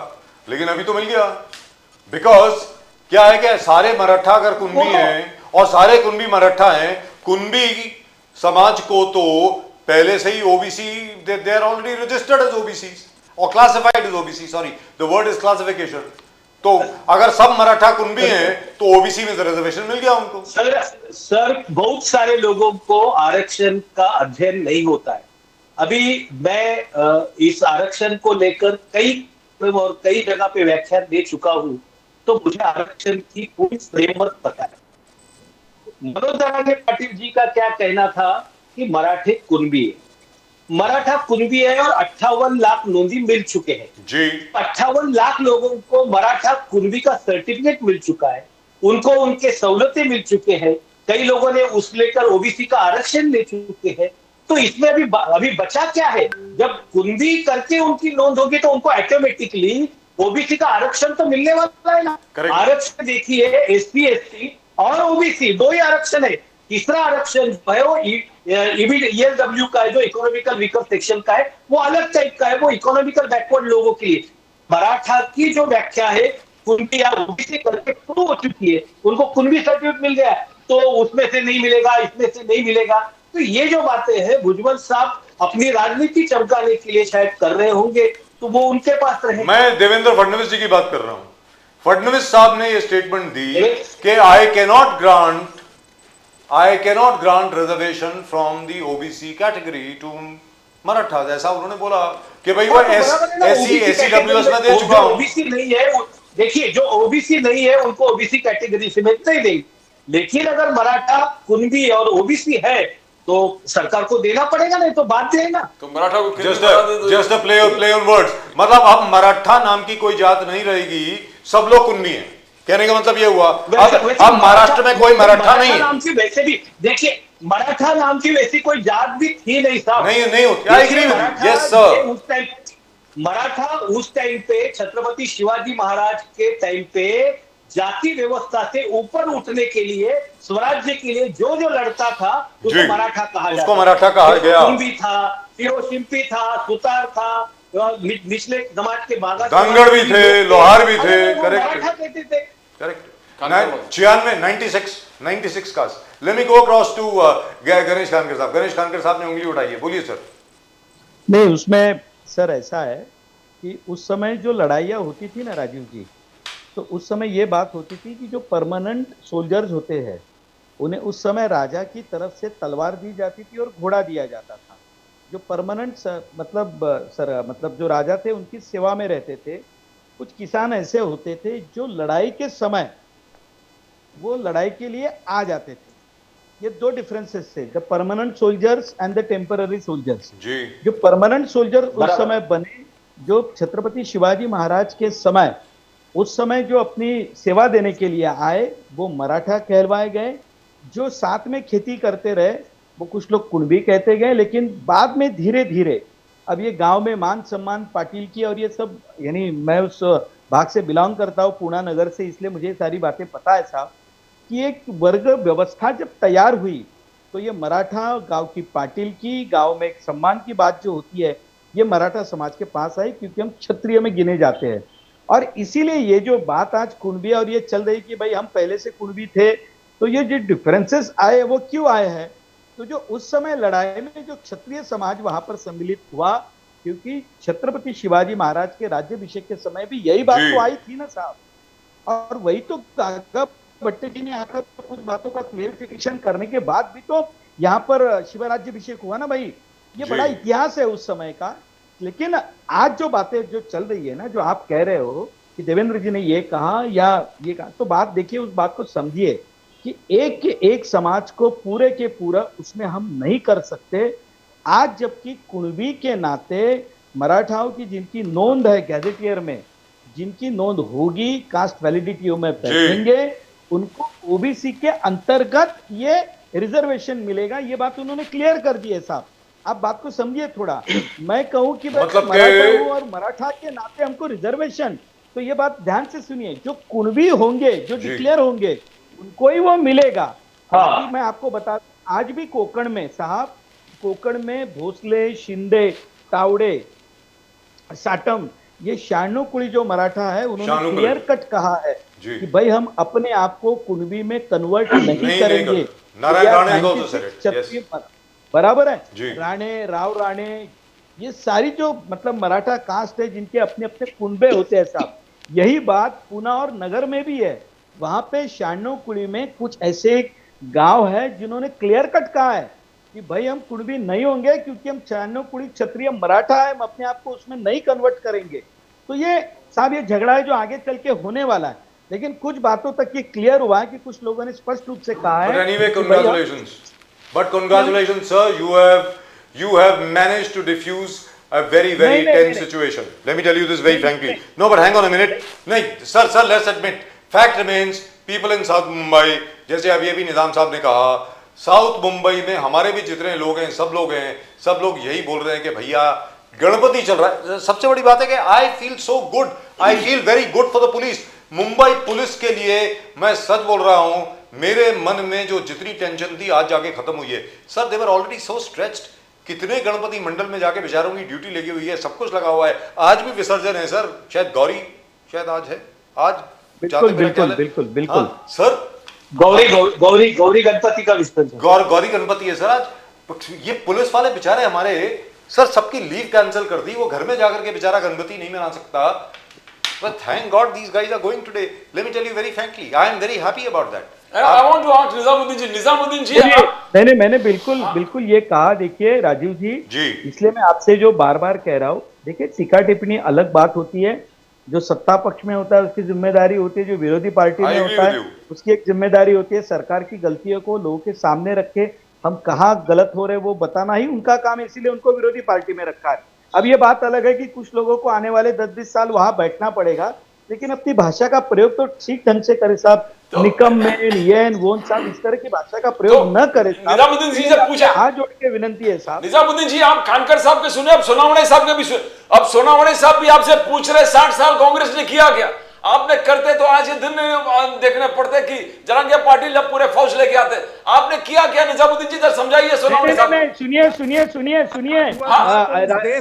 लेकिन अभी तो मिल गया। बिकॉज क्या है कि सारे मराठा अगर कुंभी हैं और सारे कुंभी मराठा हैं, कुंभी समाज को तो पहले से ही OBC, they are already registered as OBC और classified as OBC, sorry the word is classification. तो अगर सब मराठा कुंभी हैं तो ओबीसी में रिजर्वेशन मिल गया उनको। सर बहुत सारे लोगों को आरक्षण का अध्ययन नहीं होता है। अभी मैं इस आरक्षण को लेकर कई जगह पे व्याख्यान दे चुका हूं, तो मुझे आरक्षण की पूरी फ्रेमवर्क पता है। मनोज जरांगे पाटिल जी का क्या कहना था कि मराठे कुणबी है, मराठा कुणबी है और 58 लाख नोंदी मिल चुके हैं जी। 58 लाख लोगों को मराठा कुणबी का सर्टिफिकेट मिल चुका है, उनको उनके सहूलतें मिल चुके हैं, कई लोगों ने उस लेकर ओबीसी का आरक्षण ले चुके हैं। तो इसमें अभी बचा क्या है? जब कुणबी करके उनकी नोंद होगी तो उनको ऑटोमेटिकली ओबीसी का आरक्षण तो मिलने वाला है ना। आरक्षण देखिए, एसपी एसटी और ओबीसी दो ही आरक्षण है, तीसरा आरक्षण जो है वो ईएलडब्ल्यू का है, जो इकोनॉमिकल वीकर सेक्शन का है, वो अलग टाइप का है, वो इकोनॉमिकल बैकवर्ड लोगों के लिए। मराठा की जो व्याख्या है कुणबी या ओबीसी करके शुरू हो चुकी है, उनको कुणबी सर्टिफिकेट मिल गया तो उसमें से नहीं मिलेगा, इसमें से नहीं मिलेगा। तो ये जो बातें हैं भुजबल साहब अपनी राजनीति चमकाने के लिए शायद कर रहे होंगे, तो वो उनके पास रहे। मैं देवेंद्र फडणवीस जी की बात कर रहा हूं। फडणवीस साहब ने ये स्टेटमेंट दी कि I cannot grant reservation from the OBC category to Maratha. ऐसा उन्होंने बोला कि भाई वो एससीडब्ल्यूएस में दे चुका हूं। ओबीसी नहीं है, देखिए जो ओबीसी नहीं है उनको ओबीसी कैटेगरी से नहीं देंगे, लेकिन अगर मराठा कुणबी और ओबीसी है तो सरकार को देना पड़ेगा, नहीं तो बात देना। तो मराठा को जस्ट प्ले ऑन वर्ड्स, मतलब अब मराठा नाम की कोई जात नहीं रहेगी, सब लोग कुणबी हैं, कहने का मतलब ये हुआ। अब महाराष्ट्र में कोई मराठा नहीं है। नाम की वैसे भी देखिए, मराठा नाम की वैसी कोई जात भी थी नहीं साहब, नहीं होती। I agree with you, yes sir. Maratha उस टाइम पे छत्रपति शिवाजी महाराज के टाइम पे जाति व्यवस्था से ऊपर उठने के लिए, स्वराज्य के लिए जो लड़ता था उसको मराठा कहा जाता, उसको मराठा कहा गया। कुणबी था, शिरोशिंपी था, सुतार था, निचले समाज के बागा धनगढ़ भी थे, लोहार भी थे, करेक्ट मराठा कहते थे। करेक्ट। 96 का। Let me go across to Ganesh Khankar sahab. Ganesh Khankar साहब ने उंगली उठाई है, बोलिए सर। नहीं, उसमें सर ऐसा है कि उस समय जो लड़ाइयाँ होती थी ना राजीव जी, तो उस समय ये बात होती थी कि जो परमानेंट सोल्जर्स होते हैं उन्हें उस समय राजा की तरफ से तलवार दी जाती थी और घोड़ा दिया जाता था। जो परमानेंट मतलब जो राजा थे उनकी सेवा में रहते थे। कुछ किसान ऐसे होते थे जो लड़ाई के समय वो लड़ाई के लिए आ जाते थे। ये दो डिफरेंसेस थे, the permanent soldiers and the temporary soldiers. जो परमानेंट सोल्जर उस समय बने, जो छत्रपति शिवाजी महाराज के समय उस समय जो अपनी सेवा देने के लिए आए वो मराठा कहलवाए गए। जो साथ में खेती करते रहे वो कुछ लोग कुणबी कहते गए, लेकिन बाद में धीरे धीरे अब ये गांव में मान सम्मान पाटिल की और ये सब, यानी मैं उस भाग से बिलोंग करता हूँ, पूना नगर से, इसलिए मुझे ये सारी बातें पता है साहब कि एक वर्ग व्यवस्था जब तैयार हुई तो ये मराठा गांव की पाटिल की गांव में एक सम्मान की बात जो होती है ये मराठा समाज के पास आई, क्योंकि हम क्षत्रिय में गिने जाते हैं। और इसीलिए ये जो बात आज कुणबी और ये चल रही कि भाई हम पहले से कुणबी थे, तो ये जो डिफरेंसेस आए वो क्यों आए हैं? तो जो उस समय लड़ाई में जो क्षत्रिय समाज वहां पर सम्मिलित हुआ, क्योंकि छत्रपति शिवाजी महाराज के राज्याभिषेक के समय भी यही बात तो आई थी ना साहब। और वही तो काका भट्टे जी ने आकर कुछ बातों का क्लियरिफिकेशन करने के बाद भी तो यहाँ पर शिवराज्याभिषेक हुआ ना भाई। ये बड़ा इतिहास है उस समय का। लेकिन आज जो बातें जो चल रही है ना, जो आप कह रहे हो कि देवेंद्र जी ने ये कहा या ये कहा, तो बात देखिए, उस बात को समझिए कि एक के एक समाज को पूरे के पूरा उसमें हम नहीं कर सकते। आज जबकि कुणबी के नाते मराठाओं की जिनकी नोंद है गैजेटियर में, जिनकी नोंद होगी, कास्ट वैलिडिटी में बैठेंगे, उनको ओबीसी के अंतर्गत ये रिजर्वेशन मिलेगा। ये बात उन्होंने क्लियर कर दी है साहब। आप बात को समझिए थोड़ा। मैं कहूं कि मतलब मराठा हूं और मराठा के नाते हमको रिजर्वेशन, तो ये बात ध्यान से सुनिए, जो कुणबी होंगे, जो डिक्लेयर होंगे, उनको ही वो मिलेगा। हाँ। मैं आपको बता, आज भी कोकण में साहब, कोकण में भोसले, शिंदे, तावड़े, साटम, ये 96 कुड़ी जो मराठा है, उन्होंने क्लियर कट कहा है कि भाई हम अपने आप को कुणबी में कन्वर्ट नहीं करेंगे। बराबर है। राणे, राव राणे, ये सारी जो मतलब मराठा कास्ट है जिनके अपने अपने कुनबे होते हैं साहब, यही बात पूना और नगर में भी है। वहां पे 96 कुड़ी में कुछ ऐसे गांव है जिन्होंने क्लियर कट कहा है कि भाई हम कुणबी नहीं होंगे, क्योंकि हम 96 कुड़ी क्षत्रिय मराठा है, हम अपने आप को उसमें नहीं कन्वर्ट करेंगे। तो ये साहब ये झगड़ा है जो आगे चल के होने वाला है। लेकिन कुछ बातों तक ये क्लियर हुआ है कि कुछ लोगों ने स्पष्ट रूप से कहा है। Anyway, congratulations. But congratulations, sir. You have managed to diffuse a very tense situation. Let me tell you this very frankly. No, but hang on a minute. नहीं, sir, let's admit. Fact remains, people in South Mumbai, जैसे अभी अभी निजाम साहब ने कहा, south Mumbai में हमारे भी जितने लोग हैं, सब लोग यही बोल रहे हैं कि भैया गणपति चल रहा है। सबसे बड़ी बात है कि I feel so good, I feel very good for the police. Mumbai police के लिए मैं सच बोल रहा हूं, मेरे मन में जो जितनी टेंशन थी आज जाके खत्म हुई है। Sir, they were already so stretched. कितने गणपति मंडल में जाके बेचारों की ड्यूटी लगी हुई है, सब कुछ लगा हुआ है। आज भी विसर्जन है सर, शायद गौरी, शायद आज है, आज बिल्कुल हाँ, सर गौरी गणपति का विसर्जन, गौरी गणपति है सर आज। ये पुलिस वाले बेचारे हमारे सर सबकी लीव कैंसिल कर दी, वो घर में जाकर के बेचारा गणपति नहीं मना सकता। But thank God these guys are going today. Let me tell you very frankly, I am very happy about that. I want to ask Nizamuddin जी मैंने बिल्कुल ये कहा। देखिए राजीव जी, इसलिए मैं आपसे जो बार बार कह रहा हूँ, देखिए टीका टिप्पणी अलग बात होती है। जो सत्ता पक्ष में होता है उसकी जिम्मेदारी होती है, जो विरोधी पार्टी में होता है उसकी एक जिम्मेदारी होती है। सरकार की गलतियों को लोगों के सामने रख के हम कहाँ गलत हो रहे वो बताना ही उनका काम है, इसीलिए उनको विरोधी पार्टी में रखा है। अब ये बात अलग है कि कुछ लोगों को आने वाले 10-20 साल वहां बैठना पड़ेगा, लेकिन अपनी भाषा का प्रयोग तो ठीक ढंग से करे साहब। निकम में येन वोन साहब इस तरह की भाषा का प्रयोग न करे। निजामुद्दीन जी से पूछा, हाथ जोड़ के विनती है साहब। निजामुद्दीन जी, आप खानकर साहब के सुने, अब सोनावणे साहब के भी सुने। अब सोनावणे साहब भी आपसे पूछ रहे 60 साल कांग्रेस ने किया क्या? आपने करते तो आज ये दिन देखने पड़ते कि जरांगे पाटिल जब पूरे फौज लेके आते। आपने किया क्या निजामुद्दीन जी, जरा समझाइए सोनावणे साहब। सुनिए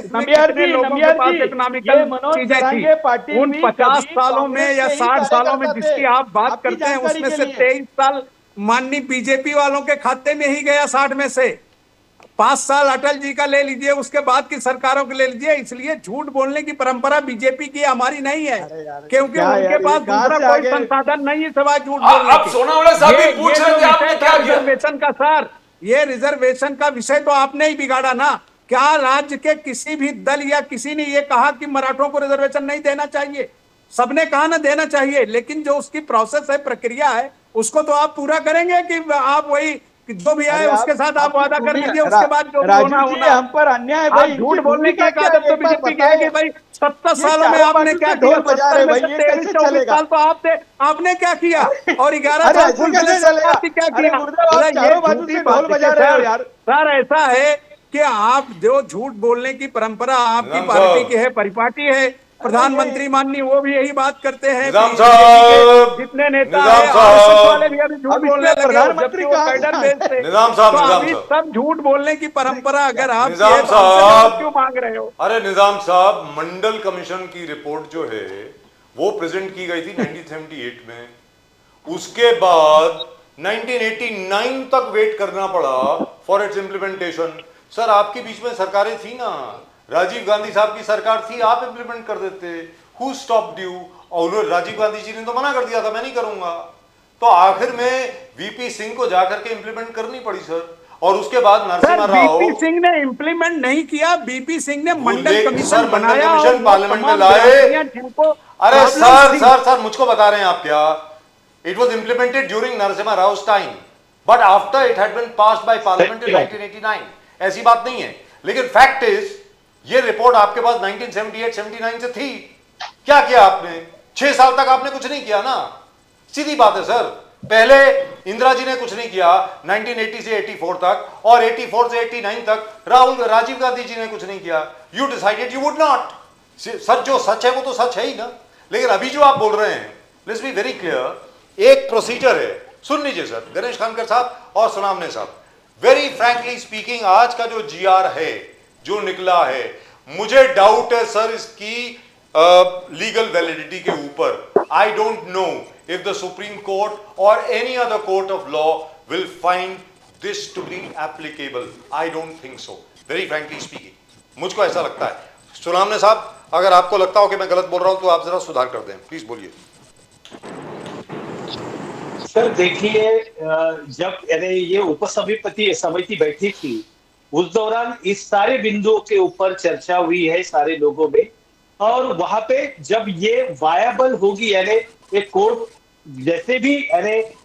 नम्बियार जी, ये मनोज जरांगे पाटिल उन 50 सालों में या 60 सालों में जिसकी आप बात करते हैं उसमें से 23 साल माननीय बीजेपी वालों के खाते में ही गया। 60 में से 5 साल अटल जी का ले लीजिए, उसके बाद की सरकारों के ले लीजिए। इसलिए झूठ बोलने की परंपरा बीजेपी की, हमारी नहीं है, क्योंकि उनके पास दूसरा कोई संसाधन नहीं है सिवाय झूठ बोलने की। सोनावणे साहब भी पूछ रहे थे आपने क्या किया रिजर्वेशन का? सर, ये रिजर्वेशन का विषय तो आपने ही बिगाड़ा ना। क्या राज्य के किसी भी दल या किसी ने ये कहा कि मराठों को रिजर्वेशन नहीं देना चाहिए? सबने कहा ना देना चाहिए, लेकिन जो उसकी प्रोसेस है, प्रक्रिया है, उसको तो आप पूरा करेंगे कि आप वही जो भी आए उसके साथ आप वादा कर लीजिए, उसके बाद जो होना हम पर अन्याय भाई। झूठ बोलने की आदत तो बीजेपी की है कि भाई 70 सालों में आपने क्या किया? 23-24 साल तो आपने क्या किया? और 11 साल क्या किया? सर, ऐसा है कि आप जो झूठ बोलने की परंपरा आपकी पार्टी की है, परिपाटी है, प्रधानमंत्री माननीय वो भी यही बात करते हैं निजाम कि साहब, जितने नेता निजाम हैं साहब, आरएसएस वाले भी अभी झूठ अब बोलने इसमें लगे हो, प्रधानमंत्री जबकि वो कहाँ कैडर से बेस थे। निजाम साहब, तो निजाम अभी साहब। सब झूठ बोलने की परंपरा अगर आप निजाम ये तो हमसे साहब। जवाब क्यों मांग रहे हो? अरे निजाम साहब, मंडल कमीशन की रिपोर्ट जो है वो प्रेजेंट की गई थी 1978 में, उसके बाद 1989 तक वेट करना पड़ा फॉर इट्स इंप्लीमेंटेशन। सर आपकी बीच में सरकारें थी ना, राजीव गांधी साहब की सरकार थी, आप इंप्लीमेंट कर देते। Who stopped you? और राजीव गांधी जी ने तो मना कर दिया था, मैं नहीं करूंगा। तो आखिर में वीपी सिंह को जाकर के इंप्लीमेंट करनी पड़ी सर, और उसके बाद नरसिम्हा राव। बीपी सिंह ने इंप्लीमेंट नहीं किया, बीपी सिंह ने मंडल सर, कमीशन मंडल बनाया कमीशन और वो पार्लियामेंट में तमाम लाए। बिरादरियां जिनको अरे प्रॉब्लम थी। सर मुझको बता रहे हैं आप क्या? It was implemented during Narasimha Rao time, but after it had been passed by parliament in 1989। ऐसी बात नहीं है, लेकिन फैक्ट इज ये रिपोर्ट आपके पास 1978-79 से थी। क्या किया आपने? 6 साल तक आपने कुछ नहीं किया ना, सीधी बात है सर। पहले इंदिरा जी ने कुछ नहीं किया 1980 से 84 तक, और 84 से 89 तक राजीव गांधी जी ने कुछ नहीं किया। You decided you would not. Sir जो सच है वो तो सच है ही ना। लेकिन अभी जो आप बोल रहे हैं, लेट्स बी वेरी क्लियर, एक प्रोसीजर है। सुन लीजिए सर, गणेश खानकर साहब और सोनामने साहब, वेरी फ्रैंकली स्पीकिंग, आज का जो जीआर है जो निकला है, मुझे डाउट है सर इसकी लीगल वैलिडिटी के ऊपर। आई don't no if the Supreme Court or any other court of law will find this to be applicable. I don't think so, very frankly speaking. मुझको ऐसा लगता है। सुनामने साहब, अगर आपको लगता हो कि मैं गलत बोल रहा हूं तो आप जरा सुधार कर दें, प्लीज बोलिए। सर देखिए, जब ये उपसभापति समिति बैठी थी, उस दौरान इस सारे बिंदुओं के ऊपर चर्चा हुई है सारे लोगों में, और वहां पे जब ये वायबल होगी, यानी एक कोर्ट जैसे भी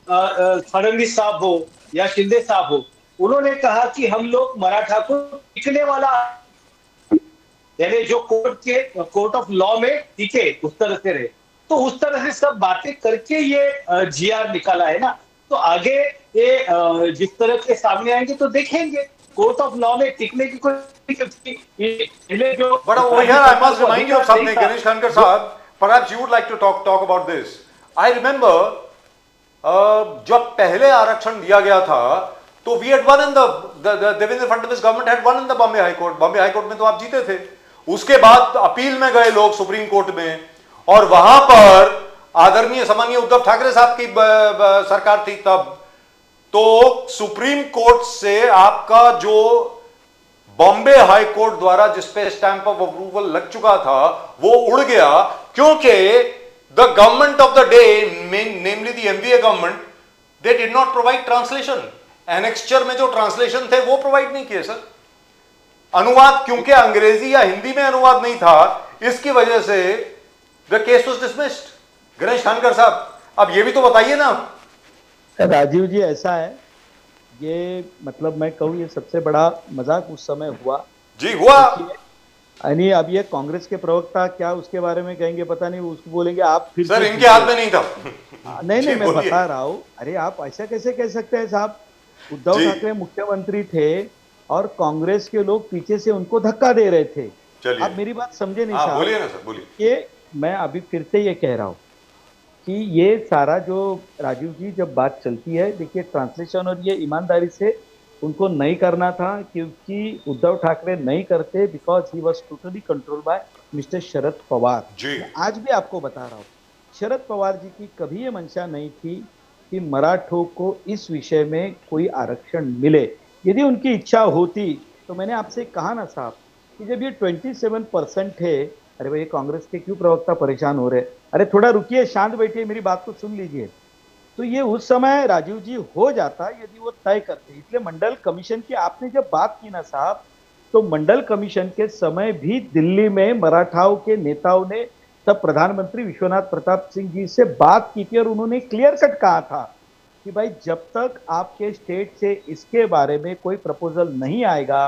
फडणवीस साहब हो या शिंदे साहब हो, उन्होंने कहा कि हम लोग मराठा को टिकने वाला, यानी जो कोर्ट ऑफ लॉ में टिके उस तरह से रहे, तो उस तरह से सब बातें करके ये जीआर निकाला है ना। तो आगे ये जिस तरह के सामने आएंगे तो देखेंगे कोर्ट ऑफ लॉ में टिकने की कोई पहले जो But over here I must remind you of something, Ganesh Khankar Sahab, perhaps you would like to talk about this. I remember जब पहले आरक्षण दिया गया था तो we had won in the Devendra Fadnavis government had won in the Bombay high court. Bombay high court में तो आप जीते थे। उसके बाद अपील में गए लोग सुप्रीम कोर्ट में, और वहां पर आदरणीय सम्मानीय उद्धव ठाकरे साहब की सरकार थी तब। तो सुप्रीम कोर्ट से आपका जो बॉम्बे हाई कोर्ट द्वारा जिस पे स्टैंप ऑफ अप्रूवल लग चुका था वो उड़ गया, क्योंकि the government of the day, namely the MVA government, they did not provide translation. Annexure में जो ट्रांसलेशन थे वो प्रोवाइड नहीं किए सर। अनुवाद, क्योंकि अंग्रेजी या हिंदी में अनुवाद नहीं था, इसकी वजह से the case was dismissed. Ganesh Khankar sahab, अब ये भी तो बताइए ना। राजीव जी, ऐसा है, ये मतलब मैं कहूँ ये सबसे बड़ा मजाक उस समय हुआ जी, हुआ। यानी अब ये कांग्रेस के प्रवक्ता क्या उसके बारे में कहेंगे पता नहीं, उसको बोलेंगे आप फिर सर इनके हाथ में नहीं था। नहीं मैं बता रहा हूँ। अरे आप ऐसा कैसे कह सकते हैं साहब? उद्धव ठाकरे मुख्यमंत्री थे और कांग्रेस के लोग पीछे से उनको धक्का दे रहे थे। आप मेरी बात समझे नहीं साहब? बोलिए ना सर, बोलिए। ये मैं अभी फिर से ये कह रहा हूँ कि ये सारा जो राजीव जी जब बात चलती है, देखिए ट्रांसलेशन और ये ईमानदारी से उनको नहीं करना था, क्योंकि उद्धव ठाकरे नहीं करते because he was totally control by mister Sharad Pawar ji. आज भी आपको बता रहा हूँ, शरद पवार जी की कभी ये मंशा नहीं थी कि मराठों को इस विषय में कोई आरक्षण मिले। यदि उनकी इच्छा होती तो मैंने आपसे कहा ना साहब कि जब ये 27% है, अरे भाई कांग्रेस के क्यों प्रवक्ता परेशान हो रहे? अरे थोड़ा रुकिए, शांत बैठिए, मेरी बात को सुन लीजिए। तो ये उस समय राजीव जी हो जाता यदि वो तय करते। इसलिए मंडल कमीशन की आपने जब बात की ना साहब, तो मंडल कमीशन के समय भी दिल्ली में मराठाओं के नेताओं ने तब प्रधानमंत्री विश्वनाथ प्रताप सिंह जी से बात की थी और उन्होंने क्लियर कट कहा था कि भाई जब तक आपके स्टेट से इसके बारे में कोई प्रपोजल नहीं आएगा,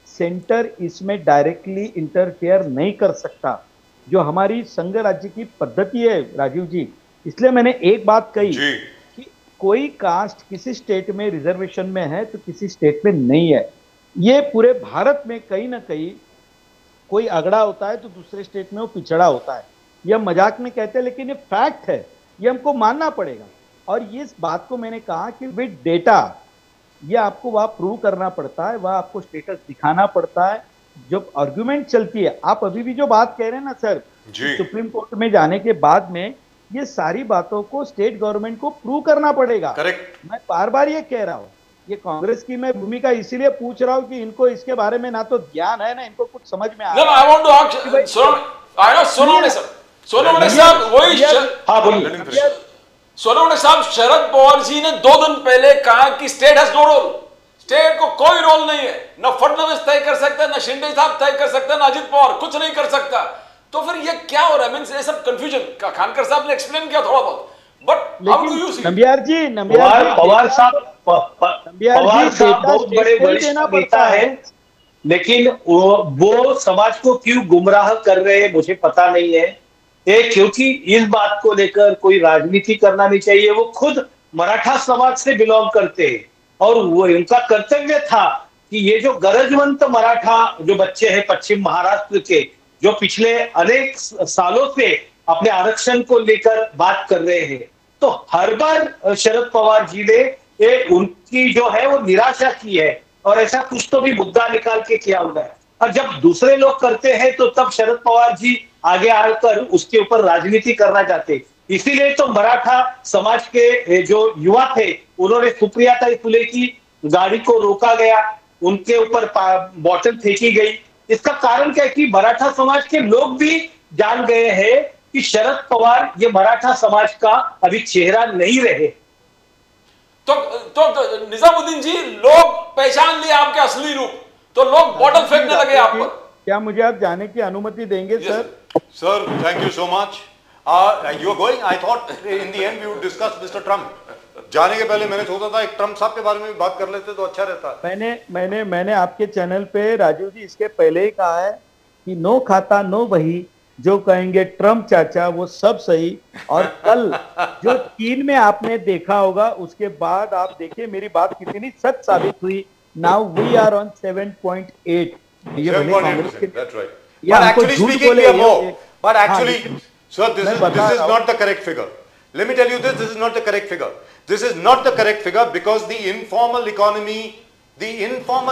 सेंटर इसमें डायरेक्टली इंटरफेयर नहीं कर सकता, जो हमारी संघ राज्य की पद्धति है राजीव जी। इसलिए मैंने एक बात कही कि कोई कास्ट किसी स्टेट में रिजर्वेशन में है तो किसी स्टेट में नहीं है। ये पूरे भारत में कहीं ना कहीं कोई अगड़ा होता है तो दूसरे स्टेट में वो पिछड़ा होता है। ये हम मजाक में कहते हैं लेकिन ये फैक्ट है, ये हमको मानना पड़ेगा। और ये इस बात को मैंने कहा कि विद डेटा ये आपको वहां प्रूव करना पड़ता है, वहां आपको स्टेटस दिखाना पड़ता है। जब आर्गुमेंट चलती है, आप अभी भी जो बात कह रहे हैं ना सर, जी। सुप्रीम कोर्ट में जाने के बाद में ये सारी बातों को स्टेट गवर्नमेंट को प्रूव करना पड़ेगा। करेक्ट। मैं बार बार ये कह रहा हूं, ये कांग्रेस की मैं भूमिका इसीलिए पूछ रहा हूं कि इनको इसके बारे में ना तो ज्ञान है ना इनको कुछ समझ में आ No, रहा I want to कि भाई- ask सोनवणे सर, सोनवणे साहब वही हाँ बोलिए। Let him finish. सोनवणे साहब, शरद पवार जी ने 2 दिन पहले कहा कि state has no role, state को कोई रोल नहीं है, न फडणवीस तय कर सकता, न शिंदे साहब तय कर सकता, न अजित पवार कुछ नहीं कर सकता। तो फिर ये क्या हो रहा है? मींस ये सब कंफ्यूजन का खानकर साहब ने एक्सप्लेन किया थोड़ा बहुत, but how do you see? Nambiar जी पवार साहब पवार साहब डेटा बहुत बड़े स्टेट को ही वरिष्ठ देना नेता पड़ता है। है, लेकिन वो समाज को क्यों गुमराह कर रहे हैं मुझे पता नहीं है। क्योंकि इस बात को लेकर कोई राजनीति करना नहीं चाहिए। वो खुद मराठा समाज से बिलोंग करते हैं और वो उनका कर्तव्य था कि ये जो गरजवंत मराठा जो बच्चे हैं पश्चिम महाराष्ट्र के, जो पिछले अनेक सालों से अपने आरक्षण को लेकर बात कर रहे हैं, तो हर बार शरद पवार जी ने उनकी जो है वो निराशा की है और ऐसा कुछ तो भी मुद्दा निकाल के किया हुआ है। और जब दूसरे लोग करते हैं तो तब शरद पवार जी आगे आकर उसके ऊपर राजनीति करना चाहते। इसीलिए तो मराठा समाज के जो युवा थे उन्होंने सुप्रियाताई फुले की गाड़ी को रोका गया, उनके ऊपर बॉटल फेंकी गई। इसका कारण क्या है कि मराठा समाज के लोग भी जान गए हैं कि शरद पवार ये मराठा समाज का अभी चेहरा नहीं रहे। तो निजामुद्दीन जी, लोग पहचान लिए आपके असली रूप, तो लोग बॉटल फेंकने लगे आप पर। क्या मुझे आप जाने की अनुमति देंगे Yes. Sir? Sir, thank you so much. You are going? I thought in the end we would discuss Mr. Trump. जाने के पहले मैंने सोचा था एक ट्रम्प साहब के बारे में भी बात कर लेते तो अच्छा रहता। मैंने आपके चैनल पे राजीव जी इसके पहले ही कहा है कि नो खाता नो बही, जो कहेंगे ट्रम्प चाचा वो सब सही। और कल जो चीन में आपने देखा होगा उसके बाद आप देखिए मेरी बात कितनी सच साबित हुई। Now we are on 7.8। ये भले कांग्रेस के 7.8%. That's right. ये But हमको actually झूठ speaking, बोले we are ये- more. ये- But हाँ, actually, लेकिन sir, this मैं is बता रहा not the correct figure. Let me tell you this is not the correct figure. This is not the correct figure because the informal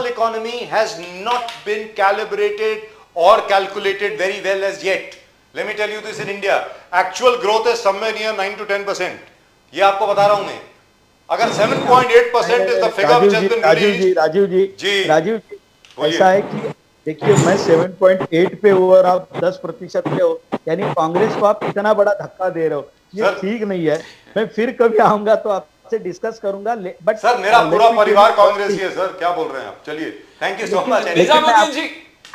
economy has not been calibrated or calculated very well as yet. Let me tell you this in India. Actual growth is somewhere near 9 to 10%. ये आपको बता रहा हूं मैं। अगर 7.8% is the figure which has been released. Rajiv जी। जी बोलिए। ऐसा है कि देखिए मैं 7.8 पे हूँ और आप 10% पे हो, यानी कांग्रेस को आप इतना बड़ा धक्का दे रहे हो, ये सर- ठीक नहीं है। मैं फिर कभी आऊंगा तो आपसे डिस्कस करूंगा। बट सर मेरा पूरा परिवार कांग्रेस ही है सर, क्या बोल रहे हैं आप? चलिए, thank you so much. Nizamuddin ji,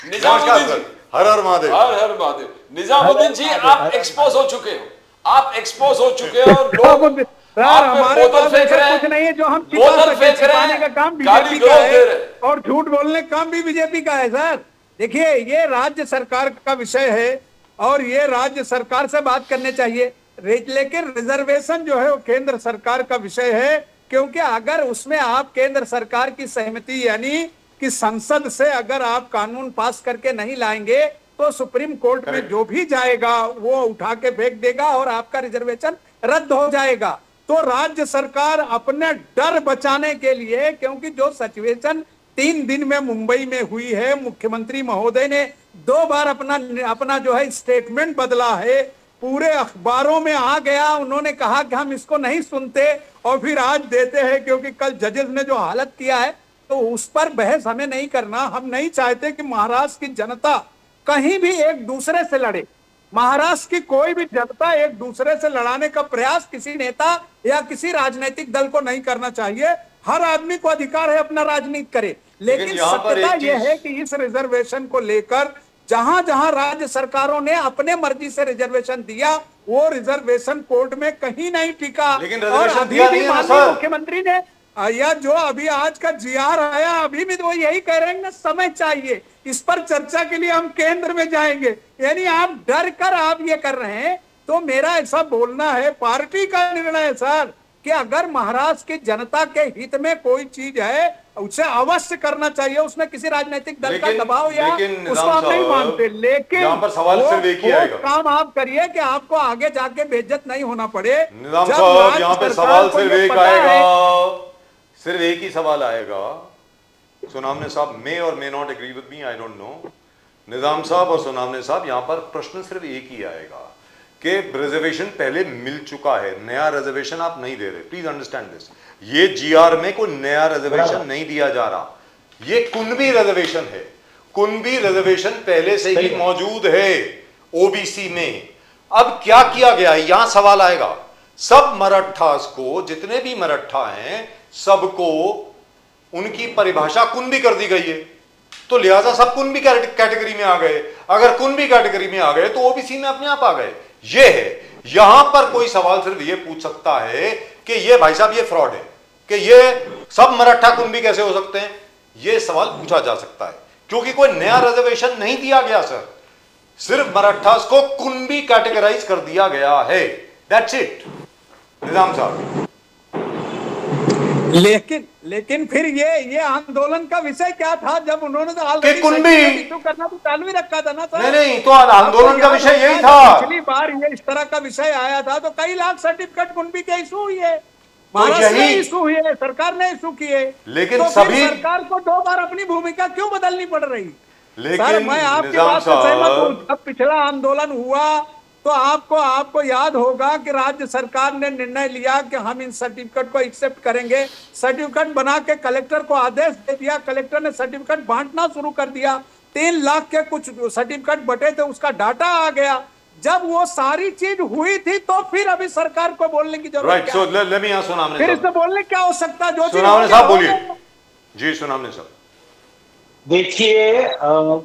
नमस्कार सर, हर हर महादेव। हर महादेव। निजामुद्दीन जी, आप एक्सपोज हो चुके हो, आप एक्सपोज हो चुके हो। लोग सर आप पे हमारे बोतल पास फेंक ऐसा रहे हैं, कुछ नहीं है जो हम बोतल फेंक रहे छिपाने हैं, का काम गाली बीजेपी का गलौज दे रहे है हैं। और झूठ बोलने का काम भी बीजेपी का है। सर देखिए, ये राज्य सरकार का विषय है और ये राज्य सरकार से बात करने चाहिए, लेकिन रिजर्वेशन जो है वो केंद्र सरकार का विषय है। क्योंकि अगर उसमें आप केंद्र सरकार की सहमति यानी कि संसद से अगर आप कानून पास करके नहीं लाएंगे तो सुप्रीम कोर्ट में जो भी जाएगा वो उठा के फेंक देगा और आपका रिजर्वेशन रद्द हो जाएगा। तो राज्य सरकार अपने डर बचाने के लिए, क्योंकि जो सिचुएशन 3 दिन में मुंबई में हुई है, मुख्यमंत्री महोदय ने 2 बार अपना जो है स्टेटमेंट बदला है, पूरे अखबारों में आ गया। उन्होंने कहा कि हम इसको नहीं सुनते और फिर आज देते हैं, क्योंकि कल जजेस ने जो हालत किया है तो उस पर बहस हमें नहीं करना। हम नहीं चाहते कि महाराष्ट्र की जनता कहीं भी एक दूसरे से लड़े। महाराष्ट्र की कोई भी जनता एक दूसरे से लड़ाने का प्रयास किसी नेता या किसी राजनीतिक दल को नहीं करना चाहिए। हर आदमी को अधिकार है अपना राजनीति करे, लेकिन यहाँ पर सत्यता एक यह चीज- है कि इस रिजर्वेशन को लेकर जहां जहां राज्य सरकारों ने अपने मर्जी से रिजर्वेशन दिया वो रिजर्वेशन कोर्ट में कहीं नहीं टिका। लेकिन और रिजर्वेशन अभी दिया भी नहीं है ना माननीय सर। मुख्यमंत्री ने या जो अभी आज का जीआर आया अभी भी वो यही कह रहे हैं ना, समय चाहिए, इस पर चर्चा के लिए हम केंद्र में जाएंगे। यानी आप डर कर आप ये कर रहे हैं। तो मेरा ऐसा बोलना है, पार्टी का निर्णय है सर कि अगर महाराष्ट्र की जनता के हित में कोई चीज है उसे अवश्य करना चाहिए, उसमें किसी राजनीतिक दल का लेकिन- दबाव या लेकिन उसको निजाम हम नहीं साहब, मानते, लेकिन यहाँ पर सवाल सिर्फ एक ही वो आएगा। काम आप करिए कि आपको आगे जाके बेइज्जत नहीं होना पड़े। निजाम जब साहब, राज्य यहाँ पे सरकार सवाल को सिर्फ ये एक पता है- आएगा, सिर्फ एक ही सवाल आएगा। सोनामने साहब मे और may not agree with me, I don't know. Nizam sahab और सोनामने साहब, यहाँ पर प्रश्न सिर्फ एक ही आएगा कि रिजर्वेशन पहले मिल चुका है, नया रिजर्वेशन आप नहीं दे रहे। प्लीज अंडरस्टैंड दिस, ये जीआर में कोई नया रिजर्वेशन नहीं दिया जा रहा, ये कुनबी रिजर्वेशन है। कुनबी रिजर्वेशन पहले से ही मौजूद है ओबीसी में। अब क्या किया गया है, यहां सवाल आएगा। सब मराठास को, जितने भी मराठा हैं, सबको उनकी परिभाषा कुनबी कर दी गई है, तो लिहाजा सब कुनबी कैटेगरी में आ गए। अगर कुनबी कैटेगरी में आ गए तो ओबीसी में अपने आप आ गए। ये है, यहां पर कोई सवाल सिर्फ ये पूछ सकता है कि ये भाई साहब ये फ्रॉड है, कि ये सब मराठा कुनबी कैसे हो सकते हैं, ये सवाल पूछा जा सकता है, क्योंकि कोई नया रिजर्वेशन नहीं दिया गया सर, सिर्फ मराठास को कुनबी कैटेगराइज कर दिया गया है, दैट्स इट। निजाम साहब, लेकिन फिर ये आंदोलन का विषय क्या था, जब उन्होंने तो ऑलरेडी कुनबी इशू करना तो चालू ही रखा था ना सर। नहीं, तो आंदोलन का विषय यही था। पिछली बार ये इस तरह का विषय आया था तो कई लाख सर्टिफिकेट कुनबी के इशू हुई है, महाराष्ट्र में इशू हुई है, सरकार ने इशू किए। लेकिन तो सभी सरकार को 2 बार अपनी भूमिका क्यों बदलनी पड़ रही? लेकिन सर मैं आपकी निजाम बात से सहमत हूं। साहब, जब पिछला आंदोलन हुआ तो आपको याद होगा कि राज्य सरकार ने निर्णय लिया कि हम इन सर्टिफिकेट को एक्सेप्ट करेंगे। सर्टिफिकेट बना के कलेक्टर को आदेश दे दिया, कलेक्टर ने सर्टिफिकेट बांटना शुरू कर दिया। 3 लाख के कुछ सर्टिफिकेट बटे थे, उसका डाटा आ गया। जब वो सारी चीज हुई थी तो फिर अभी सरकार को बोलने की जरूरत राइट, क्या सो लेट मी आस्क सोनामने फिर साहब। इससे बोलने क्या हो सकता है? जो चीज सोनामने हो साहब गया, बोलिए। हो गया। जी सोनामने साहब, देखिए,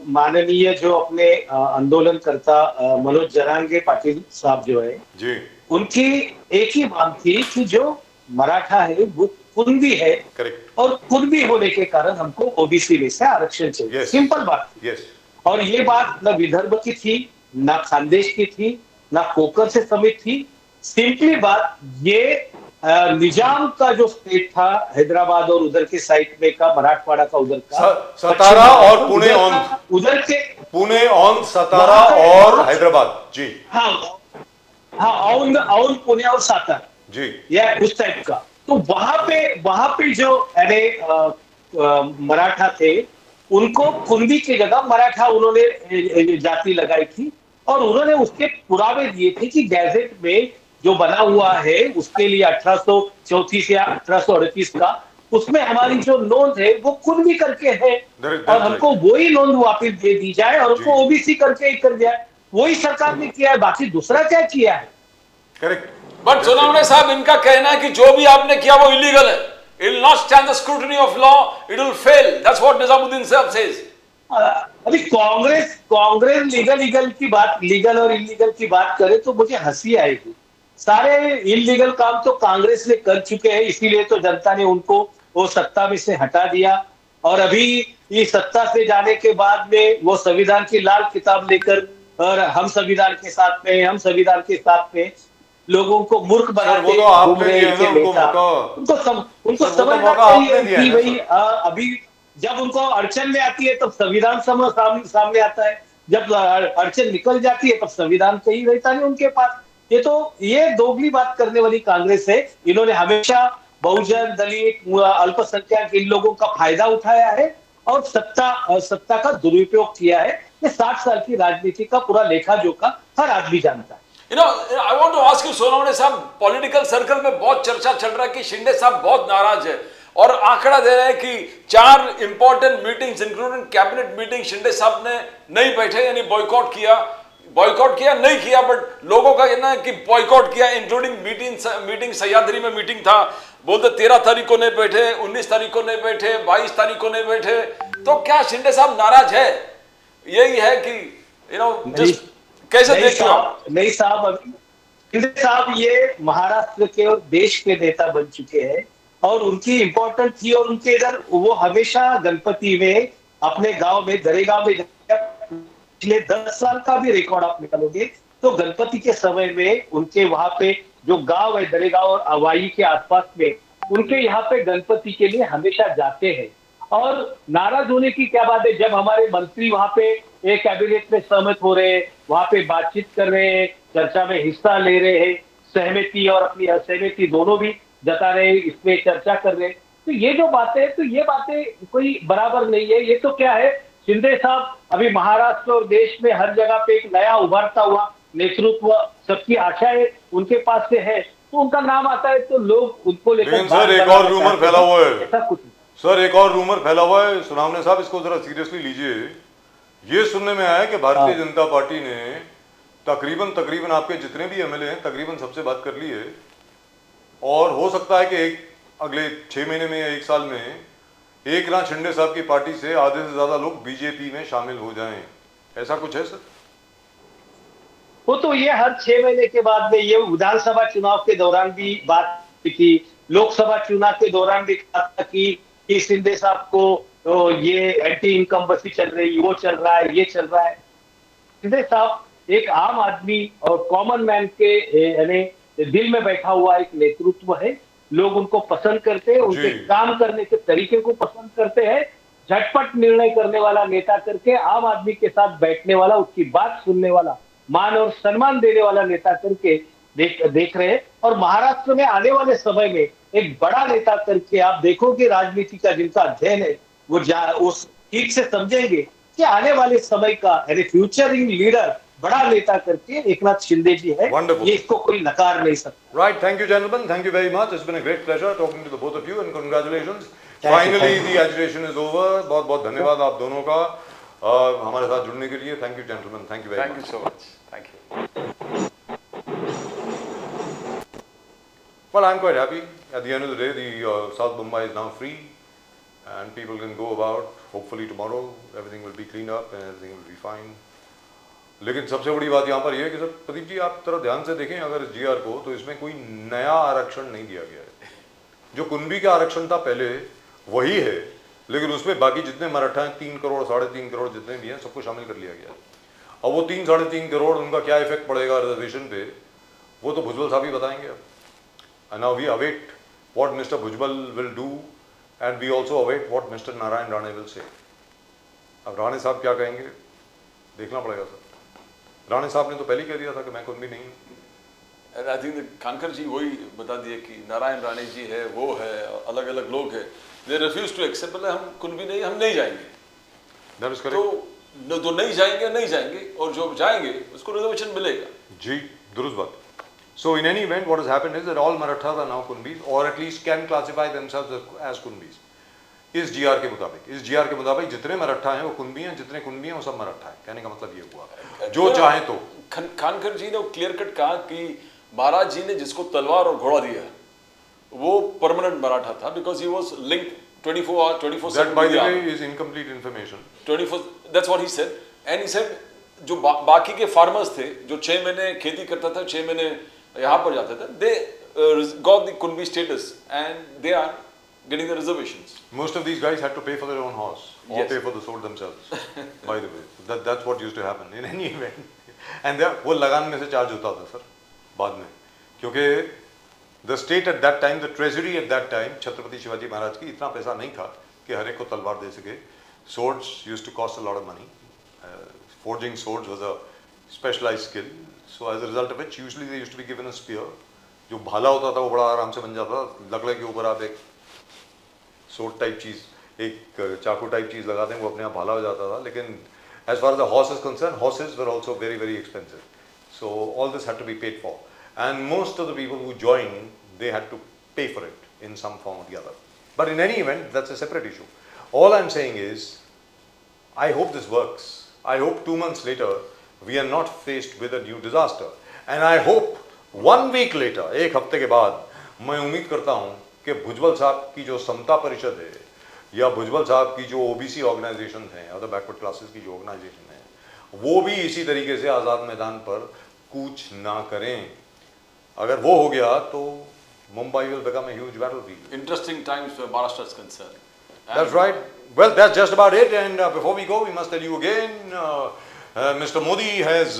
माननीय जो अपने आंदोलनकर्ता मनोज जरांगे पाटिल साहब जो है, जी उनकी एक ही मांग थी कि जो मराठा है वो कुनबी है, करेक्ट, और कुनबी होने के कारण हमको ओबीसी में से आरक्षण चाहिए। Yes. सिंपल बात थी। यस, और ये बात न विदर्भ की थी, ना खानदेश की थी, ना कोकर से समित थी। सिंपली बात ये निजाम का जो स्टेट था, हैदराबाद और उधर के साइड में का, मराठवाड़ा का उधर का, सतारा और पुणे ऑन, उधर के, पुणे ऑन, सतारा और हैदराबाद, जी हाँ ऑन पुणे और सातारा, जी, या उस टाइप का। तो वहां पे जो मराठा थे, उनको कुनबी की जगह मराठा उन्होंने जाति लगाई थी, और उन्होंने उसके पुरावे दिए थे कि गैजेट में जो बना हुआ है उसके लिए 1834 या 1838 का, उसमें हमारी जो नोंद है वो कुनबी करके है, और हमको वही नोंद वापिस दे दी जाए और उनको ओबीसी करके ही कर दिया। वही सरकार ने किया है, बाकी दूसरा क्या किया है? करेक्ट। बट सोनामने साहब, इनका कहना है कि जो भी आपने किया वो इलीगल है, it will not stand the scrutiny of law, it will fail. That's what Nizamuddin साहब says. अभी कांग्रेस लीगल और इलीगल की बात करे तो मुझे हंसी आएगी। सारे इलीगल काम तो कांग्रेस ने कर चुके हैं, इसीलिए तो जनता ने उनको वो सत्ता में से हटा दिया, और अभी ये सत्ता से जाने के बाद में वो संविधान की लाल किताब लेकर, और हम संविधान के साथ में लोगों को मूर्ख बनाते घूम रहे हैं नेता। उनको समझना चाहिए कि भाई अभी जब उनको अड़चन में आती है तब संविधान सामने आता है, जब अड़चन निकल जाती है तब संविधान कहीं रहता नहीं उनके पास। ये दोगली बात करने वाली कांग्रेस है। इन्होंने हमेशा बहुजन, दलित, अल्पसंख्यक, इन लोगों का फायदा उठाया है और सत्ता का दुरुपयोग किया है। ये 60 साल की राजनीति का पूरा लेखा जोखा हर आदमी जानता है। You know, I want to ask you, सोनामने साहब, पॉलिटिकल सर्कल में बहुत चर्चा चल रहा है कि शिंदे साहब बहुत नाराज है और आंकड़ा दे रहे हैं कि 4 important meetings including cabinet meeting Shinde साहब ने नहीं बैठे, यानी बॉयकॉट किया नहीं किया, बट लोगों का कहना है कि बॉयकॉट किया, इंक्लूडिंग मीटिंग सह्याद्री में मीटिंग था, बोलते 13 तारीख को नहीं बैठे, 19 तारीख को नहीं बैठे, 22 तारीख को नहीं बैठे। तो क्या शिंदे साहब नाराज है? यही है कि कैसे देखते हो? नहीं साहब, शिंदे साहब ये महाराष्ट्र के और देश के नेता बन चुके हैं, और उनकी इंपॉर्टेंट थी, और उनके इधर वो हमेशा गणपति में अपने गांव में, दरेगांव में, पिछले 10 साल का भी रिकॉर्ड आप निकालोगे तो गणपति के समय में उनके वहां पे जो गांव है, दरेगांव और अवाई के आसपास में, उनके यहाँ पे गणपति के लिए हमेशा जाते हैं। और नाराज होने की क्या बात है, जब हमारे मंत्री वहां पे एक कैबिनेट में सहमत हो रहे हैं, वहां पे बातचीत कर रहे हैं, चर्चा में हिस्सा ले रहे हैं, सहमति और अपनी असहमति दोनों भी जता रहे हैं, इसमें चर्चा कर रहे हैं, तो ये जो बातें हैं, तो ये बातें कोई बराबर नहीं है। ये तो क्या है, शिंदे साहब अभी महाराष्ट्र और देश में हर जगह पे एक नया उभरता हुआ नेतृत्व, सबकी आशाएं उनके पास से है, तो उनका नाम आता है तो लोग उनको लेकर लेकिन सर एक और रूमर फैला हुआ है, ऐसा कुछ नहीं। सर एक और रूमर फैला हुआ है, सुनावने साहब इसको जरा सीरियसली लीजिए। ये सुनने में आया कि भारतीय जनता पार्टी ने तकरीबन आपके जितने भी एमएलए हैं तकरीबन सबसे बात कर ली है, और हो सकता है कि अगले 6 महीने में या 1 साल में एकनाथ शिंदे साहब की पार्टी से आधे से ज्यादा लोग बीजेपी में शामिल हो जाएं। ऐसा कुछ है सर? वो तो ये हर 6 महीने के बाद में, ये विधानसभा चुनाव के दौरान भी बात की, लोकसभा चुनाव के दौरान भी कहा था कि शिंदे साहब को तो ये एंटी इनकम्बेंसी चल रही, वो चल रहा है, ये चल रहा है। शिंदे साहब एक आम आदमी और कॉमन मैन के यानी दिल में बैठा हुआ एक नेतृत्व है, लोग उनको पसंद करते हैं, उनके काम करने के तरीके को पसंद करते हैं, झटपट निर्णय करने वाला नेता करके आम आदमी के साथ बैठने वाला, उसकी बात सुनने वाला, मान और सम्मान देने वाला नेता करके देख रहे हैं। और महाराष्ट्र में आने वाले समय में एक बड़ा नेता करके आप देखोगे, राजनीति का जिनका अध्ययन है वो उस ठीक से समझेंगे कि आने वाले समय का यानी फ्यूचरिंग लीडर, बड़ा नेता करके एकनाथ शिंदे जी है। Wonderful. ये इसको कोई नकार नहीं सकता। Right, thank you gentlemen, thank you very much. It's been a great pleasure talking to the both of you and congratulations. Thank you, Finally thank the agitation is over. बहुत बहुत धन्यवाद आप दोनों का हमारे साथ जुड़ने के लिए। Thank you gentlemen, thank you very Thank much. you so much. Thank you. Well, I'm quite happy. At the end of the day, the South Mumbai is now free and people can go about. Hopefully tomorrow everything will be cleaned up and everything will be fine. लेकिन सबसे बड़ी बात यहाँ पर यह है कि sir Pradeep ji आप थोड़ा ध्यान से देखें अगर इस जीआर को, तो इसमें कोई नया आरक्षण नहीं दिया गया है। जो कुंभी का आरक्षण था पहले वही है, लेकिन उसमें बाकी जितने मराठा हैं 3 करोड़ 3.5 करोड़ जितने भी हैं सबको शामिल कर लिया गया। अब वो 3-3.5 करोड़ उनका क्या इफेक्ट पड़ेगा रिजर्वेशन पे, वो तो भुजबल साहब ही बताएंगे। अब and now we await what Mr. Bhujbal will do and we also await what Mr. Narayan Rane will say. अब राणे साहब क्या कहेंगे देखना पड़ेगा सर। राणे साहब ने तो पहले ही कह दिया था कि मैं कुंभी नहीं हूँ। आई थिंक कानकर जी वही बता दिए कि नारायण राणे जी है, वो है, अलग अलग लोग हैं। दे रिफ्यूज टू एक्सेप्ट, बोले हम कुंभी नहीं, हम नहीं जाएंगे। That is correct. तो नहीं जाएंगे और जो जाएंगे उसको रिजर्वेशन मिलेगा। जी दुरुस्त बात। So in any event, what has happened is that all Marathas are now Kunbis, or at least can classify themselves as Kunbis. इस जीआर के मुताबिक जितने मराठा हैं वो कुंभी हैं, जितने कुंभी हैं वो सब मराठा हैं। कहने का मतलब ये हुआ जो चाहे तो। खानकर जी ने क्लियर कट कहा कि महाराज जी ने जिसको तलवार और घोड़ा दिया वो परमानेंट मराठा था, because he was linked 24/7। That by the way is incomplete information. 24, that's what he said. And he said जो बाकी के फार्मर्स थे जो 6 महीने खेती करता था, 6 महीने यहाँ पर जाते थे, they got the Kunbi status and they are getting the reservations. Most of these guys had to pay for their own horse or Yes. pay for the sword themselves. By the way, that's what used to happen in any event. And वो लगान में से charge होता था sir बाद में, क्योंकि the state at that time, the treasury at that time, Chhatrapati Shivaji Maharaj की इतना पैसा नहीं था कि हर एक को तलवार दे सके। Swords used to cost a lot of money. Forging swords was a specialized skill. So as a result of which, usually they used to be given a spear. जो भाला होता था वो बड़ा आराम से बन जाता था। लकड़े के ऊपर आप एक sword टाइप चीज, एक चाकू टाइप चीज लगाते हैं, वो अपने आप भाला हो जाता था। लेकिन as far as the horse is concerned, horses were also very very expensive. So all this had to be paid for, and most of the people who joined, they had to pay for it in some form or the other. But in any event, that's a separate issue. All I'm saying is, I hope this works. I hope 2 months later we are not faced with a new disaster, and I hope 1 week later, एक हफ्ते के बाद, मैं उम्मीद करता हूँ कि भुजबल साहब की जो समता परिषद है या भुजबल साहब की जो ओबीसी ऑर्गेनाइजेशन है, अदर बैकवर्ड क्लासेस की जो ऑर्गेनाइजेशन है, वो भी इसी तरीके से आज़ाद मैदान पर कूच ना करें। अगर वो हो गया तो Mumbai will become a huge battlefield. Interesting times where Maharashtra is concerned. That's right. Well, that's just about it. And before we go, we must tell you again, Mr. Modi has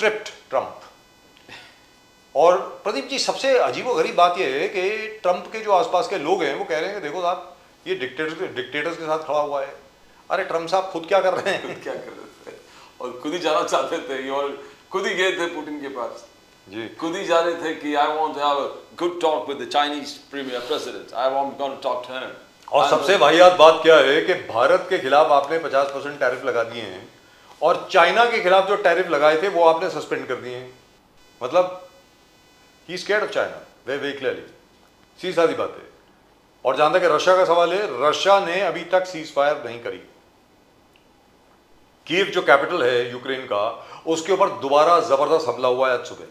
tripped Trump. और प्रदीप जी सबसे अजीबोगरीब बात यह है कि Trump के जो आसपास के लोग हैं वो कह रहे हैं कि देखो साहब ये डिक्टेटर्स के साथ खड़ा हुआ है। अरे ट्रम्प साहब खुद क्या कर रहे हैं? क्या कर रहे थे और खुद ही जाना चाहते थे, और खुद ही गए थे पुतिन के पास जी, खुद ही जा रहे थे कि I want to have a good talk with the Chinese president, I want gonna talk to him. और सबसे वाहियात बात क्या है कि भारत के खिलाफ आपने 50% टैरिफ लगा दिए हैं और चाइना के खिलाफ जो टैरिफ लगाए थे वो आपने सस्पेंड कर दिए हैं। मतलब he scared of China very clearly, सीधी सादी बात है। और जहां तक रशिया का सवाल है, रशिया ने अभी तक सीज फायर नहीं करी। कीव जो कैपिटल है यूक्रेन का, उसके ऊपर दोबारा जबरदस्त हमला हुआ है आज सुबह।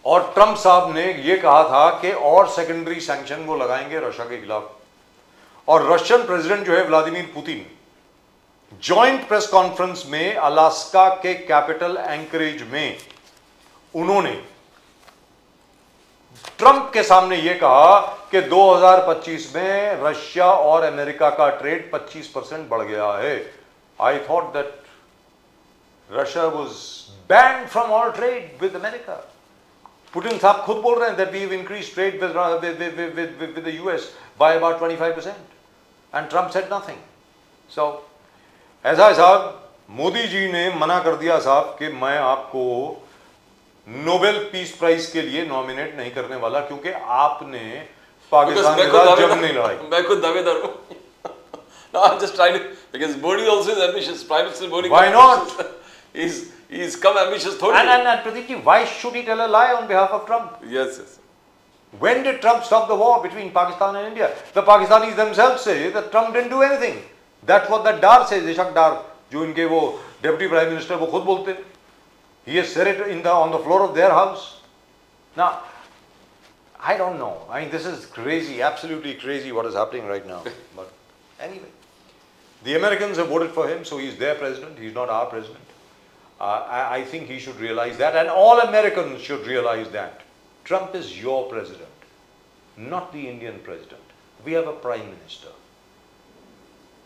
और ट्रंप साहब ने यह कहा था कि और सेकेंडरी सैंक्शन वो लगाएंगे रशिया के खिलाफ। और रशियन प्रेसिडेंट जो है Vladimir Putin, joint press conference में अलास्का के कैपिटल एंकरेज में उन्होंने ट्रंप के सामने यह कहा कि 2025 में रशिया और अमेरिका का ट्रेड 25% बढ़ गया है। I thought that Russia was banned from all trade with America. Putin साहब खुद बोल रहे हैं that we have increased trade with the US by about 25% and Trump said nothing. So ऐसा है साहब, मोदी जी ने मना कर दिया साहब कि मैं आपको नोबेल पीस प्राइज के लिए नॉमिनेट नहीं करने वाला, क्योंकि आपने पाकिस्तान के साथ जंग नहीं लड़ाई। मैं खुद दावेदार हूं। No, I'm just trying to, because Modi also is ambitious. Prime Minister Modi. Why not? He's come ambitious. And Pradeep ji, why should he tell a lie on behalf of Trump? Yes, yes. When did Trump stop the war between Pakistan and India? The Pakistanis themselves say that Trump didn't do anything. That's what that Dar says, Ishaq Dar, जो इनके वो Deputy Prime Minister वो खुद बोलते हैं। He has said it on the floor of their house. Now, I don't know. I mean, this is crazy, absolutely crazy what is happening right now. But anyway, the Americans have voted for him, so he's their president. He's not our president. I think he should realize that, and all Americans should realize that. Trump is your president, not the Indian president. We have a prime minister.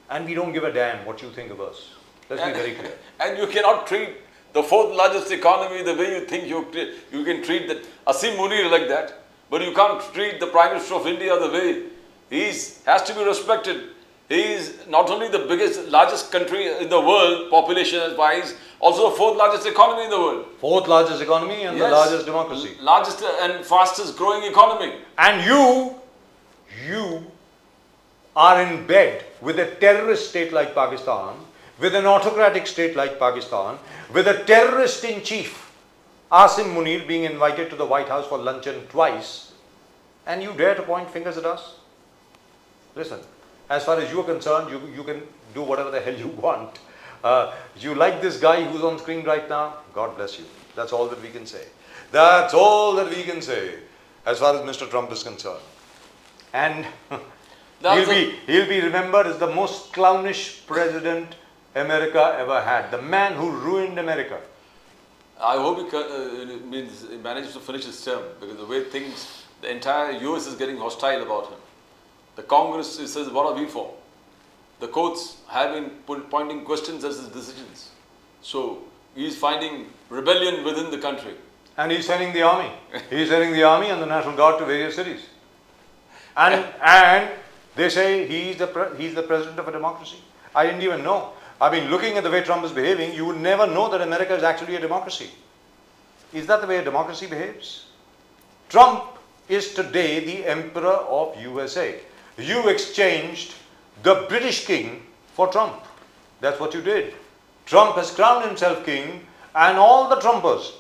And we don't give a damn what you think of us. Let's be very clear. And you cannot treat the fourth largest economy the way you think you can treat that Asim Munir like that. But you can't treat the Prime Minister of India the way he has to be respected. He is not only the largest country in the world, population-wise, also the fourth largest economy in the world. Fourth largest economy and the largest democracy. Largest and fastest growing economy. And you are in bed with a terrorist state like Pakistan, with an autocratic state like Pakistan, with a terrorist in chief, Asim Munir, being invited to the White House for luncheon twice, and you dare to point fingers at us? Listen, as far as you are concerned, you can do whatever the hell you want. You like this guy who's on screen right now? God bless you. That's all that we can say. That's all that we can say as far as Mr. Trump is concerned. And he'll be remembered as the most clownish president America ever had. The man who ruined America. I hope he managed to finish his term, because the way things, the entire US is getting hostile about him. The Congress says, what are we for? The courts have been pointing questions at his decisions. So he's finding rebellion within the country. And he's sending the army. He's sending the army and the National Guard to various cities. And they say he's the president of a democracy. I didn't even know. I mean, looking at the way Trump is behaving, you would never know that America is actually a democracy. Is that the way a democracy behaves? Trump is today the emperor of USA. You exchanged the British king for Trump. That's what you did. Trump has crowned himself king, and all the Trumpers,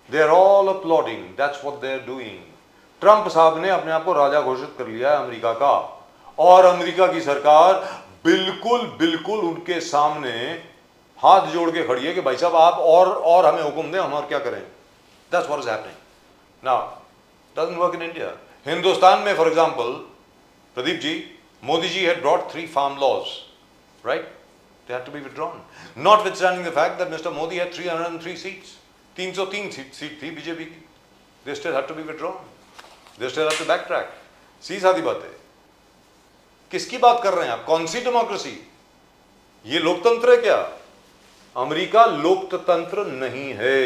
they're all applauding. That's what they're doing. Trump साहब ने अपने आप को राजा घोषित कर लिया है America का, और अमेरिका की सरकार बिल्कुल उनके सामने हाथ जोड़ के खड़ी है कि भाई साहब आप और हमें हुक्म दें, हम और क्या करें. That's what is happening. Now, doesn't work in India. Hindustan में, for example, Pradeep ji, Modi ji had brought 3 farm laws, right? They had to be withdrawn. Notwithstanding the fact that Mr. Modi had 303 seats, 303 seat थी BJP की. They still had to be withdrawn. They still have to backtrack. सीधी बात है. किसकी बात कर रहे हैं आप? कौन सी डेमोक्रेसी? ये लोकतंत्र है क्या? अमेरिका लोकतंत्र नहीं है.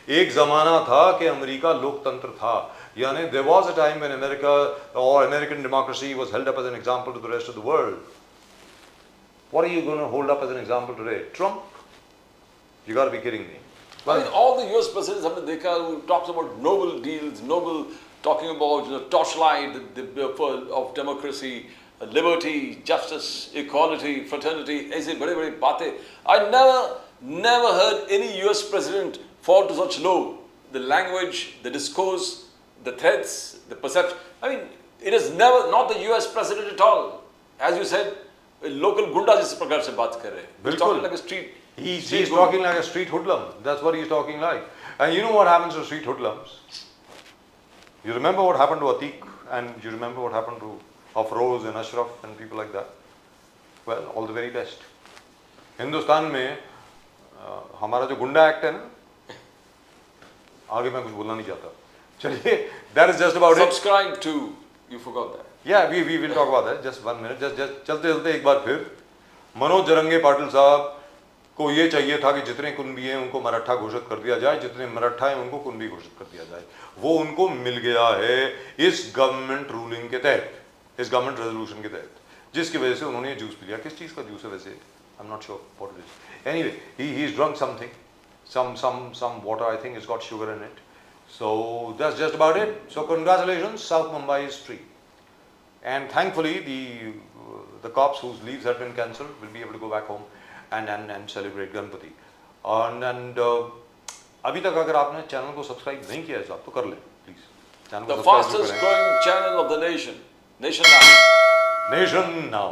एक जमाना था कि अमेरिका लोकतंत्र था. यानी there was a time when America or American democracy was held up as an example to the rest of the world. What are you going to hold up as an example today? Trump? You got to be kidding me. I mean, all the US presidents हमने देखा who talks about noble deals, noble talking about torchlight of democracy, liberty, justice, equality, fraternity, ऐसे बड़े बड़े बातें. I never heard any US president fall to such low. The language, the discourse, the threats, the perception. I mean, it is never not the US president at all. As you said, local gunda जिस प्रकार से बात कर रहे हैं. He's talking like a street. He's talking like a street hoodlum. That's what he's talking like. And you know what happens to street hoodlums? You remember what happened to Atiq, and you remember what happened to Afroz and Ashraf and people like that? Well, all the very best. Hindustan में हमारा जो गुंडा act है ना, आगे मैं कुछ बोलना नहीं चाहता. चलिए, that is just about it. Subscribe to, you forgot that. Yeah, we will talk about that. Just 1 minute. Just चलते एक बार फिर मनोज जरंगे पाटिल साहब को ये चाहिए था कि जितने कुनबी हैं उनको मराठा घोषित कर दिया जाए, जितने मराठा हैं उनको कुनबी घोषित कर दिया जाए. वो उनको मिल गया है इस गवर्नमेंट रूलिंग के तहत, इस गवर्नमेंट रेजोल्यूशन के तहत, जिसकी वजह से उन्होंने जूस पी लिया. किस चीज़ का जूस है वैसे? I am not sure what it is. Anyway, he is drunk something, some water. I think it's got sugar in it. So that's just about it. So congratulations, South Mumbai is free. And thankfully, the cops whose leaves had been cancelled will be able to go back home and celebrate Ganpati. And अभी तक अगर आपने channel को subscribe नहीं किया है साहब तो कर लें प्लीज. चैनल को The सब्सक्राइब fastest करें. growing channel of the nation. Nation Now. Nation Now.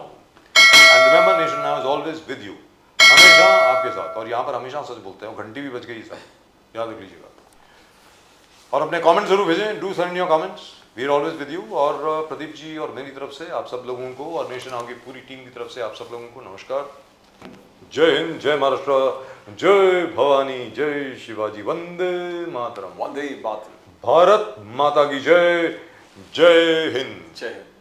And remember, Nation Now is always with you. हमेशा आपके साथ. और यहाँ पर हमेशा सच बोलते हैं. घंटी भी बज गई साहब, याद रख लीजिएगा. और अपने कमेंट जरूर भेजें. Do send your comments. We are always with you. और प्रदीप जी और मेरी तरफ से आप सब लोगों को और नेशन नाउ की पूरी टीम की तरफ से आप सब लोगों को नमस्कार. जय हिंद, जय महाराष्ट्र, जय भवानी, जय शिवाजी, वंदे मातरम. Vande Mataram. भारत माता की जय. जय हिंद. Jai Hind.